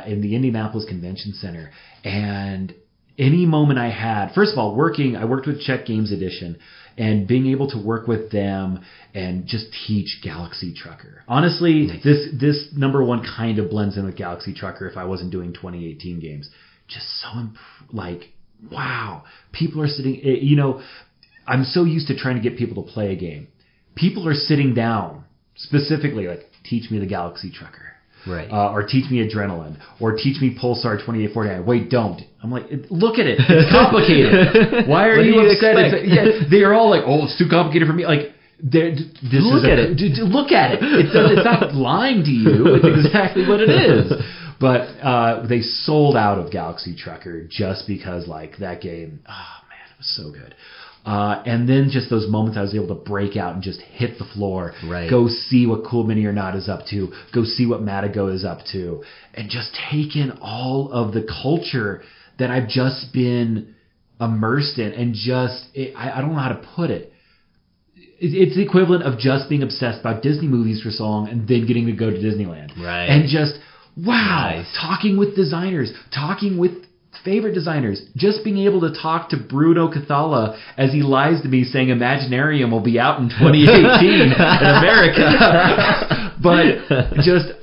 S1: in the Indianapolis Convention Center, and any moment I had, first of all, I worked with Czech Games Edition, and being able to work with them and just teach Galaxy Trucker. Honestly, this number 1 kind of blends in with Galaxy Trucker if I wasn't doing 2018 games. Just so, wow. People are sitting, I'm so used to trying to get people to play a game. People are sitting down, specifically, teach me the Galaxy Trucker.
S2: Right.
S1: Or teach me Adrenaline. Or teach me Pulsar 2849. Wait, don't. I'm like, look at it. It's complicated. Why are you upset? They are all like, oh, it's too complicated for me. Look at it. It's not lying to you. It's exactly what it is. But they sold out of Galaxy Trucker just because, that game, oh, man, it was so good. And then just those moments I was able to break out and just hit the floor.
S2: Right.
S1: Go see what Cool Mini or Not is up to. Go see what Matago is up to. And just take in all of the culture that I've just been immersed in. And I don't know how to put it. It's the equivalent of just being obsessed about Disney movies for so long and then getting to go to Disneyland.
S2: Right.
S1: And just, wow, talking with designers, talking with favorite designers, just being able to talk to Bruno Cathala as he lies to me saying Imaginarium will be out in 2018 in America. But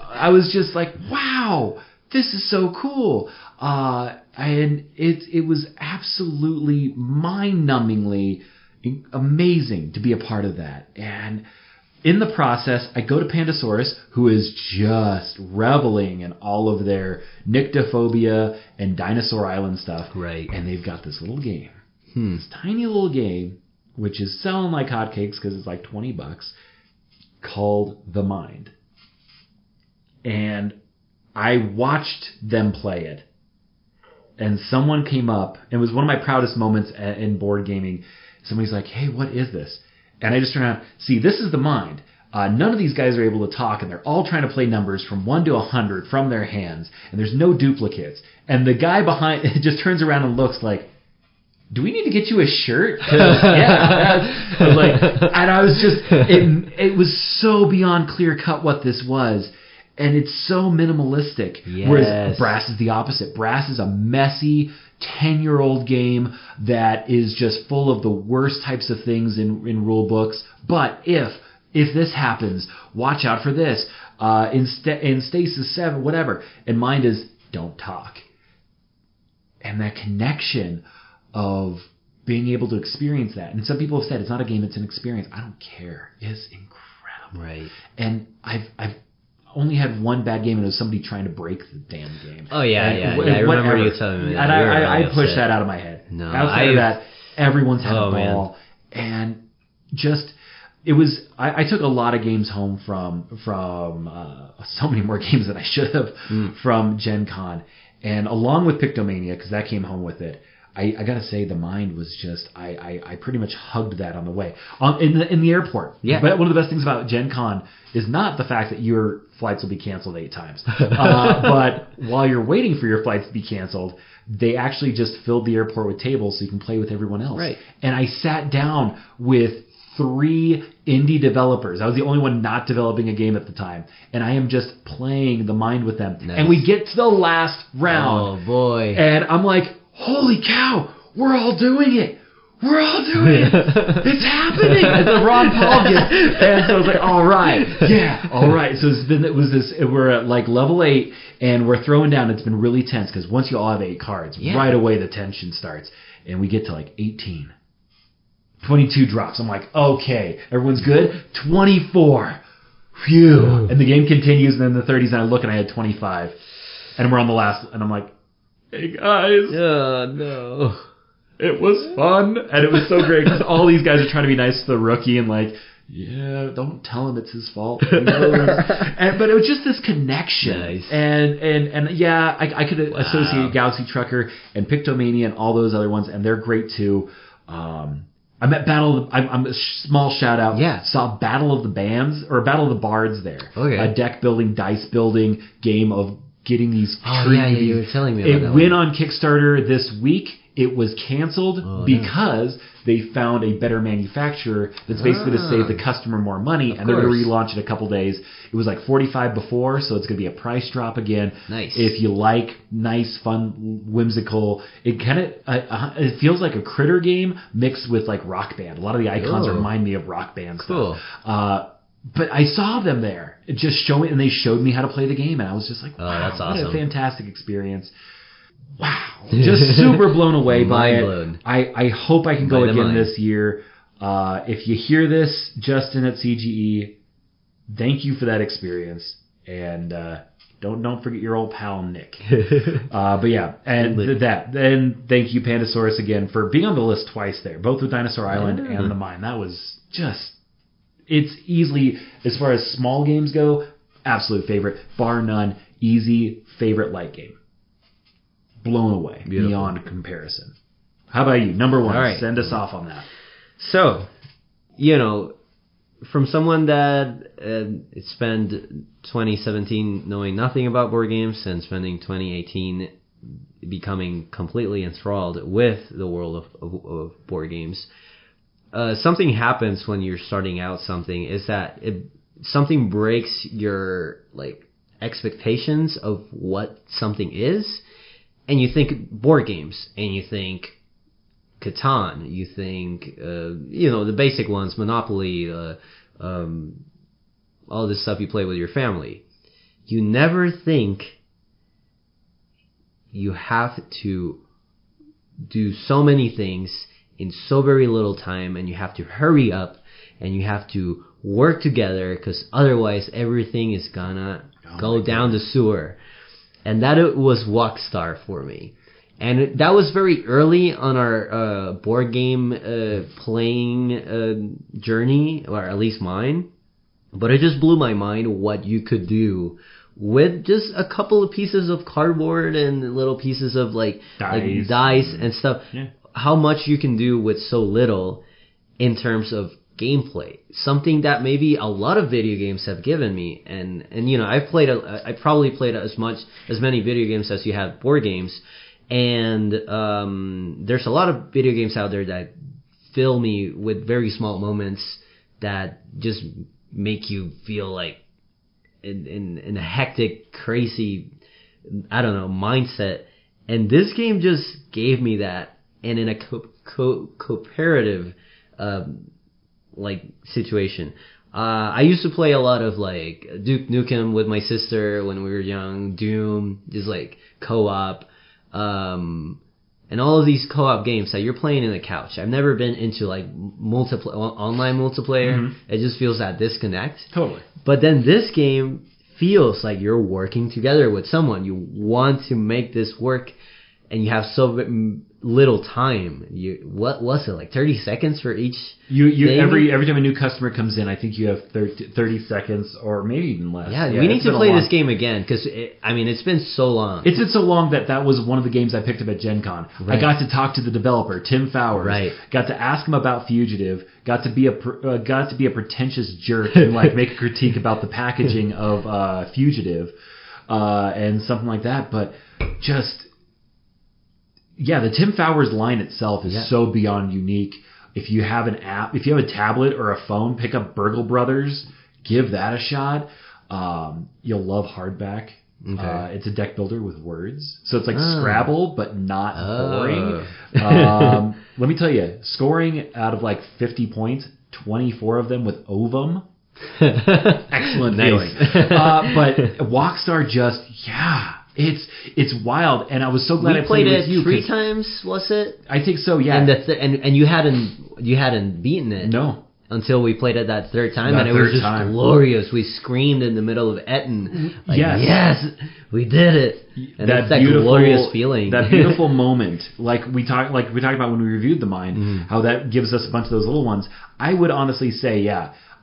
S1: I was just like, wow, this is so cool. And it was absolutely mind-numbingly amazing to be a part of that. And in the process, I go to Pandasaurus, who is just reveling in all of their Nyctophobia and Dinosaur Island stuff.
S2: Right.
S1: And they've got this little game, this tiny little game, which is selling like hotcakes because it's like $20, called The Mind. And I watched them play it. And someone came up, and it was one of my proudest moments in board gaming. Somebody's like, hey, what is this? And I just turn around, see, this is The Mind. None of these guys are able to talk, and they're all trying to play numbers from 1 to 100 from their hands, and there's no duplicates. And the guy behind just turns around and looks like, do we need to get you a shirt? I was like, and I was just, it was so beyond clear cut what this was. And it's so minimalistic.
S2: Yes.
S1: Whereas Brass is the opposite. Brass is a messy 10-year-old game that is just full of the worst types of things in rule books. But if this happens, watch out for this. In Stasis 7, whatever. And mine is don't talk. And that connection of being able to experience that. And some people have said it's not a game, it's an experience. I don't care. It's incredible.
S2: Right.
S1: And I've only had one bad game, and it was somebody trying to break the damn game.
S2: Oh, yeah. I remember you telling me that.
S1: And I pushed that out of my head.
S2: No,
S1: outside of that, everyone's had a ball. Man. And just, it was, I took a lot of games home from so many more games than I should have from Gen Con. And along with Pictomania, because that came home with it, I gotta say the mind was just, I pretty much hugged that on the way. In the airport.
S2: Yeah.
S1: But one of the best things about Gen Con is not the fact that your flights will be canceled 8 times. But while you're waiting for your flights to be canceled, they actually just filled the airport with tables so you can play with everyone else.
S2: Right.
S1: And I sat down with 3 indie developers. I was the only one not developing a game at the time. And I am just playing the mind with them.
S2: Nice.
S1: And we get to the last round.
S2: Oh, boy.
S1: And I'm like, holy cow, we're all doing it. We're all doing it. It's happening. It's a Ron Paul gift. And so I was like, all right. Yeah, all right. So we're at like level 8 and we're throwing down. It's been really tense because once you all have 8 cards, right away the tension starts. And we get to like 18. 22 drops. I'm like, okay, everyone's good. 24. Phew. And the game continues, and then the 30s, and I look, and I had 25. And we're on the last, and I'm like, hey, guys.
S2: Oh, no.
S1: It was fun, and it was so great, because all these guys are trying to be nice to the rookie, and like, yeah, don't tell him it's his fault. But it was just this connection.
S2: Nice.
S1: And yeah, I could associate Galaxy Trucker and Pictomania and all those other ones, and they're great too. I'm at I'm a small shout out.
S2: Yeah.
S1: Saw Battle of the Bands or Battle of the Bards there.
S2: Okay.
S1: A deck building, dice building game of getting these.
S2: Oh yeah, you were telling me about that.
S1: It went on Kickstarter this week. It was canceled because they found a better manufacturer that's basically to save the customer more money, and they're going to relaunch it a couple days. It was like $45 before, so it's going to be a price drop again.
S2: Nice.
S1: If you like nice, fun, whimsical, it kind of it feels like a Critter game mixed with like Rock Band. A lot of the icons remind me of Rock Band stuff. But I saw them there, and they showed me how to play the game, and I was just like, wow,
S2: that's awesome.
S1: What a fantastic experience. Wow. Just super blown away by it. I hope I can go again this year. If you hear this, Justin at CGE, thank you for that experience. And don't forget your old pal, Nick. But yeah, and then thank you, Pandasaurus, again, for being on the list twice there, both with Dinosaur Island and The Mine. That was just, it's easily, as far as small games go, absolute favorite, bar none, easy favorite light game. Blown away. Beautiful. Beyond comparison. How about you? Number 1. All right. Send us off on that.
S2: So, from someone that spent 2017 knowing nothing about board games and spending 2018 becoming completely enthralled with the world of board games, something happens when you're starting out something is that something breaks your expectations of what something is. And you think board games, and you think Catan, you think, the basic ones, Monopoly, all this stuff you play with your family. You never think you have to do so many things in so very little time, and you have to hurry up, and you have to work together, because otherwise everything is gonna go down the sewer. And that was Walkstar for me. And that was very early on our board game playing journey, or at least mine. But it just blew my mind what you could do with just a couple of pieces of cardboard and little pieces of dice and stuff. Yeah. How much you can do with so little in terms of gameplay, something that maybe a lot of video games have given me, and I probably played as many video games as you have board games, and there's a lot of video games out there that fill me with very small moments that just make you feel like in a hectic, crazy, I don't know, mindset. And this game just gave me that, and in a cooperative like situation. I used to play a lot of like Duke Nukem with my sister when we were young, Doom, just like co-op, and all of these co-op games that you're playing in the couch. I've never been into like online multiplayer. Mm-hmm. It just feels that disconnect.
S1: Totally.
S2: But then this game feels like you're working together with someone. You want to make this work, and you have so little time. What was it, like 30 seconds for each thing?
S1: Every time a new customer comes in, I think you have 30 seconds or maybe even less.
S2: Yeah, we need to play this game again because it's been so long.
S1: It's been so long that was one of the games I picked up at Gen Con. Right. I got to talk to the developer, Tim Fowers. Right. Got to ask him about Fugitive. Got to be a pretentious jerk and like make a critique about the packaging of Fugitive and something like that. But just. Yeah, the Tim Fowers line itself is so beyond unique. If you have an app, if you have a tablet or a phone, pick up Burgle Brothers, give that a shot. You'll love Hardback. Okay. It's a deck builder with words. So it's like Scrabble, but not boring. Let me tell you, scoring out of like 50 points, 24 of them with Ovum. Excellent feeling. But Walkstar just, It's wild, and I was so glad I played with you.
S2: We played it 3 times, was it?
S1: I think so, yeah.
S2: And you hadn't beaten it.
S1: No.
S2: Until we played it that third time, and it was just glorious. We screamed in the middle of Etten, like, yes, we did it. And that's that glorious feeling.
S1: That beautiful moment, like we talked about when we reviewed The Mind, how that gives us a bunch of those little ones. I would honestly say,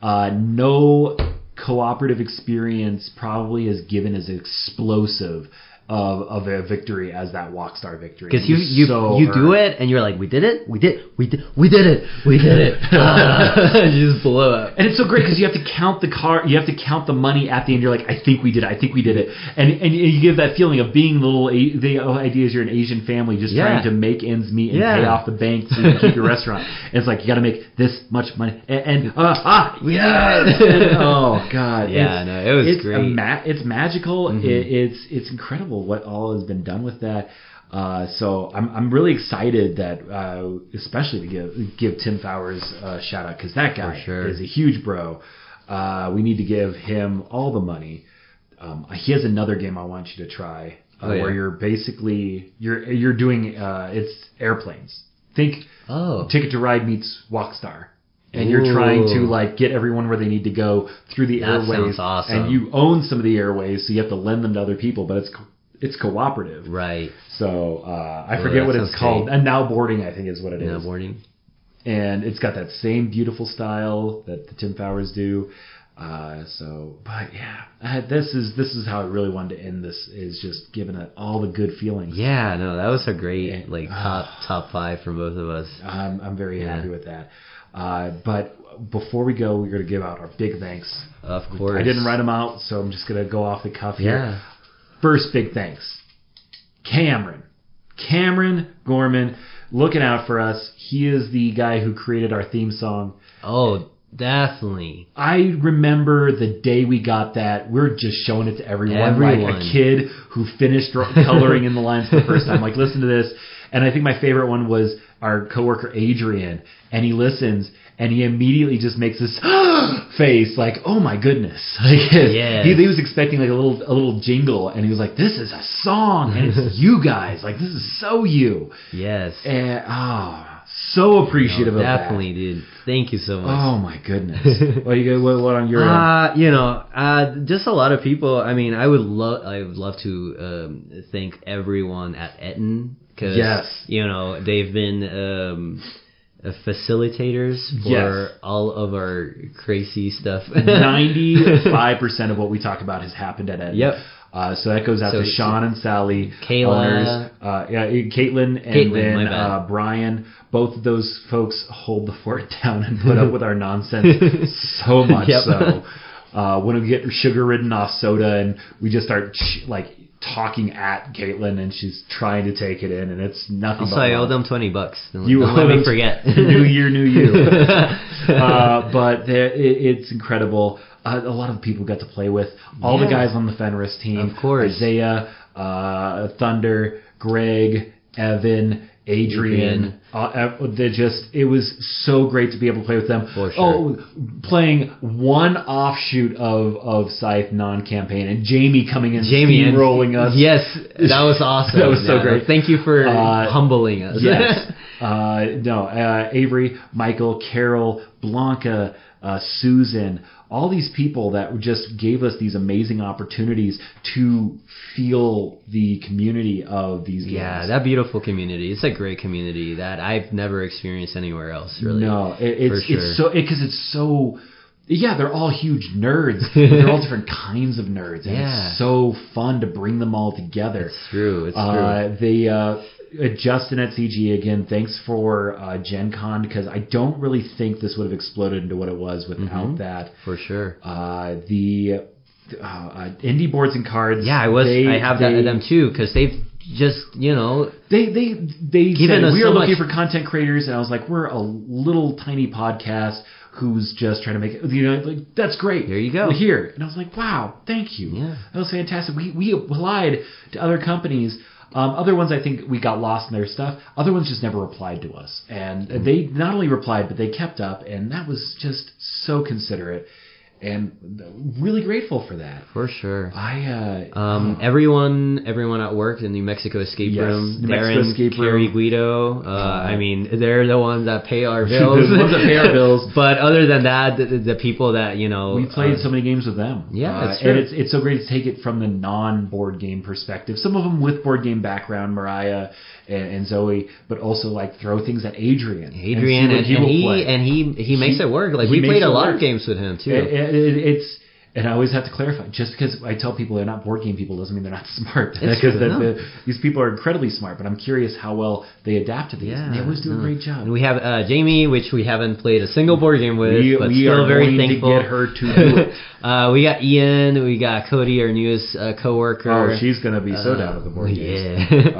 S1: no cooperative experience probably is given as explosive of a victory as that Walkstar victory.
S2: Because you do it and you're like, we did it. You just blow up.
S1: And it's so great because you have to count the the money at the end. You're like, I think we did it. And you give that feeling of being the idea is you're an Asian family just trying to make ends meet and pay off the bank so you can keep your restaurant. And it's like, you got to make this much money. Oh God.
S2: It was great.
S1: It's magical. Mm-hmm. It's incredible what all has been done with that. So I'm really excited that especially to give Tim Fowers a shout out because that guy is a huge bro. We need to give him all the money. He has another game I want you to try where you're basically you're doing it's airplanes. Think Ticket to Ride meets Walkstar. And you're trying to like get everyone where they need to go through the airways.
S2: Sounds awesome.
S1: And you own some of the airways, so you have to lend them to other people, but it's cooperative.
S2: Right.
S1: So I forget what it's called. And Now Boarding, I think, is what it is.
S2: Now Boarding.
S1: And it's got that same beautiful style that the Tim Fowers do. This is how I really wanted to end this, is just giving it all the good feelings.
S2: Yeah, no, that was a great top 5 from both of us.
S1: I'm very happy with that. But before we go, we're going to give out our big thanks.
S2: Of course.
S1: I didn't write them out, so I'm just going to go off the cuff here. First big thanks. Cameron Gorman, looking out for us. He is the guy who created our theme song.
S2: Oh, definitely.
S1: I remember the day we got that. We're just showing it to everyone. Like a kid who finished coloring in the lines for the first time. Like, listen to this. And I think my favorite one was our coworker Adrian, and he listens and he immediately just makes this face like, oh my goodness. Like, he was expecting like a little jingle, and he was like, this is a song and it's you guys. Like, this is so you.
S2: Yes.
S1: And so appreciative of that.
S2: Definitely, dude. Thank you so much.
S1: Oh my goodness. What on your end?
S2: Just a lot of people. I mean, I would love to thank everyone at Etten, because they've been facilitators for all of our crazy stuff.
S1: 95% of what we talk about has happened at Etten.
S2: Yep.
S1: So that goes out to Sean and Sally,
S2: Kayla,
S1: owners, Caitlin, and then Brian. Both of those folks hold the fort down and put up with our nonsense so much so. When we get sugar-ridden off soda and we just start talking at Caitlin, and she's trying to take it in, and it's nothing.
S2: Also,
S1: but
S2: I owe
S1: love.
S2: them $20.
S1: You
S2: Don't let me forget.
S1: New year, new you. But it's incredible. A lot of people got to play with all the guys on the Fenris team.
S2: Of course,
S1: Isaiah, Thunder, Greg, Evan, Adrian. It was so great to be able to play with them.
S2: For sure.
S1: Playing one offshoot of Scythe non-campaign, and Jamie coming in, steamrolling us.
S2: Yes, that was awesome.
S1: That was so great.
S2: Thank you for humbling us.
S1: Yes. Avery, Michael, Carol, Blanca, Susan, all these people that just gave us these amazing opportunities to feel the community of these games.
S2: Yeah, that beautiful community. It's a great community that I've never experienced anywhere else, really.
S1: No, it's so... Yeah, they're all huge nerds. They're all different kinds of nerds. And it's so fun to bring them all together.
S2: It's true.
S1: Justin at CG again, thanks for Gen Con, because I don't really think this would have exploded into what it was without that.
S2: For sure.
S1: The Indie Boards and Cards.
S2: Yeah, I have them too, because they've just,
S1: they
S2: given
S1: said,
S2: us
S1: we are
S2: so
S1: looking
S2: much
S1: for content creators, and I was like, we're a little tiny podcast who's just trying to make it, like, that's great.
S2: There you go.
S1: We're here. And I was like, wow, thank you.
S2: Yeah.
S1: That was fantastic. We applied to other companies. Other ones, I think we got lost in their stuff. Other ones just never replied to us. And they not only replied, but they kept up. And that was just so considerate. And really grateful for that.
S2: For sure.
S1: Everyone
S2: Everyone at work in New Mexico Escape
S1: Room.
S2: New Darren, Mexico Escape Carrie, Guido. They're the ones that pay our bills.
S1: The ones that pay our bills.
S2: But other than that, the people that,
S1: we played so many games with them.
S2: Yeah, that's true.
S1: And it's so great to take it from the non-board game perspective. Some of them with board game background, Mariah and Zoe, but also like throw things at Adrian.
S2: He makes it work. Like we played a lot of games with him too.
S1: And I always have to clarify, just because I tell people they're not board game people doesn't mean they're not smart. These people are incredibly smart, but I'm curious how well they adapt to these. And they always do a great job.
S2: And we have Jamie, which we haven't played a single board game with, but
S1: we
S2: still
S1: are
S2: very
S1: going
S2: thankful
S1: to get her to do it.
S2: We got Ian, we got Cody, our newest coworker.
S1: Oh, she's going to be so down with the board games.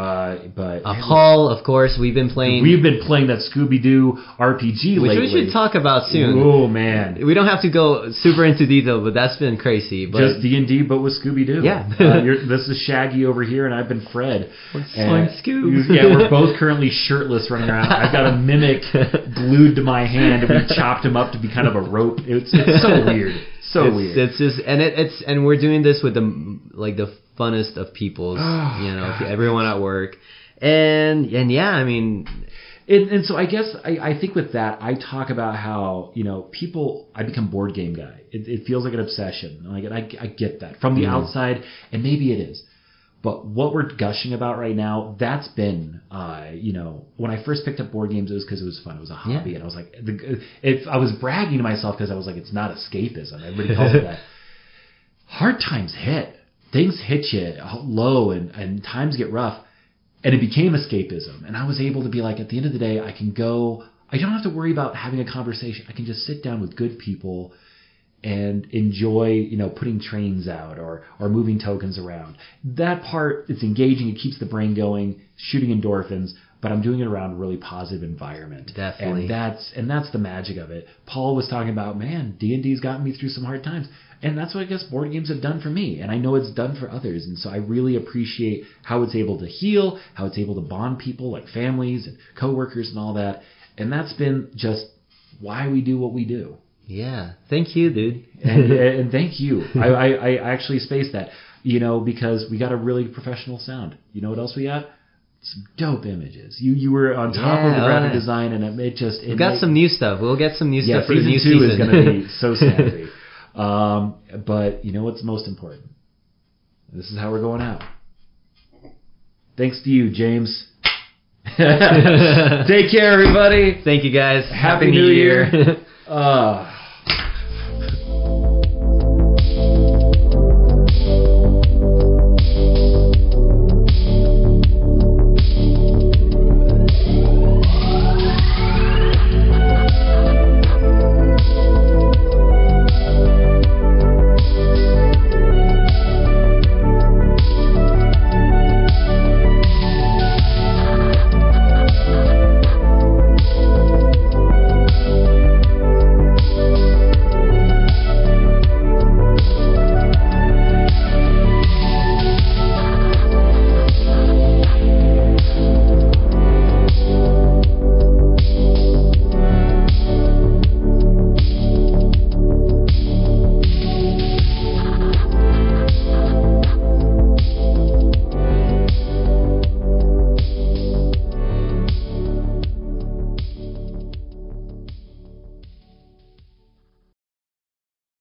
S2: But Paul, of course, we've been playing that
S1: Scooby-Doo RPG
S2: which
S1: lately.
S2: We should talk about soon.
S1: Oh, man.
S2: We don't have to go super into detail, but that's been crazy. But
S1: just D&D, but with Scooby-Doo.
S2: Yeah.
S1: This is Shaggy over here, and I've been Fred.
S2: Scoob.
S1: Yeah, we're both currently shirtless running around. I've got a mimic glued to my hand, and we chopped him up to be kind of a rope. It's so weird. Weird.
S2: It's just, and we're doing this with the funnest of peoples, everyone at work, and yeah, I mean.
S1: And so I guess I think with that, I talk about how, I become board game guy. It feels like an obsession. I get that from the outside, and maybe it is. But what we're gushing about right now, that's been, when I first picked up board games, it was because it was fun. It was a hobby. And I was like, I was bragging to myself because I was like, it's not escapism. Everybody calls it that. Hard times hit. Things hit you low and times get rough. And it became escapism. And I was able to be like, at the end of the day, I can go, I don't have to worry about having a conversation. I can just sit down with good people and enjoy, putting trains out or moving tokens around. That part, it's engaging. It keeps the brain going, shooting endorphins, but I'm doing it around a really positive environment.
S2: Definitely.
S1: And that's the magic of it. Paul was talking about, man, D&D's gotten me through some hard times. And that's what I guess board games have done for me. And I know it's done for others. And so I really appreciate how it's able to heal, how it's able to bond people like families and coworkers and all that. And that's been just why we do what we do.
S2: Yeah. Thank you, dude.
S1: and thank you. I actually spaced that, because we got a really professional sound. You know what else we got? Some dope images. You were on top of the graphic design, and we
S2: got some new stuff. We'll get some new stuff for the new
S1: season.
S2: Season
S1: 2 is going to be so snappy. But you know what's most important? This is how we're going out. Thanks to you, James. Take care, everybody.
S2: Thank you, guys.
S1: Happy New Year.